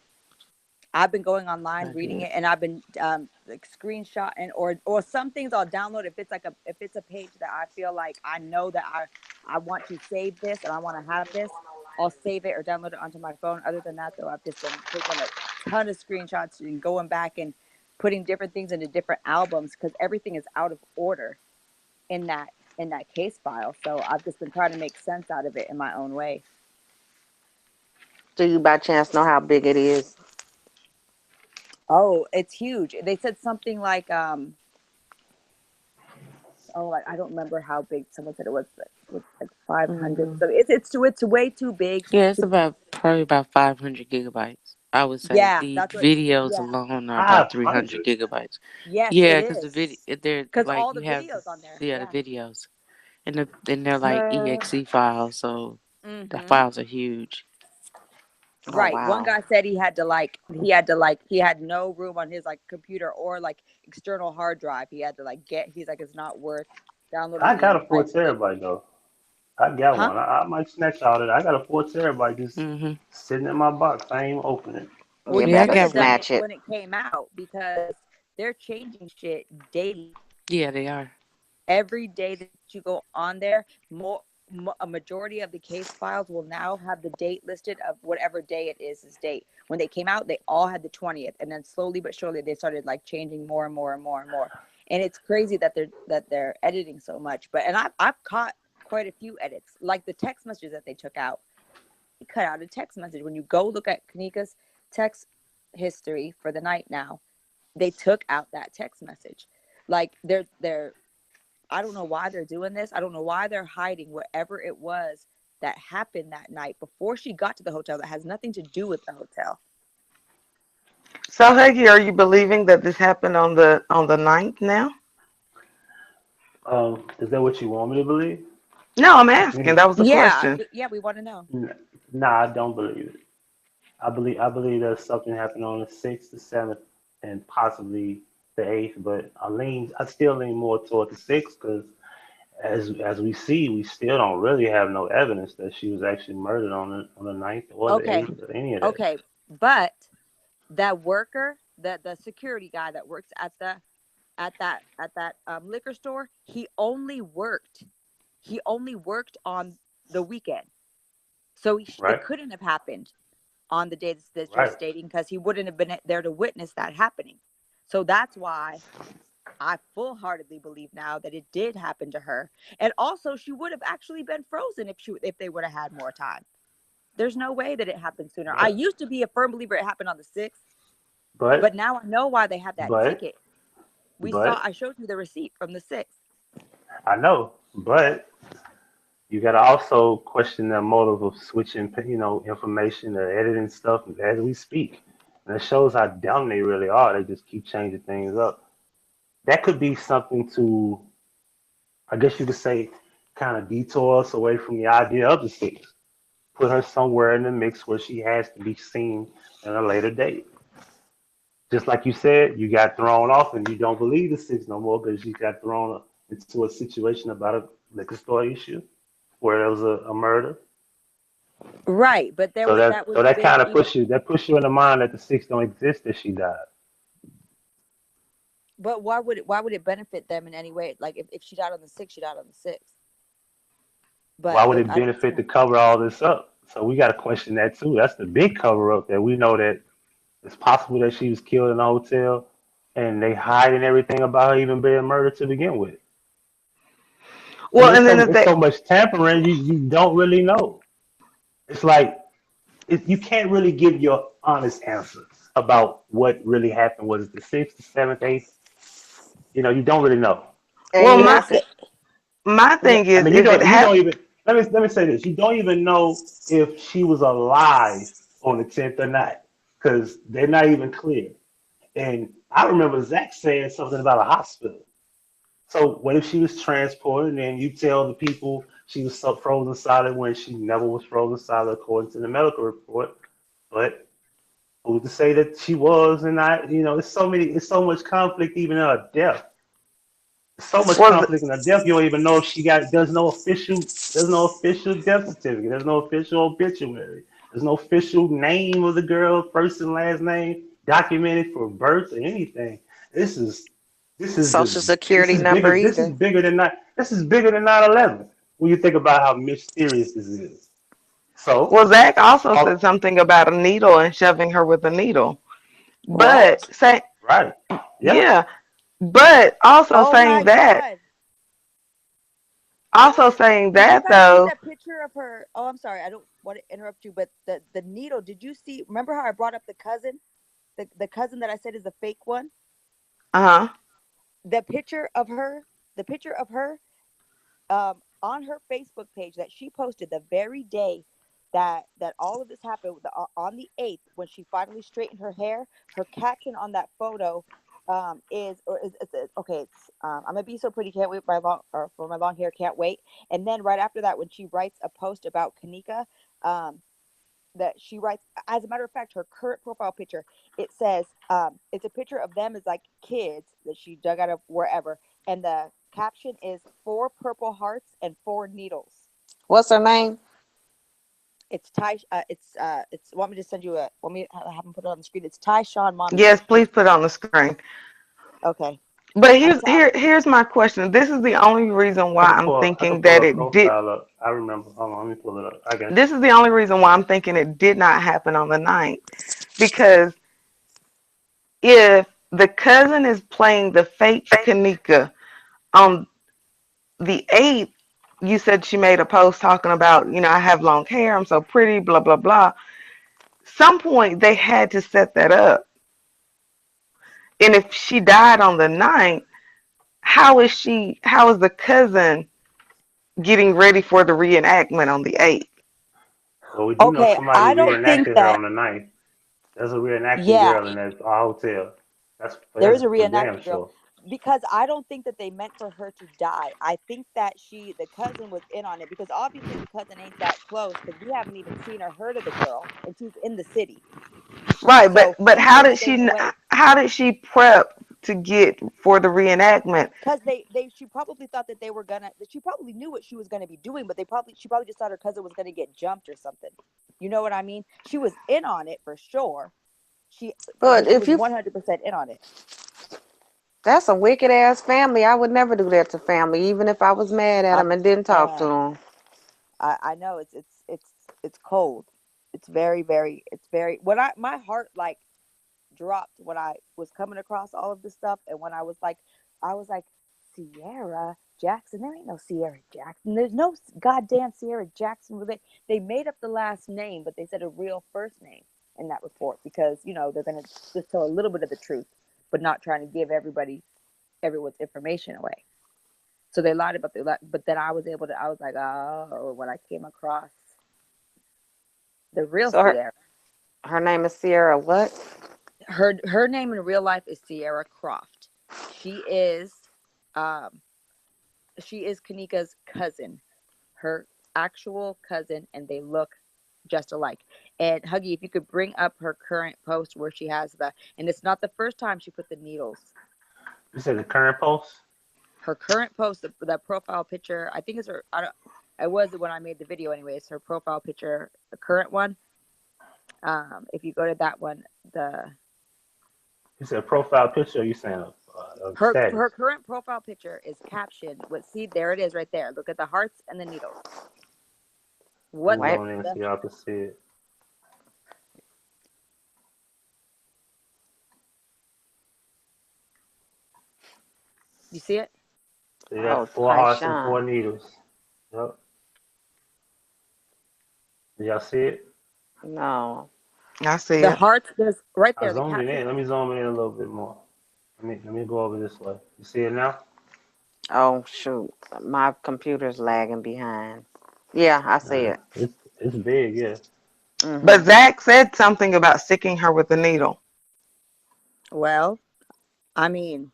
I've been going online I reading did. it, and I've been like screenshotting or some things I'll download if it's like if it's a page that I feel like I know that I want to save this and I want to have this. I'll save it or download it onto my phone. Other than that, though, I've just been taking a ton of screenshots and going back and putting different things into different albums because everything is out of order in that case file. So I've just been trying to make sense out of it in my own way. Do you by chance know how big it is? Oh, it's huge. They said something like oh, I don't remember how big someone said it was, but it was like 500. Hmm. So it's way too big. Yeah, it's To, about probably about 500 gigabytes. I would say yeah, the that's what. videos Yeah, alone are about 300 500. gigabytes. yes, it Yeah, because the video is. they're Because like all the you have videos on there. the Yeah. videos and they're like Uh, exe files, so the Mm-hmm. files are huge. oh Right. One wow. guy said he had no room on his like computer or like external hard drive. He had to like he's like it's not worth downloading I the got a four entire thing. terabyte though. I got Huh? one. I might snatch all of that. I got a 4 terabyte just Hmm. sitting in my box. I ain't open it. Well, You you Yeah, I better should got have done one. it snatch it. when it came out because they're changing shit daily. Yeah, they are. Every day that you go on there, a majority of the case files will now have the date listed of whatever day it is date. When they came out, they all had the 20th, and then slowly but surely they started like changing more and more and more and more. And it's crazy that they're editing so much. But and I've caught quite a few edits, like the text messages that they took out. They cut out a text message. When you go look at Kanika's text history for the night now, they took out that text message. Like they're I don't know why they're doing this. I don't know why they're hiding whatever it was that happened that night before she got to the hotel that has nothing to do with the hotel. So, Huggy, are you believing that this happened on the ninth now? Is that what you want me to believe? No, I'm asking. You That was the Yeah, question. yeah, we want to know. Nah, I don't believe it. I believe that something happened on the 6th, the 7th, and possibly the 8th. But I still lean more toward the 6th because as we see, we still don't really have no evidence that she was actually murdered on the 9th or the Okay, 8th or any of that. okay, but that worker the security guy that works at that liquor store, he only worked on the weekend. So it Right. couldn't have happened on the day that you're Right. stating, because he wouldn't have been there to witness that happening. So that's why I full heartedly believe now that it did happen to her. And also, she would have actually been frozen if they would have had more time. There's no way that it happened sooner. I But used to be a firm believer it happened on the 6th, but but now I know why they had that but ticket. but I showed you the receipt from the 6th. I know. But you got to also question the motive of switching, information or editing stuff as we speak. And it shows how dumb they really are. They just keep changing things up. That could be something to, I guess you could say, kind of detour us away from the idea of the six. Put her somewhere in the mix where she has to be seen at a later date. Just like you said, you got thrown off and you don't believe the six no more because you got thrown into a situation about a liquor store issue where there was a murder. Right, but So that that would so have that been kind of even. push you in the mind that the six don't exist that she died. But why would it benefit them in any way? Like if she died on the 6th, she died on the 6th. Why But would it I don't benefit see. to cover all this up? So we got to question that too. That's the big cover up that we know that it's possible that she was killed in a hotel, and they hiding everything about her even being murdered to begin with. I Well, mean, and then if it's they, so much tampering, you don't really know. It's like you can't really give your honest answer about what really happened. Was it the sixth, the seventh, eighth? You don't really know. And well, you Well, have to. my thing I is, mean, if it you don't happened, even. Let me say this. You don't even know if she was alive on the 10th or not, because they're not even clear. And I remember Zach saying something about a hospital. So what if she was transported and you tell the people she was so frozen solid when she never was frozen solid according to the medical report? But who's to say that she was and not? It's so much conflict even in her death. So much well, conflict in her death. You don't even know if she got. There's no official death certificate. There's no official obituary. There's no official name of the girl, first and last name documented for birth or anything. This is this is Social the this security is bigger. number This is either. bigger than not. This is bigger than 9/11. When you think about how mysterious this is. So, well, Zach also said all something about a needle and shoving her with a needle. But what? say, right, yeah. yeah, but Oh my God. saying Did you that guys see though, that picture of her? Oh, I'm sorry. I don't want to interrupt you, but the needle, did you see? Remember how I brought up the cousin? The cousin that I said is the fake one? uh huh. The picture of her, the picture of her on her Facebook page that she posted the very day that all of this happened, on the 8th, when she finally straightened her hair. Her caption on that photo okay, it's I'm gonna be so pretty, can't wait for my long hair, can't wait. And then right after that, when she writes a post about Kenneka, um that she writes, as a matter of fact, her current profile picture, it says, it's a picture of them as like kids that she dug out of wherever, and the caption is four purple hearts and four needles. What's her name? It's Ty. It's. Want me to send you a? Want me to have him put it on the screen? It's Ty Sean Mommy. Yes, please put it on the screen. Okay. But I'm here's my question. This is the only reason I why can I'm pull. I can thinking pull that her it did. profile up. I remember. Hold on, let me pull it up. I got you. This is the only reason why I'm thinking it did not happen on the ninth, because if the cousin is playing the fake Kanika on the 8th, you said she made a post talking about, I have long hair, I'm so pretty, blah, blah, blah. Some point they had to set that up. And if she died on the 9th, how is the cousin getting ready for the reenactment on the 8th? Well, we do know okay. somebody I don't think reenacted her that. on the ninth. There's a reenacting Yeah, girl in that hotel. there That's is a for damn reenacting girl, sure. because I don't think that they meant for her to die. I think that the cousin was in on it, because obviously the cousin ain't that close, because we haven't even seen or heard of the girl, and she's in the city, Right, but so she's been staying away. how did she prep to get for the reenactment? Because she probably thought that they were gonna, that she probably knew what she was gonna be doing, but she probably just thought her cousin was gonna get jumped or something. You know what I mean? She was in on it for sure. She But she if was you 100% in on it. That's a wicked ass family. I would never do that to family, even if I was mad at I them and didn't talk to man, them. I know it's cold. It's very it's very when I my heart like dropped when I was coming across all of this stuff, and when I was like, Sierra Jackson. There ain't no Sierra Jackson. There's no goddamn Sierra Jackson. They made up the last name, but they said a real first name in that report because they're gonna just tell a little bit of the truth, but not trying to give everyone's information away. So they lied about but then I was like, oh, when I came across the real So Sierra. her name is Sierra what? Her name in real life is Sierra Croft. She is um she is Kenneka's cousin, her actual cousin, and they look just alike. And Huggy, if you could bring up her current post where she has and it's not the first time she put the needles. You said the current post? Her current post, that profile picture, I think it's her. I don't. It was when I made the video anyway. It's her profile picture, the current one. If you go to that one, You said profile picture, or you saying a her status? current profile picture is captioned with, see, there it is right there. Look at the hearts and the needles. Let What me Wait, go in and the, see y'all can see it. you see it? See that? oh, Four hearts and Tyshawn. four needles. Yep. Did y'all see it? No. I see The it. hearts, there's right I there. The zoomed it caption in. Let is, me zoom it in a little bit more. Let me go over this way. You see it now? Oh, shoot. My computer's lagging behind. Yeah, I see it. It's big, yeah. Hmm. But Zach said something about sticking her with a needle. well, I mean,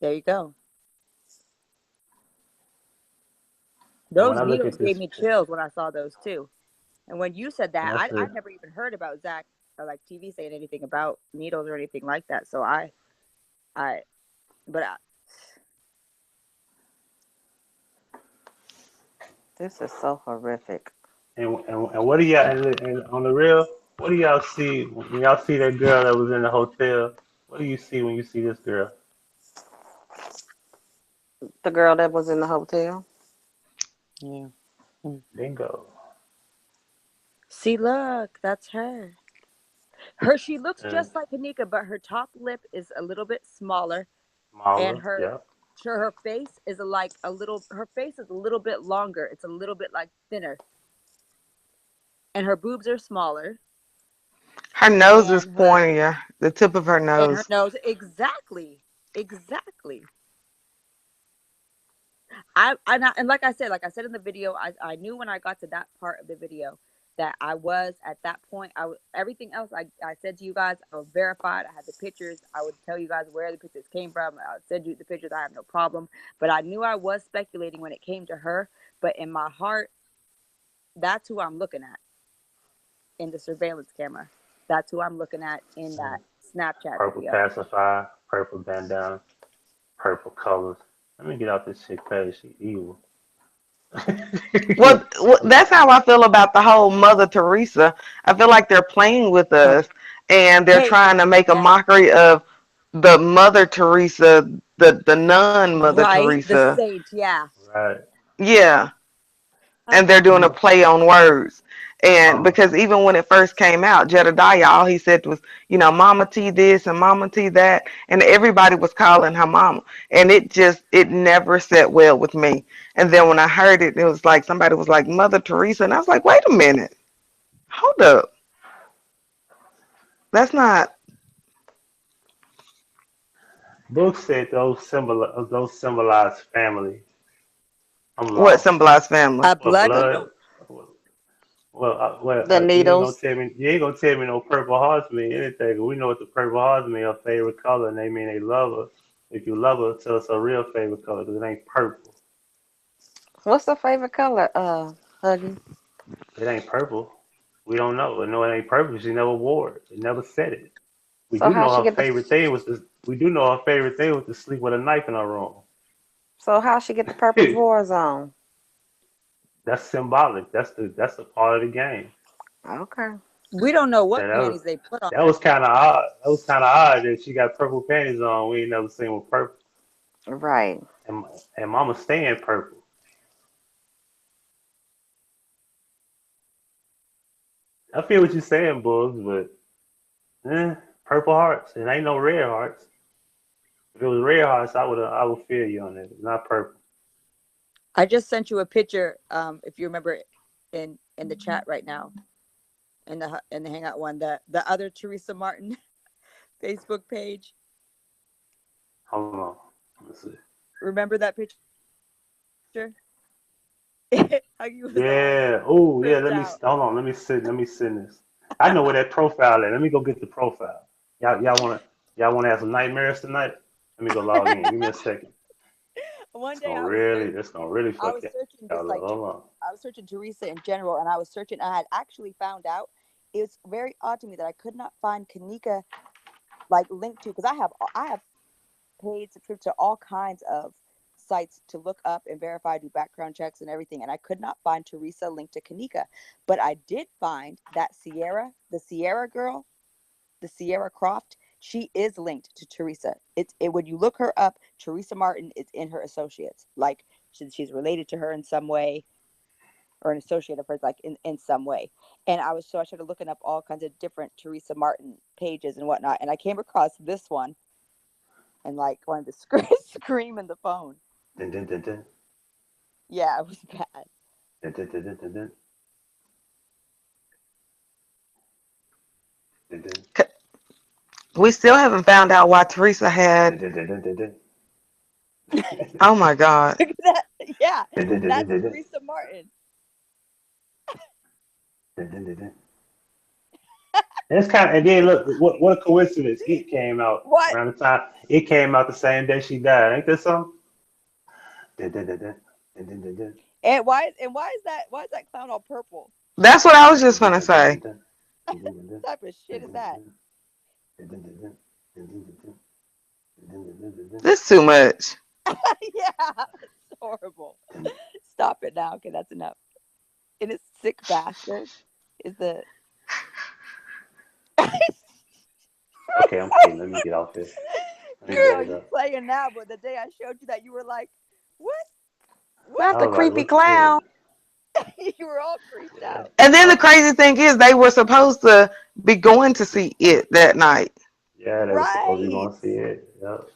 there you go. And when Those I look needles at gave this, me chills when I saw those too. And when you said that, that's I it. never even heard about Zach or like TV saying anything about needles or anything like that. So I, but This is so horrific. And what do y'all and on the real? What do y'all see when y'all see that girl that was in the hotel? What do you see when you see this girl? The girl that was in the hotel. Yeah. Mm. Bingo. see, look, that's her. She looks And just like Kanika, but her top lip is a little bit smaller, and Mala, yeah. her face is her face is a little bit longer. It's a little bit like thinner, and her boobs are smaller, Her nose is and pointier. The tip of her her nose. nose exactly. And like I said in the video, I knew when I got to that part of the video that I was at that point. Everything else I said to you guys, I was verified. I had the pictures. I would tell you guys where the pictures came from. I would send you the pictures. I have no problem. But I knew I was speculating when it came to her. But in my heart, that's who I'm looking at in the surveillance camera. That's who I'm looking at in Mm. that Snapchat Purple video. pacifier, purple bandana, purple colors. Let me get out this chick page. She evil. Well, that's how I feel about the whole Mother Teresa. I feel like they're playing with us and they're Hey, trying to make a yeah, mockery of the Mother Teresa, the nun Mother right. The Teresa. saint, yeah. Right. Yeah. And they're Uh-uh. doing a play on words. And Um, because even when it first came out, Jedediah, all he said was, Mama T this and Mama T that. And everybody was calling her mama. And it never set well with me. And then when I heard it, it was like somebody was like, Mother Teresa. And I was like, wait a minute. Hold up. That's not Book said those symbolize family. I'm what lost. symbolized family. A Well, blood blood. needle? The You ain't gonna needles. tell me. You ain't gonna tell me no purple hearts mean anything. We know what the purple hearts mean. Her favorite color, and they mean they love her. If you love her, tell us her real favorite color, because it ain't purple. What's the favorite color? Huggy. It ain't purple. We don't know. We know it ain't purple. She never wore it. She never said it. We So do how know she her get the favorite thing was to. We do know her favorite thing was to sleep with a knife in her room. so how she get the purple drawers on? That's symbolic. That's the part of the game. Okay. We don't know Yeah, what panties they put on that her. was kind of odd. That was kind of odd that she got purple panties on. We ain't never seen with purple. Right. And and Mama staying purple. I feel what you're saying, Bulls, but purple hearts. It ain't no red hearts. If it was red hearts, I would feel you on it. Not purple. I just sent you a picture, if you remember, in the chat right now, in the Hangout one, the other Teresa Martin Facebook page. Hold on. Let's see. Remember that picture? Huggy was all Yeah. Oh, yeah. tripped Let me out. hold on. Let me send this. I know where that profile is. Let me go get the profile. Y'all wanna have some nightmares tonight? Let me go log in. Give me a second. One It's day gonna I was really, searching, that's gonna really I fuck was searching just y'all up. like Hold on. I was searching Teresa in general, and I was searching. I had actually found out it's very odd to me that I could not find Kenneka like linked to, because I have paid subscription to all kinds of sites to look up and verify, do background checks and everything, and I could not find Teresa linked to Kenneka, but I did find that the Sierra girl, the Sierra Croft. She is linked to Teresa. When you look her up, Teresa Martin is in her associates. Like she's related to her in some way, or an associate of hers, like in some way. And I started looking up all kinds of different Teresa Martin pages and whatnot, and I came across this one and like wanted to scream in the phone. Dun, dun, dun, dun. Yeah, it was bad. Dun, dun, dun, dun, dun, dun. Dun, dun. We still haven't found out why Teresa Dun, had. dun, dun, dun, dun, dun. Oh my God. Look at that. Yeah, Dun, dun, dun, dun, that's dun, dun. Teresa Martin. Dun, dun, dun, dun. That's kind of, and then look, what a coincidence. It came out What? around the time. It came out the same day she died. Ain't that something? Dun, dun, dun, dun. Dun, dun, dun, dun. And why is that clown all purple? That's what I was Dun, just dun, gonna dun, dun, dun, say. dun. Dun, dun, dun, dun. What type of Dun, shit is dun, dun, that? dun. Dun, dun, dun, dun. Dun, dun, dun, dun. Dun, dun, dun, dun, dun. This too much. Yeah, it's horrible. Stop it now. Okay, that's enough. And it's sick bastard is the Okay, I'm kidding. Let me get off this. Let me back girl, it you up. playing now, but the day I showed you that, you were like, what? What? Not I the was like, creepy what? Yeah, clown. You were all creeped yeah. out. And then the Oh, crazy thing is, they were supposed to be going to see it that night, yeah, they were supposed to be Right. going to see it. Yep.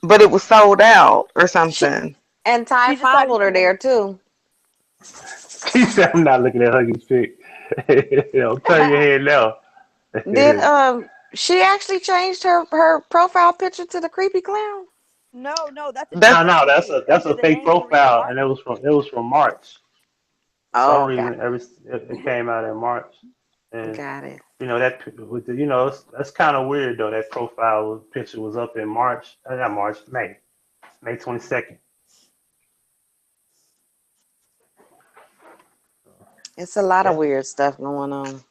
but it was sold out or She something. And Ty she decided followed her to there too. He said, I'm not looking at Huggy's pic. Turn your head now. Did she actually changed her profile picture to the creepy clown? no, that's a That's No, different no, that's page a that's under a the fake name Teresa profile, and Martin. it was from March. For some Oh, okay. reason, it came out in March, and Got it. that with the that's kind of weird though. That profile picture was up in March, not March, May 22nd. It's a lot of Yeah, weird stuff going on.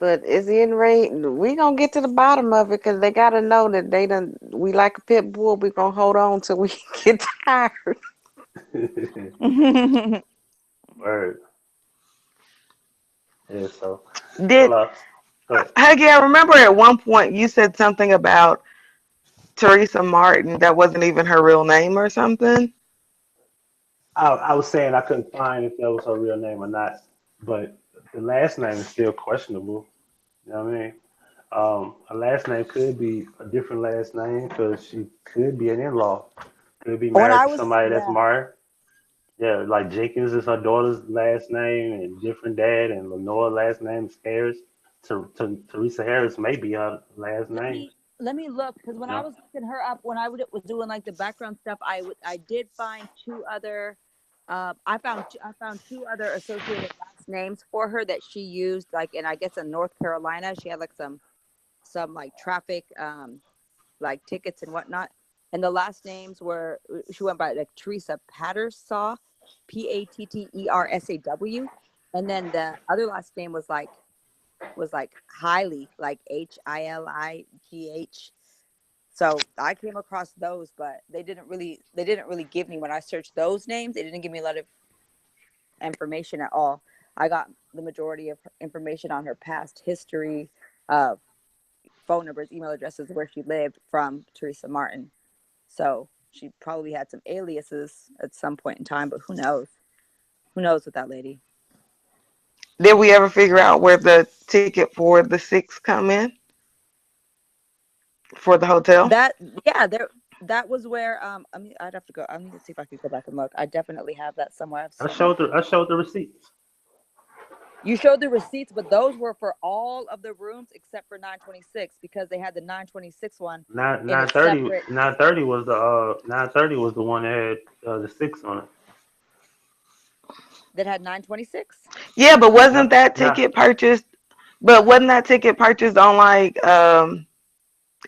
But it's in rate. We gonna get to the bottom of it because they gotta know that they done. We like a pit bull. We gonna hold on till we get tired. word. Yeah, so did well, go ahead. Huggy. I remember at one point you said something about Teresa Martin that wasn't even her real name or something. I was saying I couldn't find if that was her real name or not, but the last name is still questionable. You know what I mean? Her last name could be a different last name because she could be an in-law. Could be When married I to was, somebody that's yeah, married. Yeah, like Jenkins is her daughter's last name and different dad, and Lenore last name is Harris. Teresa Harris may be her last let name. me let me look, because when You I know? was looking her up, when was doing like the background stuff, I did find two other. I found two other associated last names for her that she used, like, and I guess in North Carolina she had like some like traffic like tickets and whatnot. And the last names were, she went by like Teresa Pattersaw, Pattersaw. And then the other last name was like Hiley, like Hiligh. So I came across those, but they didn't really give me, when I searched those names, they didn't give me a lot of information at all. I got the majority of her information on her past history, uh, phone numbers, email addresses, where she lived from Teresa Martin. So she probably had some aliases at some point in time, but who knows? Who knows with that lady? Did we ever figure out where the ticket for the six come in for the hotel? That yeah, there that was where I mean I'd have to go. I need to see if I could go back and look. I definitely have that somewhere. I've some. I showed the receipts. You showed the receipts, but those were for all of the rooms except for 926 because they had the 926 one in a separate 930 was the 930 was the one that had the six on it. that had 926. Yeah, but wasn't Now, that now ticket purchased? But wasn't that ticket purchased on like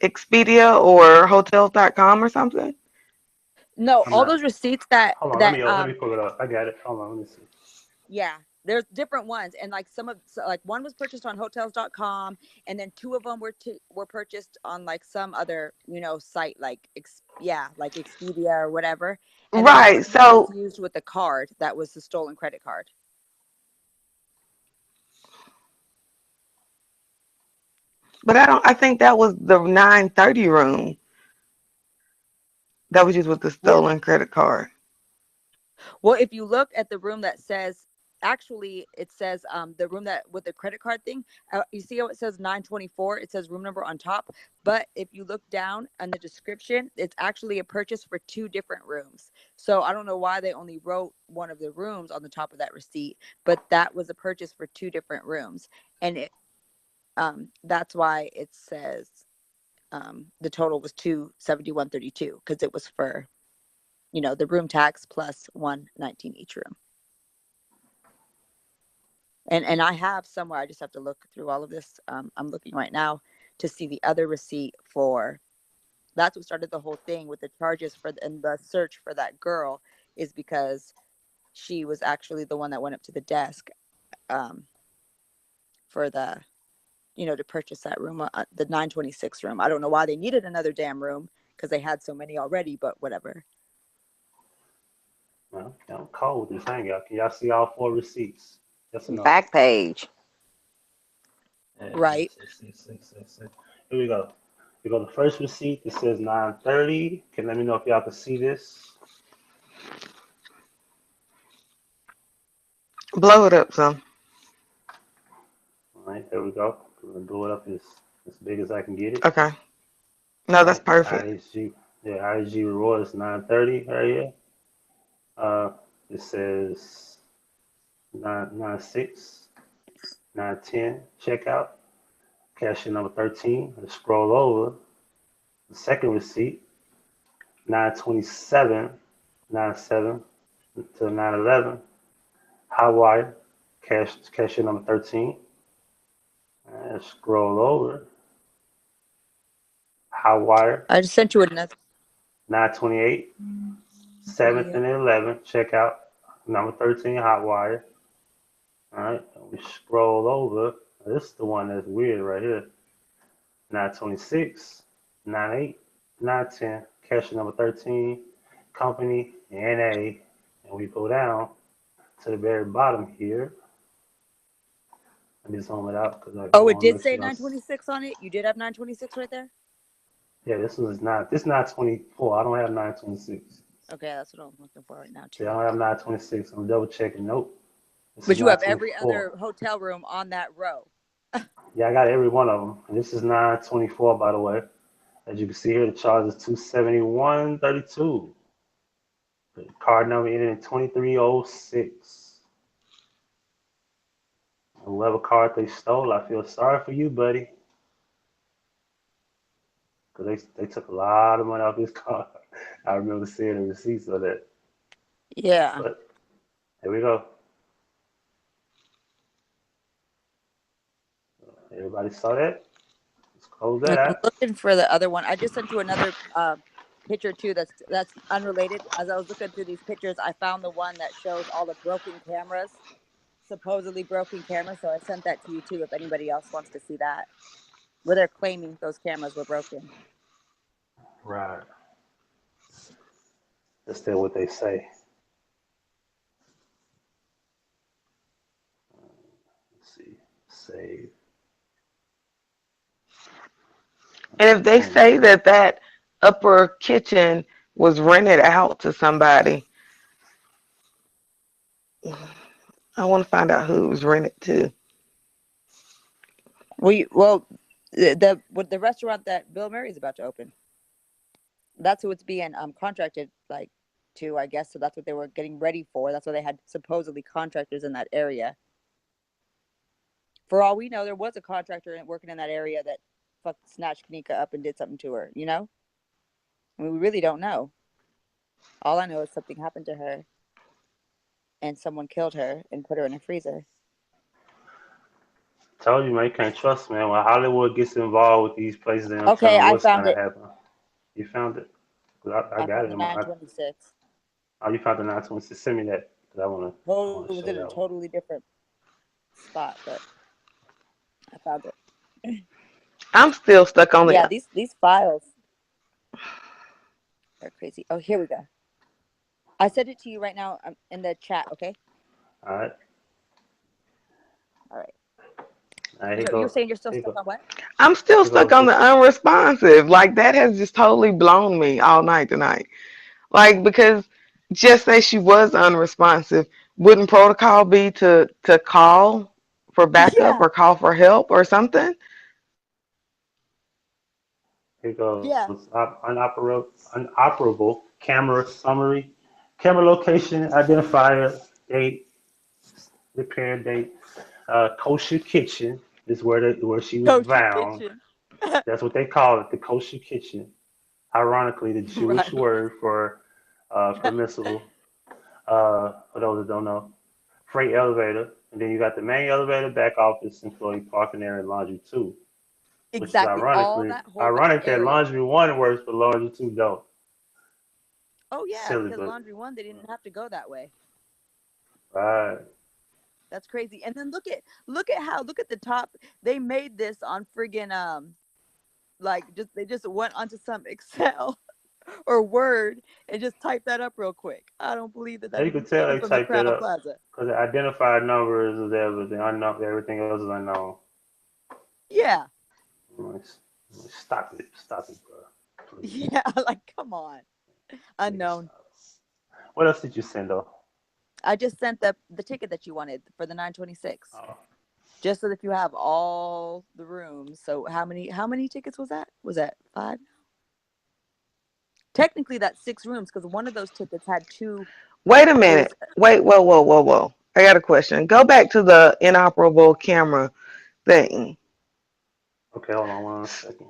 Expedia or Hotels.com or something? No, I'm all not. those receipts that Hold on, let me pull it up. I got it. Hold on, let me see. yeah, there's different ones, and like some of like one was purchased on hotels.com, and then two of them were purchased on like some other site like like Expedia or whatever, and then one Right. of them was So, used with the card that was the stolen credit card. but I think that was the 930 room that was used with the Well, stolen credit card. well, if you look at the room that says, actually, it says the room that with the credit card thing, you see how it says 924? It says room number on top. But if you look down on the description, it's actually a purchase for two different rooms. So I don't know why they only wrote one of the rooms on the top of that receipt, but that was a purchase for two different rooms. And that's why it says the total was 271.32 because it was for the room tax plus 119 each room. And I have somewhere, I just have to look through all of this. I'm looking right now to see the other receipt for, that's what started the whole thing with the charges for and the search for that girl, is because she was actually the one that went up to the desk um, for the to purchase that room, the 926 room. I don't know why they needed another damn room because they had so many already, but whatever. Well, I'm cold with this hangout. Can y'all see all four receipts? Yes or no? Back page. Yeah, Right. see. Here we go. We go to the first receipt. It says 930. Can let me know if y'all can see this. Blow it up some. All right, there we go. I'm gonna blow it up as big as I can get it. Okay. No, All that's right, perfect. IHG. Yeah, IHG reward is 930 right here. It says 996, 910 checkout. Cashier number 13. Let's scroll over. The second receipt, 927, 97 to 911. High wire, cashier number 13. And scroll over. High wire, I just sent you another 928, 7th video. and 11th, checkout, number 13, hot wire. All right, we scroll over. This is the one that's weird right here. 926, 98, 910, cashier number 13, company, NA. And we go down to the very bottom here. Let me zoom it out because I Oh, it want to did make sure say y'all. 926 on it. You did have 926 right there. Yeah, this 924. I don't have 926. Okay, that's what I'm looking for right now See, I too. don't have 926. I'm double checking. Nope. This is But you have every 924. other hotel room on that row. Yeah, I got every one of them. And this is 924, by the way. As you can see here, the charge is 271.32. The card number ended in 2306. Whoever card they stole, I feel sorry for you, buddy. Because they took a lot of money off this card. I remember seeing the receipts of that. Yeah. But here we go. Everybody saw that? Let's close that And I'm out. looking for the other one. I just sent you another picture too. That's unrelated. As I was looking through these pictures, I found the one that shows all the broken cameras, supposedly broken cameras. So I sent that to you too. If anybody else wants to see that, where they're claiming those cameras were broken. Right. That's still what they say. save. And if they Boom. say that that upper kitchen was rented out to somebody, I want to find out who it was rented to. Well, the restaurant that Bill Murray's about to open. That's who it's being contracted like to, I guess. So that's what they were getting ready for. That's why they had supposedly contractors in that area. For all we know, there was a contractor working in that area that fucked snatched Kanika up and did something to her. You know, I mean, we really don't know. All I know is something happened to her, and someone killed her and put her in a freezer. Told you, man, you can't trust, man. When Hollywood gets involved with these places, they don't tell Okay, them I what's found gonna it. happen. You found it? 'Cause I I got found it. the In my, 926. oh, you found the 926. Send me that, 'cause I It wanna was show in a that one. totally different spot, but I found it. I'm still stuck on Yeah, the. these files are crazy. Oh, here we go. I sent it to you right now in the chat. Okay. All right, All right. all right, So you're saying you're still here stuck go, on what? I'm still here stuck goes on this. the unresponsive. Like that has just totally blown me all night tonight. Like because just say she was unresponsive, wouldn't protocol be to call for backup Yeah. or call for help or something? Here goes Yeah. unoperable camera summary, camera location identifier, date, repair date, kosher kitchen is where she was Kosher found. kitchen. That's what they call it, the kosher kitchen. Ironically, the Jewish Right. word for permissible. For those that don't know, freight elevator, and then you got the main elevator, back office, employee parking area, and laundry two. Which is Exactly. All that whole little ironic that area. laundry one works, but laundry two don't. Oh yeah, Silly, because but laundry one they didn't have to go that way. right. That's crazy. And then look at the top. They made this on friggin' like just they just went onto some Excel or Word and just typed that up real quick. I don't believe that Now that you can even tell came they from the typed that Crown up Plaza. because the identified number is there, but the unknown, everything else is unknown. Yeah. I'm like, stop it, bro, please, Yeah. Like, come on. please Unknown. stop. What else did you send though? I just sent the ticket that you wanted for the 926. Oh, Just so that you have all the rooms. So how many tickets was that? Was that 5? Technically that's 6 rooms because one of those tickets had two. Wait a It minute. was Wait, whoa. I got a question. Go back to the inoperable camera thing. okay. Hold on 1 second.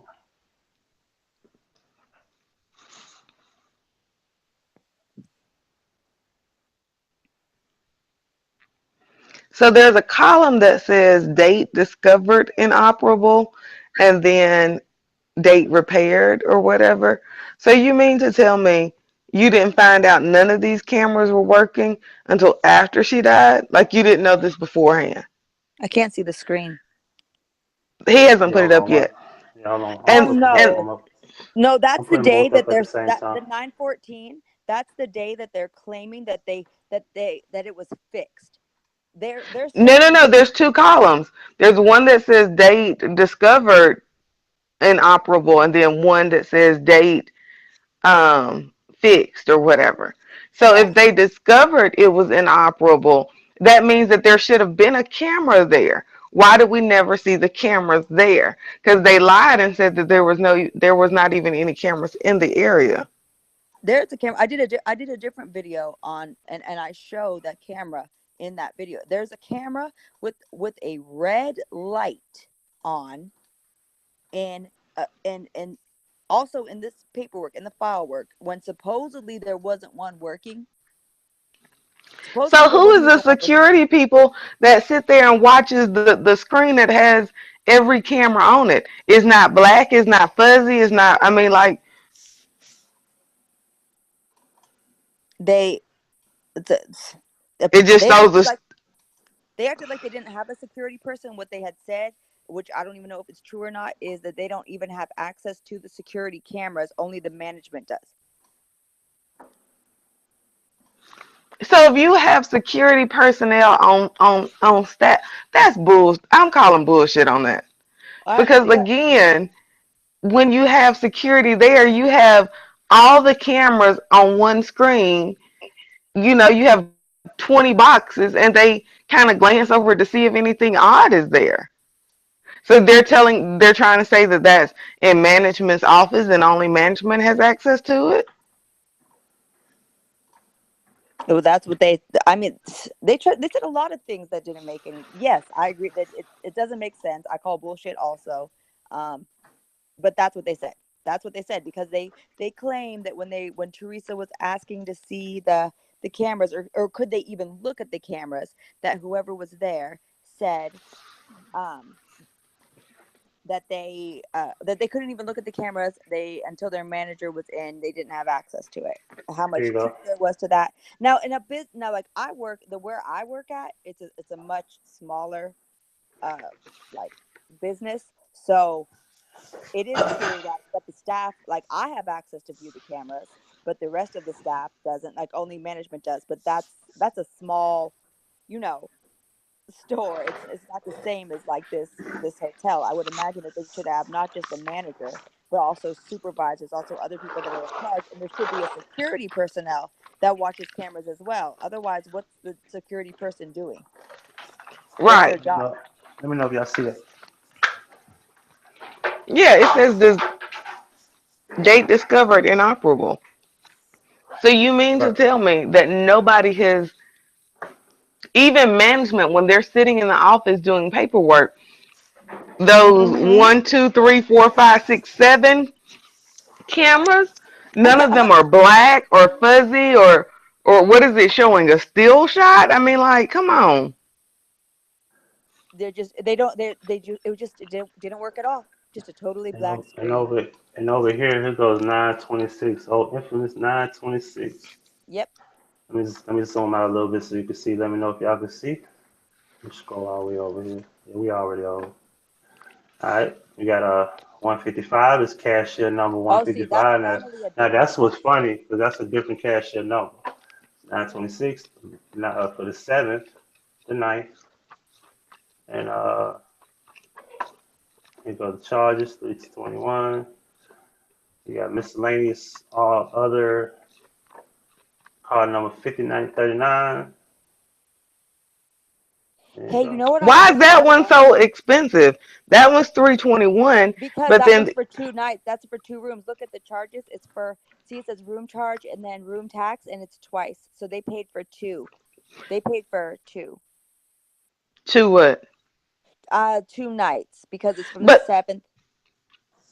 So there's a column that says date discovered inoperable and then date repaired or whatever. So you mean to tell me you didn't find out none of these cameras were working until after she died? Like you didn't know this beforehand? I can't see the screen. He hasn't Yeah, put it hold up on one. yet. Yeah, hold on. Oh I'm And no. No, I'm that's the putting day both up that at the there's same that time. the 914. That's the day that they're claiming that it was fixed. They're saying no, there's two columns. There's one that says date discovered inoperable and then one that says date fixed or whatever. So yeah. if they discovered it was inoperable, that means that there should have been a camera there. Why did we never see the cameras there? Because they lied and said that there was not even any cameras in the area. There's a camera. I did a different video on and I show that camera in that video. There's a camera with a red light on and also in this paperwork in the file work when supposedly there wasn't one working. So Supposedly there who is wasn't the even one working. security people that sit there and watches the screen that has every camera on it? It's not black, it's not fuzzy, it's not I mean like They the, it just they shows acted us. like they didn't have a security person. What they had said, which I don't even know if it's true or not, is that they don't even have access to the security cameras. Only the management does. So if you have security personnel on staff, that's bull. I'm calling bullshit on that because Yeah. again, when you have security there, you have all the cameras on one screen. You know, you have 20 boxes, and they kind of glance over to see if anything odd is there. So they're trying to say that that's in management's office and only management has access to it. Well, that's what they. I mean, they tried. They said a lot of things that didn't make any. Yes, I agree that it doesn't make sense. I call bullshit also. Um, but that's what they said. That's what they said because they claim that when Teresa was asking to see the cameras or could they even look at the cameras, that whoever was there said um that they couldn't even look at the cameras they until their manager was in, they didn't have access to it. How There much you truth go. there was to that. Now in a biz now like I work the where I work at, it's a much smaller uh like business. So it is true that the staff, like I have access to view the cameras, but the rest of the staff doesn't, like only management does. But that's a small, you know, store. It's not the same as like this hotel. I would imagine that they should have not just a manager, but also supervisors, also other people that are in charge, and there should be a security personnel that watches cameras as well. Otherwise, what's the security person doing? What's Right. their job? No, let me know if y'all see that. Yeah, it says this gate discovered inoperable. So you mean to Right. tell me that nobody has, even management, when they're sitting in the office doing paperwork, those Mm-hmm. one, two, three, four, five, six, seven cameras, none of them are black or fuzzy or what is it showing? A still shot? I mean, like, come on. They're just they don't they just it was just didn't work at all. Just a totally And black over, and screen. over and over here goes 926. Oh, infamous 926. Yep. Let me zoom out a little bit so you can see. Let me know if y'all can see. Let's scroll all the way over here. Yeah, we already over. All right, we got 155 is cashier number Oh, see, that's 155. normally a Now different that's what's cashier. funny because that's a different cashier number. 926 for the seventh, the ninth, and here go the charges 321. You got miscellaneous all other card number 5939. There you Hey, you go. know what I Why is always that thought one about? so expensive? That one's 321, Because but that then was for 2 nights. That's for 2 rooms. Look at the charges. It's for, see, it says room charge and then room tax, and it's twice. So they paid for two. They paid for two. to what? 2 nights because it's from the But 7th.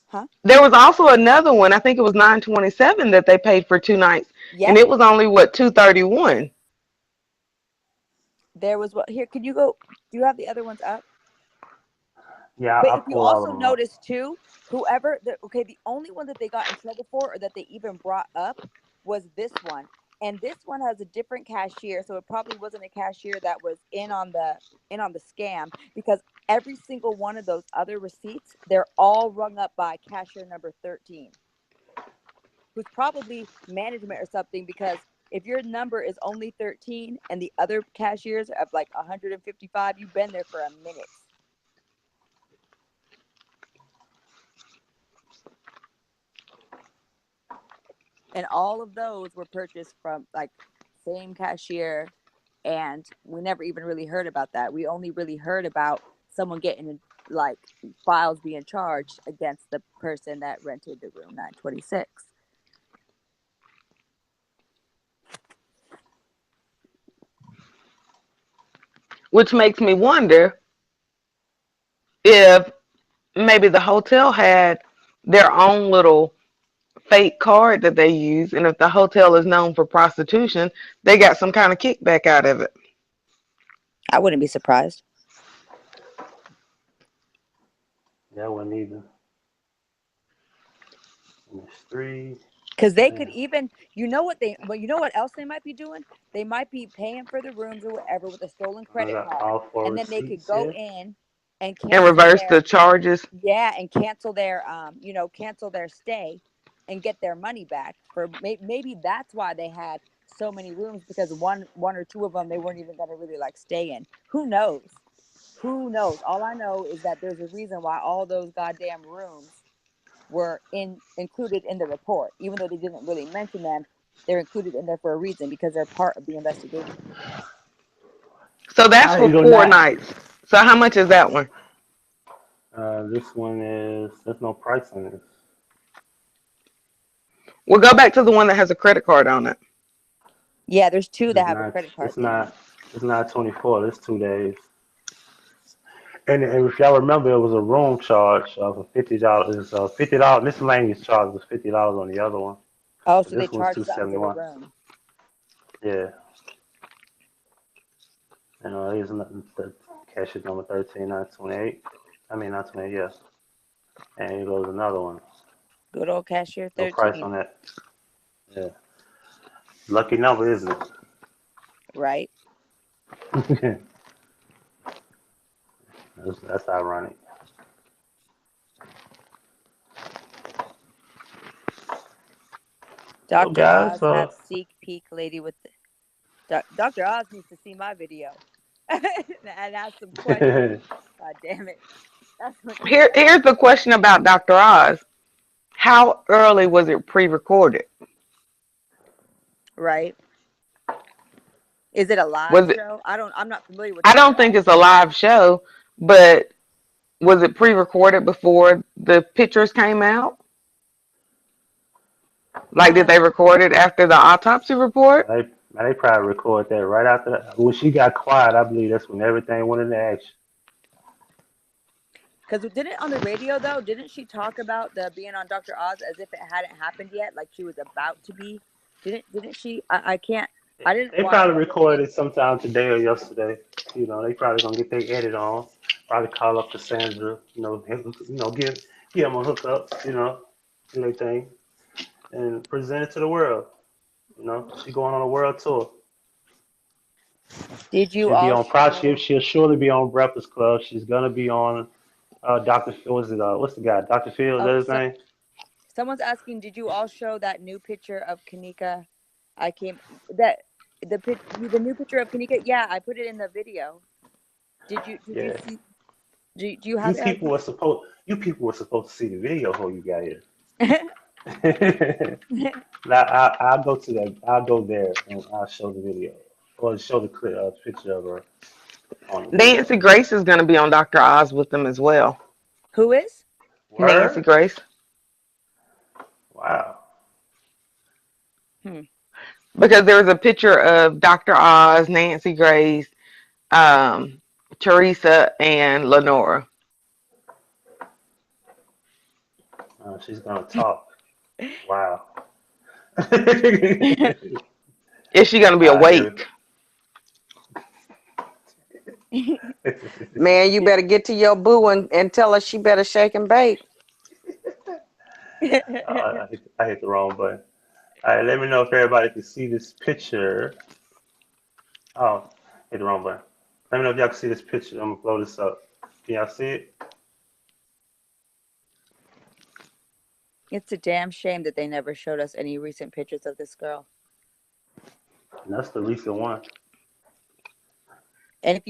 Huh? there was also another one. I think it was 927 that they paid for 2 nights, and Yep. it was only what 231. There was what here. Could you go? Do you have the other ones up? Yeah, But I'll if you pull all of also them up. notice too, okay, the only one that they got in trouble for or that they even brought up was this one. And this one has a different cashier, so it probably wasn't a cashier that was in on the scam because every single one of those other receipts, they're all rung up by cashier number 13, who's probably management or something because if your number is only 13 and the other cashiers have like 155, you've been there for a minute. And all of those were purchased from like same cashier, and we never even really heard about that. We only really heard about someone getting like files being charged against the person that rented the room 926. Which makes me wonder if maybe the hotel had their own little fake card that they use, and if the hotel is known for prostitution, they got some kind of kickback out of it. I wouldn't be surprised Yeah, I wouldn't either. And there's three. because they could Man, even, you know what else they might be doing? They might be paying for the rooms or whatever with a stolen I credit got card, all four and then they could receipts go here. in and And cancel reverse their the charges. yeah, and cancel their stay and get their money back for maybe that's why they had so many rooms because one or two of them they weren't even gonna really like stay in. Who knows? Who knows? All I know is that there's a reason why all those goddamn rooms were included in the report, even though they didn't really mention them. They're included in there for a reason because they're part of the investigation. So that's I for ain't gonna four lie. nights. So how much is that one? This one is there's no price on this. We'll go back to the one that has a credit card on it. Yeah, there's two that It's have a not. credit card It's thing. not. It's not 24. It's 2 days. And if y'all remember, it was a room charge of $50. It's $50 miscellaneous charge was $50 on the other one. Oh, But so they this one's charge two something seventy for the one. room. Yeah. And here's the cashier number 13928. I mean not 28. Yeah. And here goes another one. Good old cashier No price 13, on that. Yeah. Lucky number, isn't right? it? That's ironic. So Dr. guys, Oz have Seek Peek lady with Dr. Oz needs to see my video and ask some questions. God damn it. That's what needs to happen. Here's the question about Dr. Oz. How early was it pre-recorded? Right? Is it a live Was it? show? I'm not familiar with I Dr. don't think Oz. it's a live show, but was it pre-recorded before the pictures came out? Like, did they record it after the autopsy report? they probably record that right after that. When she got quiet, I believe that's when everything went into action. Because didn't on the radio though, didn't she talk about the being on Dr. Oz as if it hadn't happened yet, like she was about to be? Didn't she? I can't. I didn't They watch probably it on the radio. recorded sometime today or yesterday. They probably gonna get their edit on. Probably call up Cassandra. Give them a hookup. Do their thing and present it to the world. She going on a world tour. Did you She'll be all on Project. show? She'll surely be on Breakfast Club. She's gonna be on Dr. Phil. What's the guy? Dr. Phil. Is Oh, that his name? someone's asking, did you all show that new picture of Kanika? I came that the new picture of Kanika. Yeah, I put it in the video. Did you Yeah. see? Do you You have it, people husband? were supposed. You people were supposed to see the video before you got here. Now I'll go to that. I'll go there and I'll show the video or show the clip, picture of her on the video. Nancy Grace is going to be on Dr. Oz with them as well. Who is? Nancy Word? Grace. Wow. Because there was a picture of Dr. Oz, Nancy Grace, um, Teresa, and Lenora. She's gonna talk. Wow. Is she going to be Wow. Here. awake? Man, you better get to your boo and tell her she better shake and bake. I hit the wrong button. All right, let me know if everybody can see this picture. Oh, hit the wrong button. Let me know if y'all can see this picture. I'm gonna blow this up. Can y'all see it? It's a damn shame that they never showed us any recent pictures of this girl. And that's the recent one. And if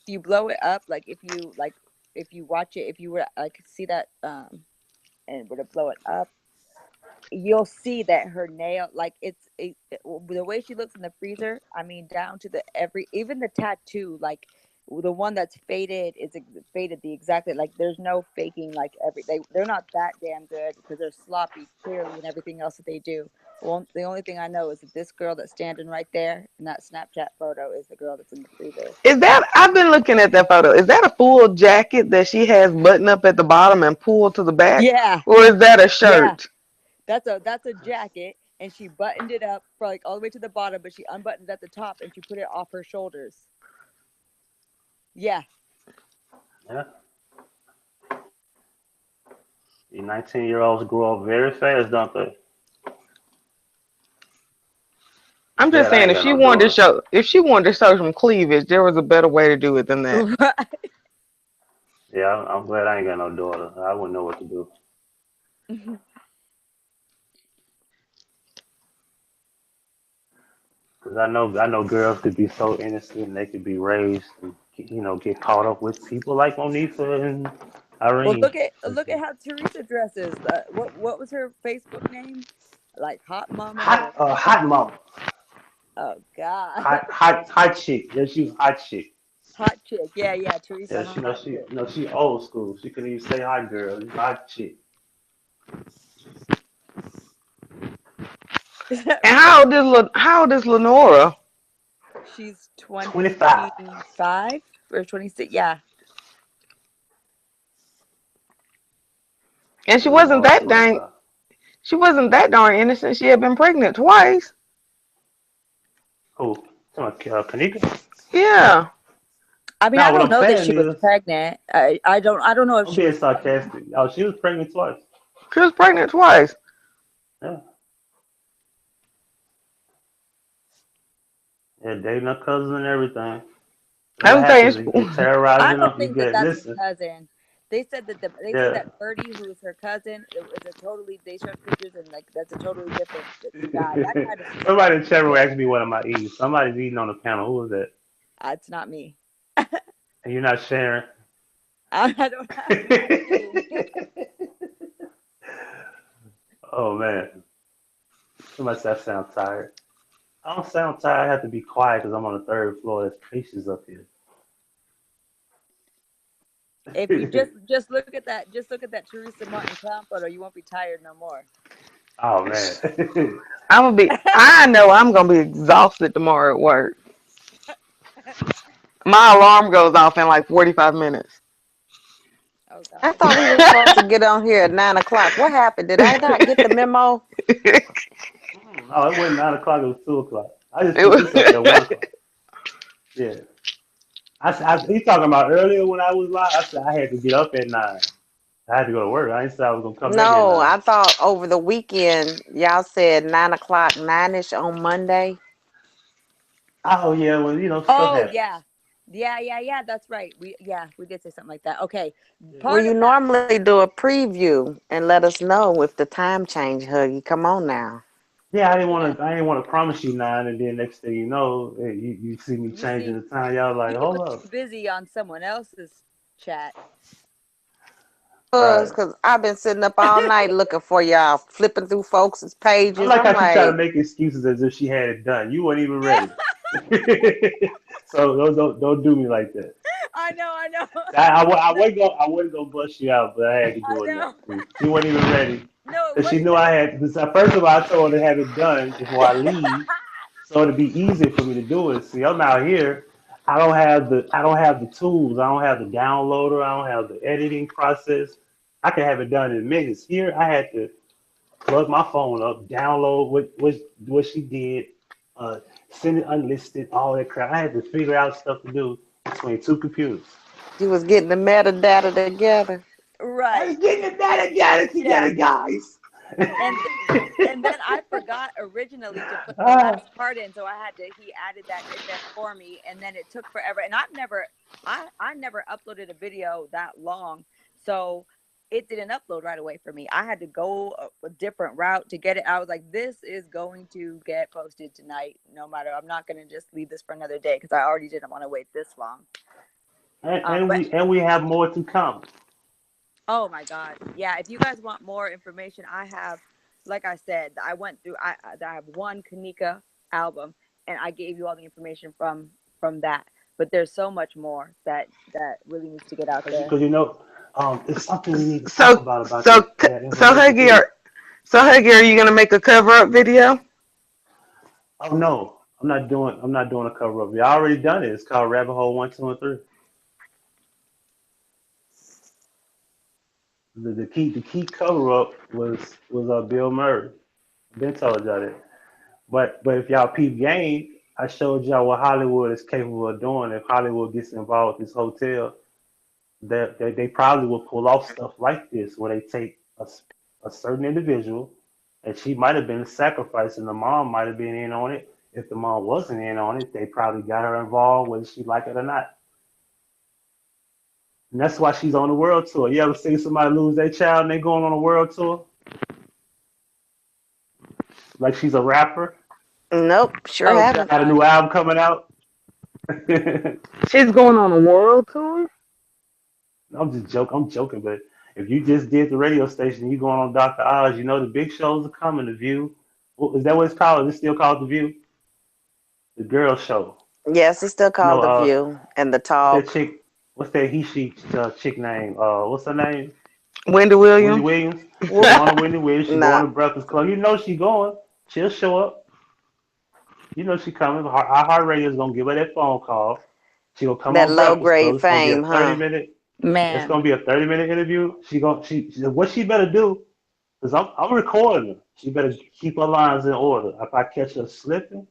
you blow it up, like if you watch it, if you were like see that and were to blow it up, you'll see that her nail, like the way she looks in the freezer. I mean, down to even the tattoo, like the one that's faded is faded the exactly, like there's no faking, like they're not that damn good because they're sloppy clearly and everything else that they do. Well, the only thing I know is that this girl that's standing right there in that Snapchat photo is the girl that's in the freezer. I've been looking at that photo. Is that a full jacket that she has button up at the bottom and pulled to the back? Yeah. Or is that a Yeah. shirt? That's a jacket, and she buttoned it up for like all the way to the bottom, but she unbuttoned it at the top and she put it off her shoulders. Yeah. Yeah. The 19-year-olds grow up very fast, don't they? I'm just saying, if she wanted to show some cleavage, there was a better way to do it than that. Yeah, I'm glad I ain't got no daughter. I wouldn't know what to do. Because I know girls could be so innocent and they could be raised and get caught up with people like Monifa and Well, Irene. look at how Teresa dresses. What was her Facebook name? Like Hot Mama or Hot mom, oh God, hot chick. Yeah, she's hot chick. Hot Chick. Yeah, yeah, Yeah, Teresa she Hot Chick. she old school. She couldn't even say hot girl. She's hot chick. And how old is Lenora? She's 25. 25 or 26. Yeah. And Lenore's 25. she wasn't that darn innocent. She had been pregnant twice. Who? Kanika? Yeah. I mean, I Now, what don't I'm know that saying she was is, pregnant. I don't know if I'm she being was pregnant. sarcastic. Oh, she was pregnant twice. She was pregnant twice. Yeah. Yeah, dating her cousin and everything. And what I'm happens? saying You get I terrorizing don't them. You think that get that's her listen. cousin. They said Yeah. that Birdie, who is her cousin, it was a totally. They showed pictures and like that's a totally different guy. That guy doesn't seem Somebody like in the chat room shit. asked me what am I eating. Somebody's eating on the panel. Who is that? It's not me. And you're not sharing. I don't have food. Oh man. Somebody said I sound tired. I don't sound tired. I have to be quiet because I'm on the third floor. There's patients up here. If you just look at that Teresa Martin clown photo, you won't be tired no more. Oh man. I know I'm gonna be exhausted tomorrow at work. My alarm goes off in like 45 minutes. Oh I God. thought we were supposed to get on here at 9 o'clock. What happened? Did I not get the memo? Oh, it wasn't 9 o'clock. It was 2 o'clock. I just It put was, this up at 1 o'clock. Yeah. He talking about earlier when I was live. I said I had to get up at 9. I had to go to work. I didn't say I was gonna come back at No, 9. I thought over the weekend y'all said 9 o'clock, 9ish on Monday. Oh yeah, well stuff Oh happens. yeah. Yeah. That's right. We did say something like that. Okay. Yeah. Well, Part you of that. normally do a preview and let us know if the time change, Huggy. Come on now. Yeah, I didn't Yeah. want to. I didn't want to promise you 9, and then next thing you know, you see me You changing see, the time. Y'all like, he was hold up, too busy on someone else's chat. Was right? because I've been sitting up all night looking for y'all, flipping through folks' I pages. like I'm how she tried to like, make excuses as if she had it done. You weren't even Yeah, ready. So don't do me like that. I know. The, I wasn't gonna bust you out, but I had to I do it know. now. She wasn't even ready No, it because she wasn't knew that. I had. Because first of all, I told her to have it done before I leave, so it'd be easy for me to do it. See, I'm out here. I don't have the tools. I don't have the downloader. I don't have the editing process. I can have it done in minutes. Here, I had to plug my phone up, download what she did, uh, send it unlisted, all that crap. I had to figure out stuff to do between two computers. she was getting the metadata together. I was Right. getting the data Yeah. together, guys. And and then I forgot originally to put the Ah, last part in, so he added that in there for me, and then it took forever. And I never uploaded a video that long, so it didn't upload right away for me. I had to go a different route to get it. I was like, this is going to get posted tonight, no matter. I'm not going to just leave this for another day because I already didn't want to wait this long. But and we have more to come. oh my God. Yeah. If you guys want more information, I have, like I said, I went through, I have one Kanika album and I gave you all the information from that. But there's so much more that really needs to get out there. Because it's something we need to talk so about so that so information Huggy, too. are you gonna make a cover up video? Oh no, I'm not doing a cover up. We already done it. It's called Rabbit Hole 1, 2, and 3. The key cover up was Bill Murray. Been told y'all that. But if y'all peep game, I showed y'all what Hollywood is capable of doing. If Hollywood gets involved with this hotel, that they probably will pull off stuff like this, where they take a certain individual, and she might have been a sacrifice, and the mom might have been in on it. If the mom wasn't in on it, they probably got her involved, whether she like it or not. And that's why she's on the world tour. You ever see somebody lose their child and they going on a world tour? Like she's a rapper. Nope, sure Oh haven't. Got a God. new album coming out. She's going on a world tour. I'm just joking. I'm joking, but if you just did the radio station and you going on Dr. Oz, you know the big shows are coming. The View. Is that what it's called? Is it still called The View? The girl show. Yes, it's still You know, called The View and The what's that Talk. chick? What's that she chick name? What's her name? Wendy Wendy Williams. Williams. She going to Wendy Williams. She going Nah, to Breakfast Club. You know she going. She'll show up. You know she coming. Our Heart Radio is gonna give her that phone call. She gonna come that on low Breakfast Club. grade It's gonna be a fame, thirty huh? minute. It's Man. gonna be a 30-minute interview. What she better do? Cause I'm recording her. She better keep her lines in order. If I catch her slipping,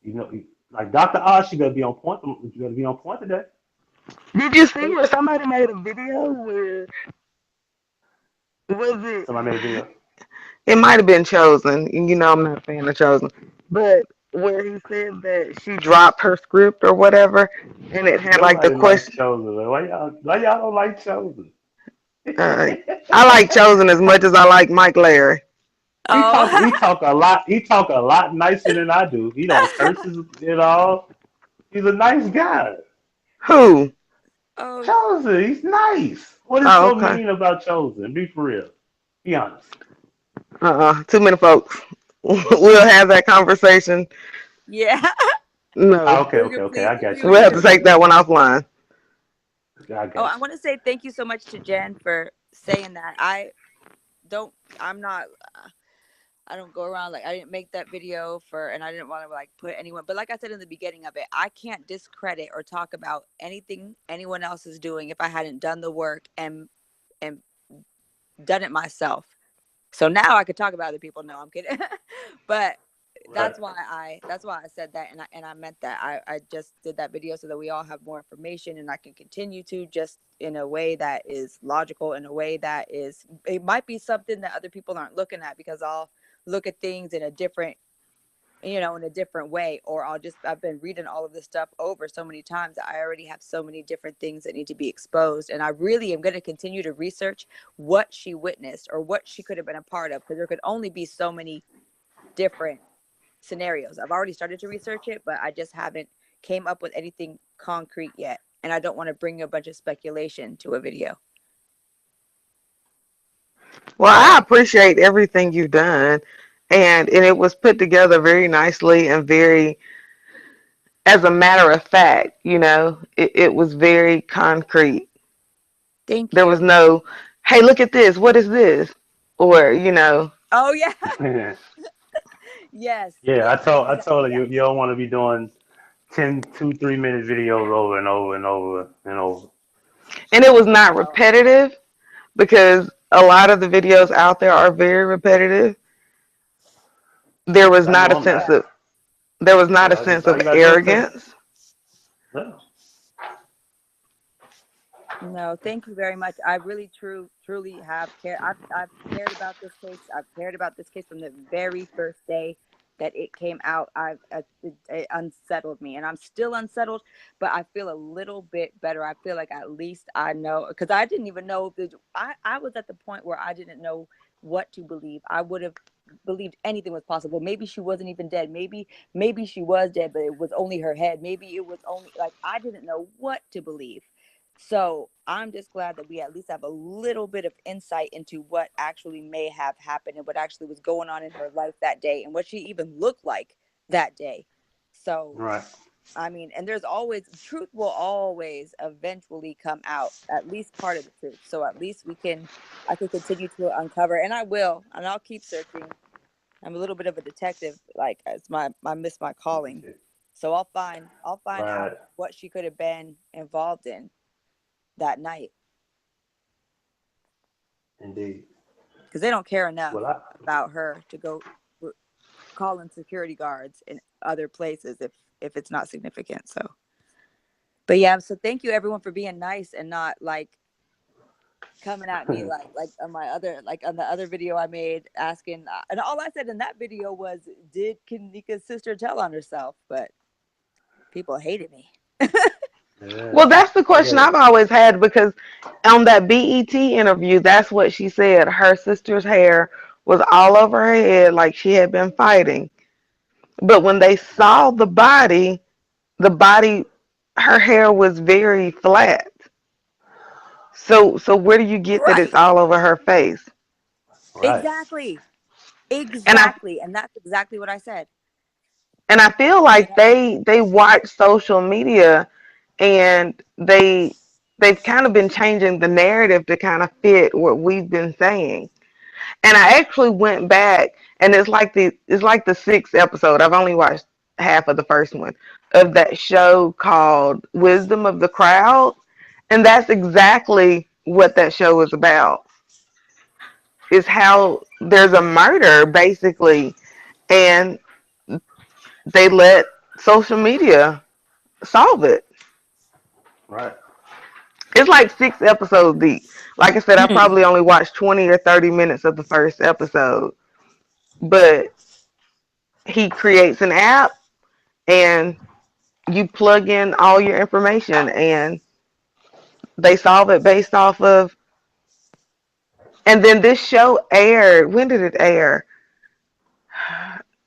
you know, like Dr. Oz, she better be on point. You better be on point today. Did you see where somebody made a video where was it? Somebody made a video. It might have been Chosen. You know, I'm not a fan of Chosen, but where he said that she dropped her script or whatever, and it had like the Nobody likes question. Chosen. Man. Why y'all don't like Chosen? Uh, I like Chosen as much as I like Mike Larry. He Oh. talk a lot. He talk a lot nicer than I do. He don't curses at all. He's a nice guy. Who? Oh. Chosen, he's nice. What is Oh, so okay. mean about Chosen? Be for real. Be honest. Too many folks. We'll have that conversation. Yeah. Ah, No, okay, We're okay, okay. I completely got you. we'll I have to got real. take that one offline. you. I Oh, got I want to say thank you so much to Jen for saying that. Don't, I'm not, I don't go around like I didn't make that video for, and I didn't want to like put anyone, but like I said in the beginning of it, I can't discredit or talk about anything anyone else is doing if I hadn't done the work and done it myself. So now I could talk about other people. No, I'm kidding. But you. Right. that's why I said that, and I meant that. I just did that video so that we all have more information and I can continue to just in a way that is logical, in a way that is, it might be something that other people aren't looking at because I'll look at things in a different, in a different way, or I've been reading all of this stuff over so many times that I already have so many different things that need to be exposed. And I really am going to continue to research what she witnessed or what she could have been a part of, because there could only be so many different scenarios. I've already started to research it, but I just haven't came up with anything concrete yet. And I don't want to bring a bunch of speculation to a video. Well, I appreciate everything you've done, and it was put together very nicely and very, as a matter of fact. It was very concrete. Thank There was you. no, hey, look at this. What is this? Or. Oh yeah. Yes, Yeah, yes, I told exactly her that. you don't want to be doing 3 minute videos over and over and over and over. And it was not No. repetitive because a lot of the videos out there are very repetitive. There was I not know a I'm sense not. of there was not a Yeah, I just sense all of you gotta do is take. arrogance. No, No, thank you very much. I really, truly have cared. I've cared about this case. I've cared about this case from the very first day that it came out. It unsettled me, and I'm still unsettled, but I feel a little bit better. I feel like at least I know, because I didn't even know. I was at the point where I didn't know what to believe. I would have believed anything was possible. Maybe she wasn't even dead. Maybe she was dead, but it was only her head. Maybe it was only like I didn't know what to believe. So I'm just glad that we at least have a little bit of insight into what actually may have happened and what actually was going on in her life that day and what she even looked like that day. So, right. I mean, and there's always, truth will always eventually come out, at least part of the truth. So at least I can continue to uncover, and I will, and I'll keep searching. I'm a little bit of a detective, like I miss my calling. So I'll find Right. out what she could have been involved in that night, Indeed. because they don't care enough Well, I. about her to go calling security guards in other places if it's not significant. So, but yeah, so thank you everyone for being nice and not like coming at me like on my other, like on the other video I made asking, and all I said in that video was, did Kanika's sister tell on herself? But people hated me. Yeah. Well, that's the question Yeah. I've always had because on that BET interview, that's what she said. Her sister's hair was all over her head like she had been fighting. But when they saw the body, her hair was very flat. So where do you get that it's Right. all over her face? Right. Exactly. And I Exactly. And that's exactly what I said. and I feel You like know? they watch social media and they've kind of been changing the narrative to kind of fit what we've been saying. And I actually went back, and it's like the sixth episode. I've only watched half of the first one of that show called Wisdom of the Crowd, and that's exactly what that show is about. Is how there's a murder basically, and they let social media solve it. Right. It's like six episodes deep. Like I said, I Hmm. probably only watched 20 or 30 minutes of the first episode, but he creates an app and you plug in all your information and they solve it based off of. And then this show aired, when did it air?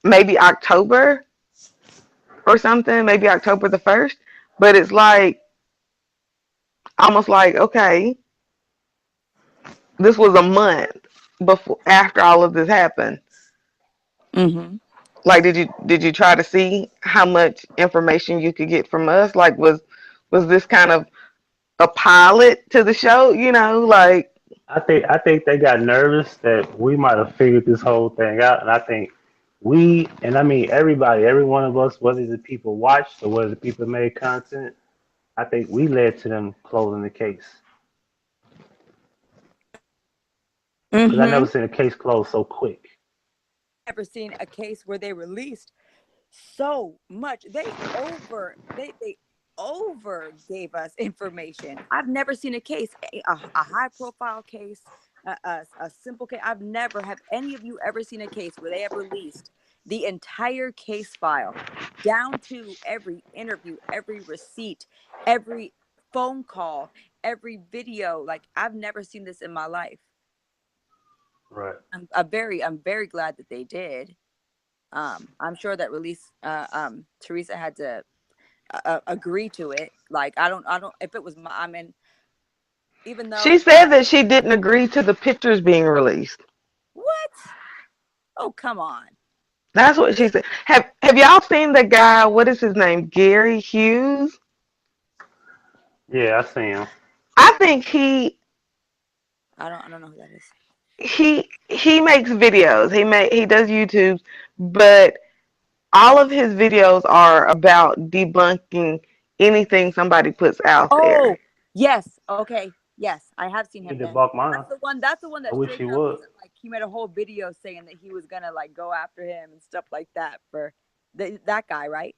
Maybe October or something, maybe October the 1st. But it's like almost like, okay, this was a month before after all of this happened. Hmm. Like did you try to see how much information you could get from us? Like was this kind of a pilot to the show, like. I think they got nervous that we might have figured this whole thing out, and I think we, and I mean everybody, every one of us, whether the people watched or whether the people made content, I think we led to them closing the case because I Hmm. never seen a case closed so quick. Never seen a case where they released so much. They over gave us information. I've never seen a case, a high profile case, a simple case. I've never have any of you ever seen a case where they have released the entire case file down to every interview, every receipt, every phone call, every video. Like I've never seen this in my life. Right. I'm very glad that they did. I'm sure that release Teresa had to agree to it. Like I don't if it was my, I mean, even She though said that she didn't agree to the pictures being released. what? Oh, come on. That's what she They said. Have y'all seen the guy? What is his name? Gary Hughes. Yeah, I seen him. I think I don't know who that is. he makes videos. He does YouTube, but all of his videos are about debunking anything somebody puts out there. Oh, yes. Okay. Yes, I have seen He him then. debunked mine. That's the one I that wish he straight drop would. was like he made a whole video saying that he was gonna like go after him and stuff like that for that guy, right?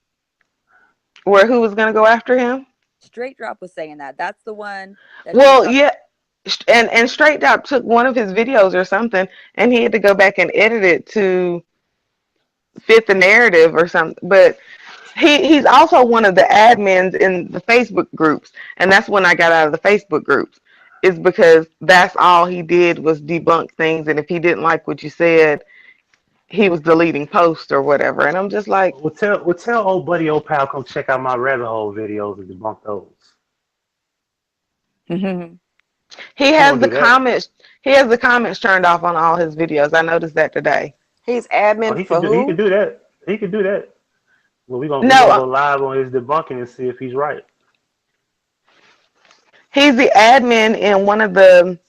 Where who was gonna go after him? Straight drop was saying that. That's the one that he was Well, talking. yeah, and Straight Up took one of his videos or something, and he had to go back and edit it to fit the narrative or something. But he's also one of the admins in the Facebook groups, and that's when I got out of the Facebook groups. Is because that's all he did was debunk things, and if he didn't like what you said, he was deleting posts or whatever. And I'm just like, Tell old buddy old pal come check out my rabbit hole videos and debunk those. Mhm. he He has won't the do that. comments. He has the comments turned off on all his videos. I noticed that today. He's Oh, admin for he could who? do that. He could do that. Well, we gonna No, go live on his debunking and see if he's right. he's the admin in one of the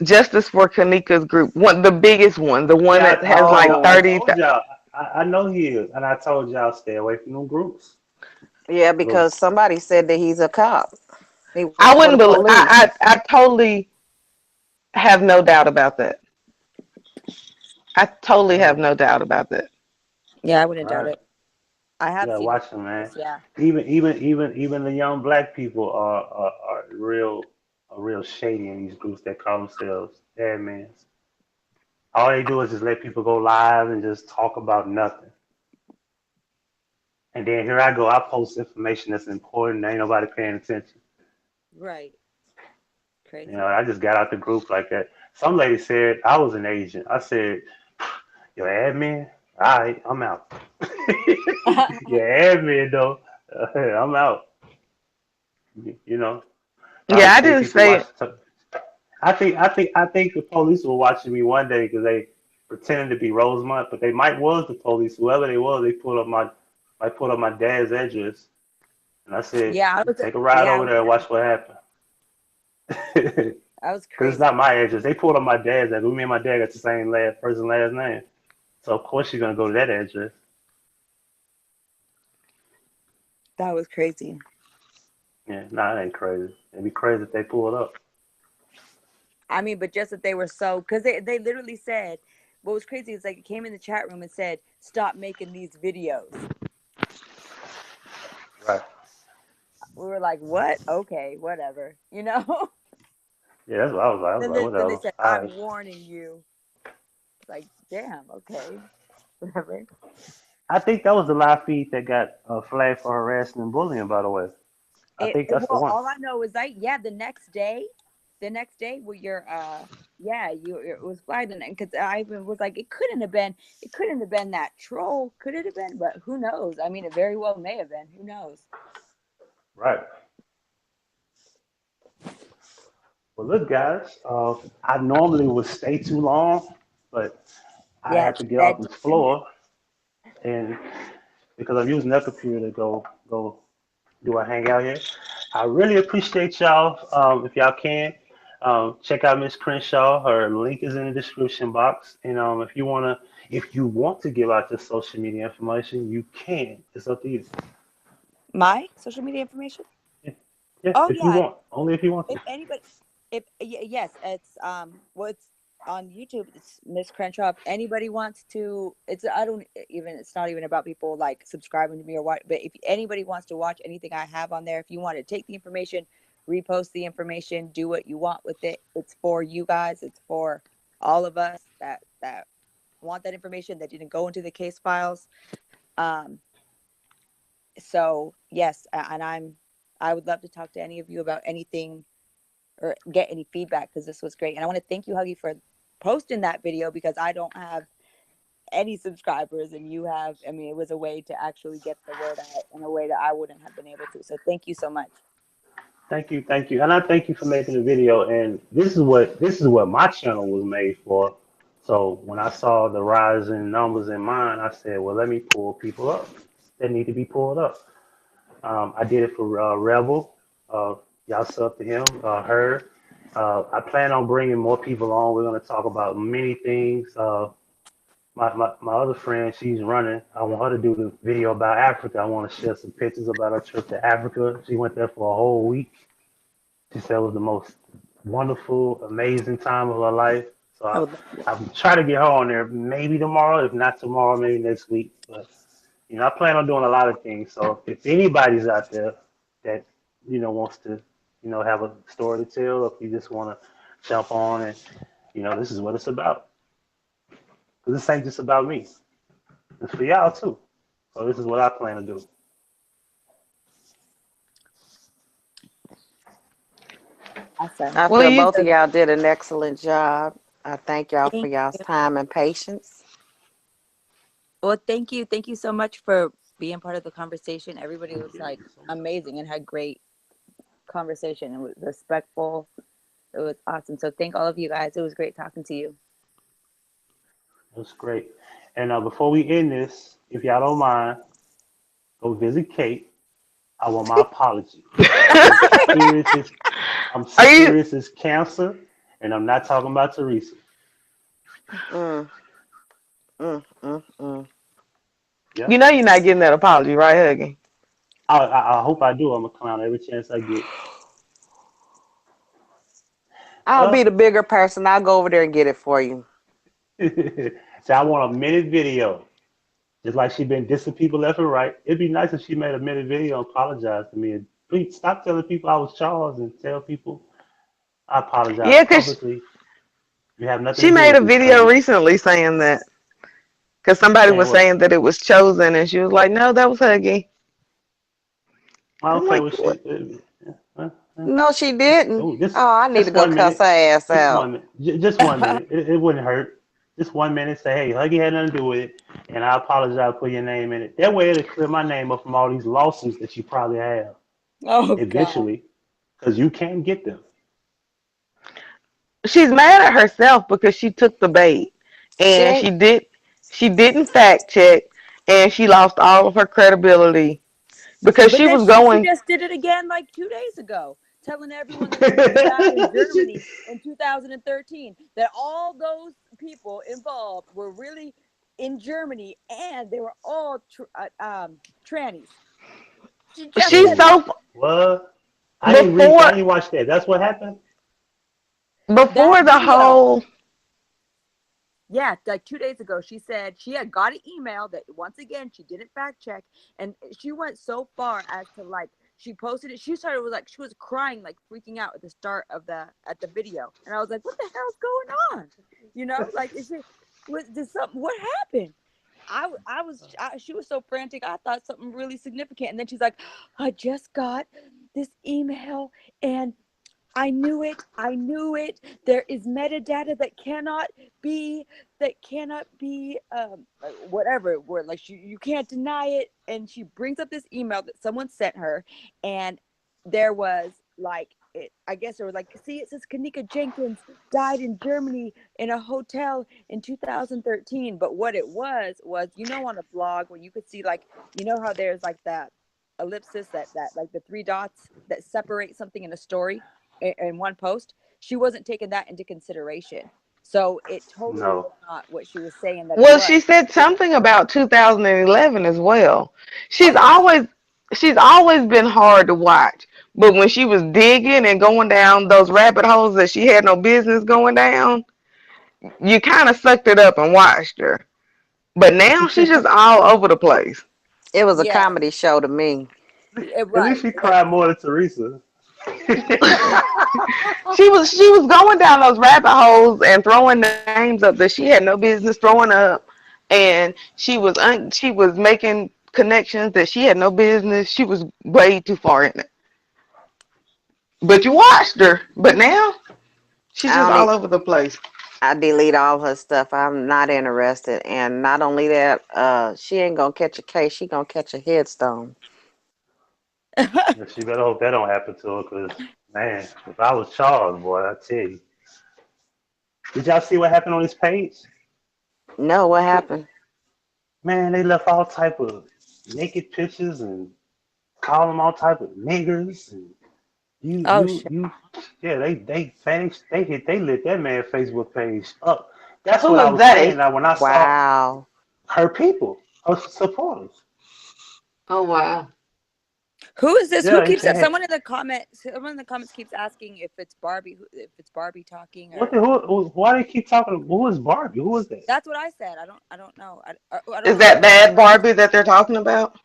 Justice for Kanika's group, one the biggest one, the one Yeah, that has like I 30. told y'all. I know he is, and I told y'all stay away from them groups. Yeah, Those because somebody said that he's a cop. He I works for the wouldn't believe. police. I totally have no doubt about that. I totally have right, no doubt about that. Yeah, I wouldn't doubt right. it. I You have gotta seen his watch them, man. videos. Yeah. Even the young black people are real shady in these groups that call themselves admins. All they do is just let people go live and just talk about nothing. And then here I go, I post information that's important. Ain't nobody paying attention. Right. You know, Crazy. I just got out the group like that. Some lady said I was an agent. I said, "You're admin." All right, I'm out. Yeah, admin though. I'm out. You know, probably Yeah, I think didn't people say watch. it. I think the police were watching me one day because they pretended to be Rosemont, but they might was the police. Whoever they was, they pulled up my dad's address, and I said, Yeah, I was. take a ride Yeah, over there and watch what happened. that was Because it's crazy. not my address. They pulled up my dad's address. Me and my dad got the same last first and last name, so of course you're gonna go to that address. That was crazy. Yeah, nah, that ain't crazy. It'd be crazy if they pulled up. I mean, but just that they were so, because they literally said, what was crazy is like it came in the chat room and said, stop making these videos. Right. We were like, what? Okay, whatever. You know? Yeah, that's what I was like. I was like, Then they whatever. said, All I'm right. warning you. Like, damn, okay, whatever. I think that was the live feed that got flagged for harassing and bullying. By the way, I think that's the Well, one. all I know is like, yeah, the next day where you're yeah, it was flagged, and because I even was like, it couldn't have been that troll, could it have been? But who knows? I mean, it very well may have been. Who knows? Right. Well, look, guys. I normally would stay too long, but I Yeah, have it's to get off bed this time. floor, and because I'm using that computer to go do a hangout here. I really appreciate y'all. If y'all can, check out Miss Crenshaw. Her link is in the description box. And if you want to give out your social media information, you can. It's up to you. My social media information. Yeah, yeah, Oh if you yeah, want, only if you want if to. anybody, if yes, it's well, it's on YouTube. It's Miss Crenshaw. If anybody wants to, I don't even. It's not even about people like subscribing to me or what. But if anybody wants to watch anything I have on there, if you want to take the information, repost the information, do what you want with it. It's for you guys. It's for all of us that want that information that didn't go into the case files. Um. So yes, and I would love to talk to any of you about anything or get any feedback because this was great. And I want to thank you, Huggy, for posting that video because I don't have any subscribers and you have. I mean, it was a way to actually get the word out in a way that I wouldn't have been able to. So thank you so much. Thank you, and I thank you for making the video. And this is what my channel was made for. So when I saw the rise in numbers in mine, I said, well, let me pull people up that need to be pulled up. I did it for Rebel. Y'all sub to him, her. I plan on bringing more people on. We're going to talk about many things. My other friend, she's running. I want her to do the video about Africa. I want to share some pictures about her trip to Africa. She went there for a whole week. She said it was the most wonderful, amazing time of her life. So I would love I'm trying to get her on there maybe tomorrow. If not tomorrow, maybe next week. But I plan on doing a lot of things. So if anybody's out there that wants to have a story to tell, or if you just want to jump on and this is what it's about. Because this ain't just about me. It's for y'all too. So this is what I plan to do. awesome. I Well, feel you both of y'all did an excellent job. I thank y'all for Thank y'all's you. time and patience. Well, thank you. Thank you so much for being part of the conversation. Everybody was like amazing and had great conversation and was respectful. It was awesome. So thank all of you guys. It was great talking to you. That's great. And before we end this, if y'all don't mind, go visit Kate. I want my apology. I'm serious as I'm are you? serious as cancer, and I'm not talking about Teresa. Mm, mm. Yeah, You know you're not getting that apology, right, Huggy? I hope I do. I'm a clown every chance I get. I'll be Well, the bigger person. I'll go over there and get it for you. so I want a minute video, just like she been dissing people left and right. It'd be nice if she made a minute video and apologized to me. And please stop telling people I was Charles and tell people I apologize Yeah, cause publicly. You have nothing she to do made with a these video claims. recently saying that. Cause somebody Saying was what? saying that it was chosen, and she was like, "No, that was Huggy." I'm Okay, like, well, "What?" No, she didn't. oh, just Oh, I need to just go one cuss her minute. ass Just out. 1 minute. Just 1 minute. It wouldn't hurt. Just 1 minute, say, hey, Huggy had nothing to do with it, and I apologize for your name in it. That way it'll clear my name up from all these lawsuits that you probably have Oh God. eventually, because you can't get them. She's mad at herself because she took the bait She and ain't. she didn't fact check and she lost all of her credibility because But she then was she going. just did it again like 2 days ago, telling everyone that Kanika died in Germany in 2013. That all those people involved were really in Germany and they were all trannies. She just She's said Wait, that. so what? I before didn't watch that. That's what happened? That before the video. whole. Yeah, like 2 days ago, she said she had got an email that once again she didn't fact check, and she went so far as to like she posted it. She started with like she was crying, like freaking out at the start of the video, and I was like, "What the hell's going on?" You know, like is it was did something? What happened? She was so frantic. I thought something really significant, and then she's like, "I just got this email, and I knew it. I knew it. There is metadata be that cannot be whatever. Where like you can't deny it." And she brings up this email that someone sent her, and there was like it. I guess there was like, see, it says Kanika Jenkins died in Germany in a hotel in 2013. But what it was on a blog where you could see like how there's like that ellipsis that like the three dots that separate something in a story in one post. She wasn't taking that into consideration, so it totally No. was not what she was saying that it Well, was. she said something about 2011 as well. Oh She's yeah. always she's always been hard to watch. But when she was digging and going down those rabbit holes that she had no business going down, you kind of sucked it up and watched her. But now she's just all over the place. It was a Yeah, comedy show to me. At least right, she like cried more than Teresa. She was going down those rabbit holes and throwing names up that she had no business throwing up, and she was making connections that she had no business. She was way too far in it. But you watched her. But now she's I just only all over the place. I delete all her stuff. I'm not interested. And not only that, she ain't gonna catch a case. She gonna catch a headstone. Yeah, she better hope that don't happen to her, cause man, if I was Charles, boy, I tell you. Did y'all see what happened on his page? No, what happened? Man, they left all type of naked pictures and call them all type of niggers and you oh you shit. you yeah they lit that man Facebook page up. That's Who what I is was saying. they? Now when I saw Wow. her people, her supporters, Oh wow. Who is this? Who yeah, keeps they had someone in the comments keeps asking if it's Barbie, if it's Barbie talking, what or the why they keep talking? Who is Barbie? Who is that? that's what I said. I don't know. I don't Is know who that Barbie bad is. Barbie that they're talking about?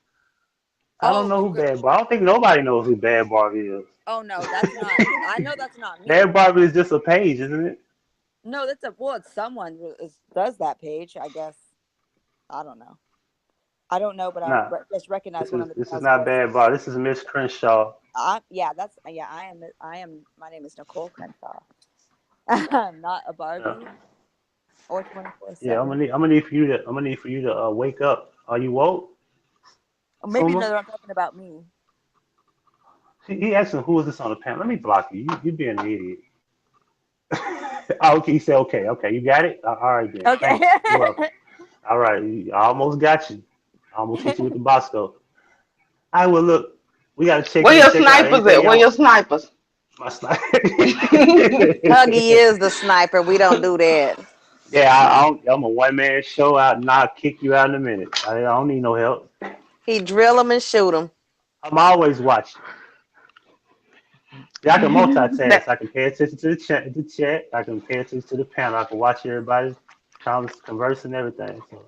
I don't Oh, know who Bad Barbie. I don't think nobody knows who Bad Barbie is. oh no, that's not. I know that's not me. Bad Barbie is just a page, isn't it? No, that's a well, it's someone who does that page. I guess I don't know. I don't know, but Nah, just recognize one of the this is girls' not voices. Bad Barbie. This is Miss Crenshaw. Yeah, that's yeah. I am. My name is Nicole Crenshaw. I'm not a Yeah, Barbie or yeah. 24/7. I'm gonna need for you to wake up. Are you woke, Or maybe Suma? no, they're not talking about me. He asked him who is this on the panel. Let me block you. You being an idiot. Oh, okay, he said okay, okay. You got it. All right then. Okay. Thanks. You're welcome. All right, I almost got you. I almost hit you with the Bosco. I will look. We gotta check Where in, your check out snipers anything at? Where your y'all. snipers? My slide. Huggy is the sniper. We don't do that. Yeah, I'm a one man show out, and I'll kick you out in a minute. I don't need no help. He drill them and shoot them. I'm always watching. Yeah, I can Now, multitask. I can pay attention to the chat. I can pay attention to the panel. I can watch everybody converse and everything. So,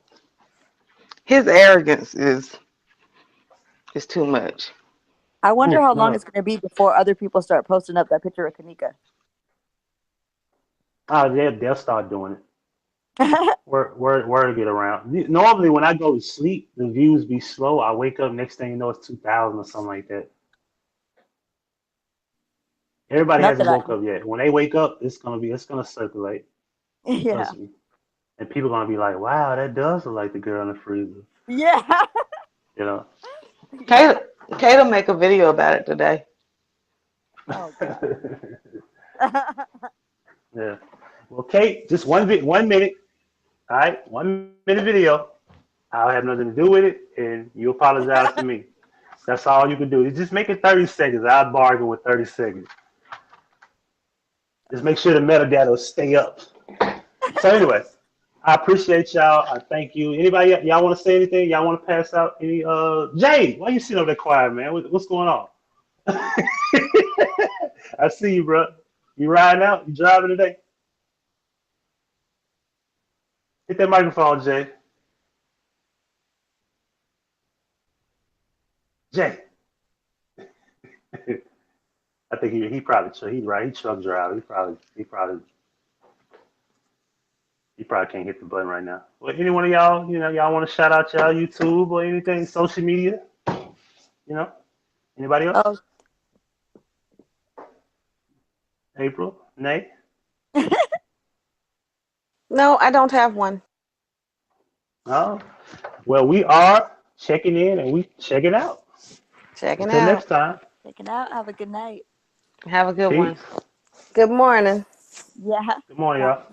his arrogance is too much. I wonder how long no. it's going to be before other people start posting up that picture of Kanika. Oh, they'll start doing it. Word get around. Normally, when I go to sleep, the views be slow. I wake up, next thing you know, it's 2,000 or something like that. Everybody Not hasn't that I. woke up yet. When they wake up, it's gonna circulate. Yeah. Trust me. And people gonna be like, "Wow, that does look like the girl in the freezer." Yeah. You know. Yeah. Kate will make a video about it today. Oh God. Yeah. Well, Kate, just 1 minute. All right, 1 minute video. I'll have nothing to do with it, and you apologize to me. That's all you can do. You just make it 30 seconds. I'll bargain with 30 seconds. Just make sure the metadata will stay up. So anyway, I appreciate y'all. I thank you. Anybody y'all want to say anything? Y'all want to pass out any? Jay, why you sitting over there quiet, man? What's going on? I see you, bro. You riding out? You driving today? Hit that microphone, Jay. Jay. I think he probably he right. He truck driver. He probably can't hit the button right now. Well, any one of y'all, y'all want to shout out y'all YouTube or anything, social media, you know? Anybody else? Oh. April, Nay. No, I don't have one. Oh, well, we are checking in and we checking out. Checking Until out. next time, Checking out. Have a good night. Have a good one. peace. Good morning. Yeah. Good morning, Bye. y'all.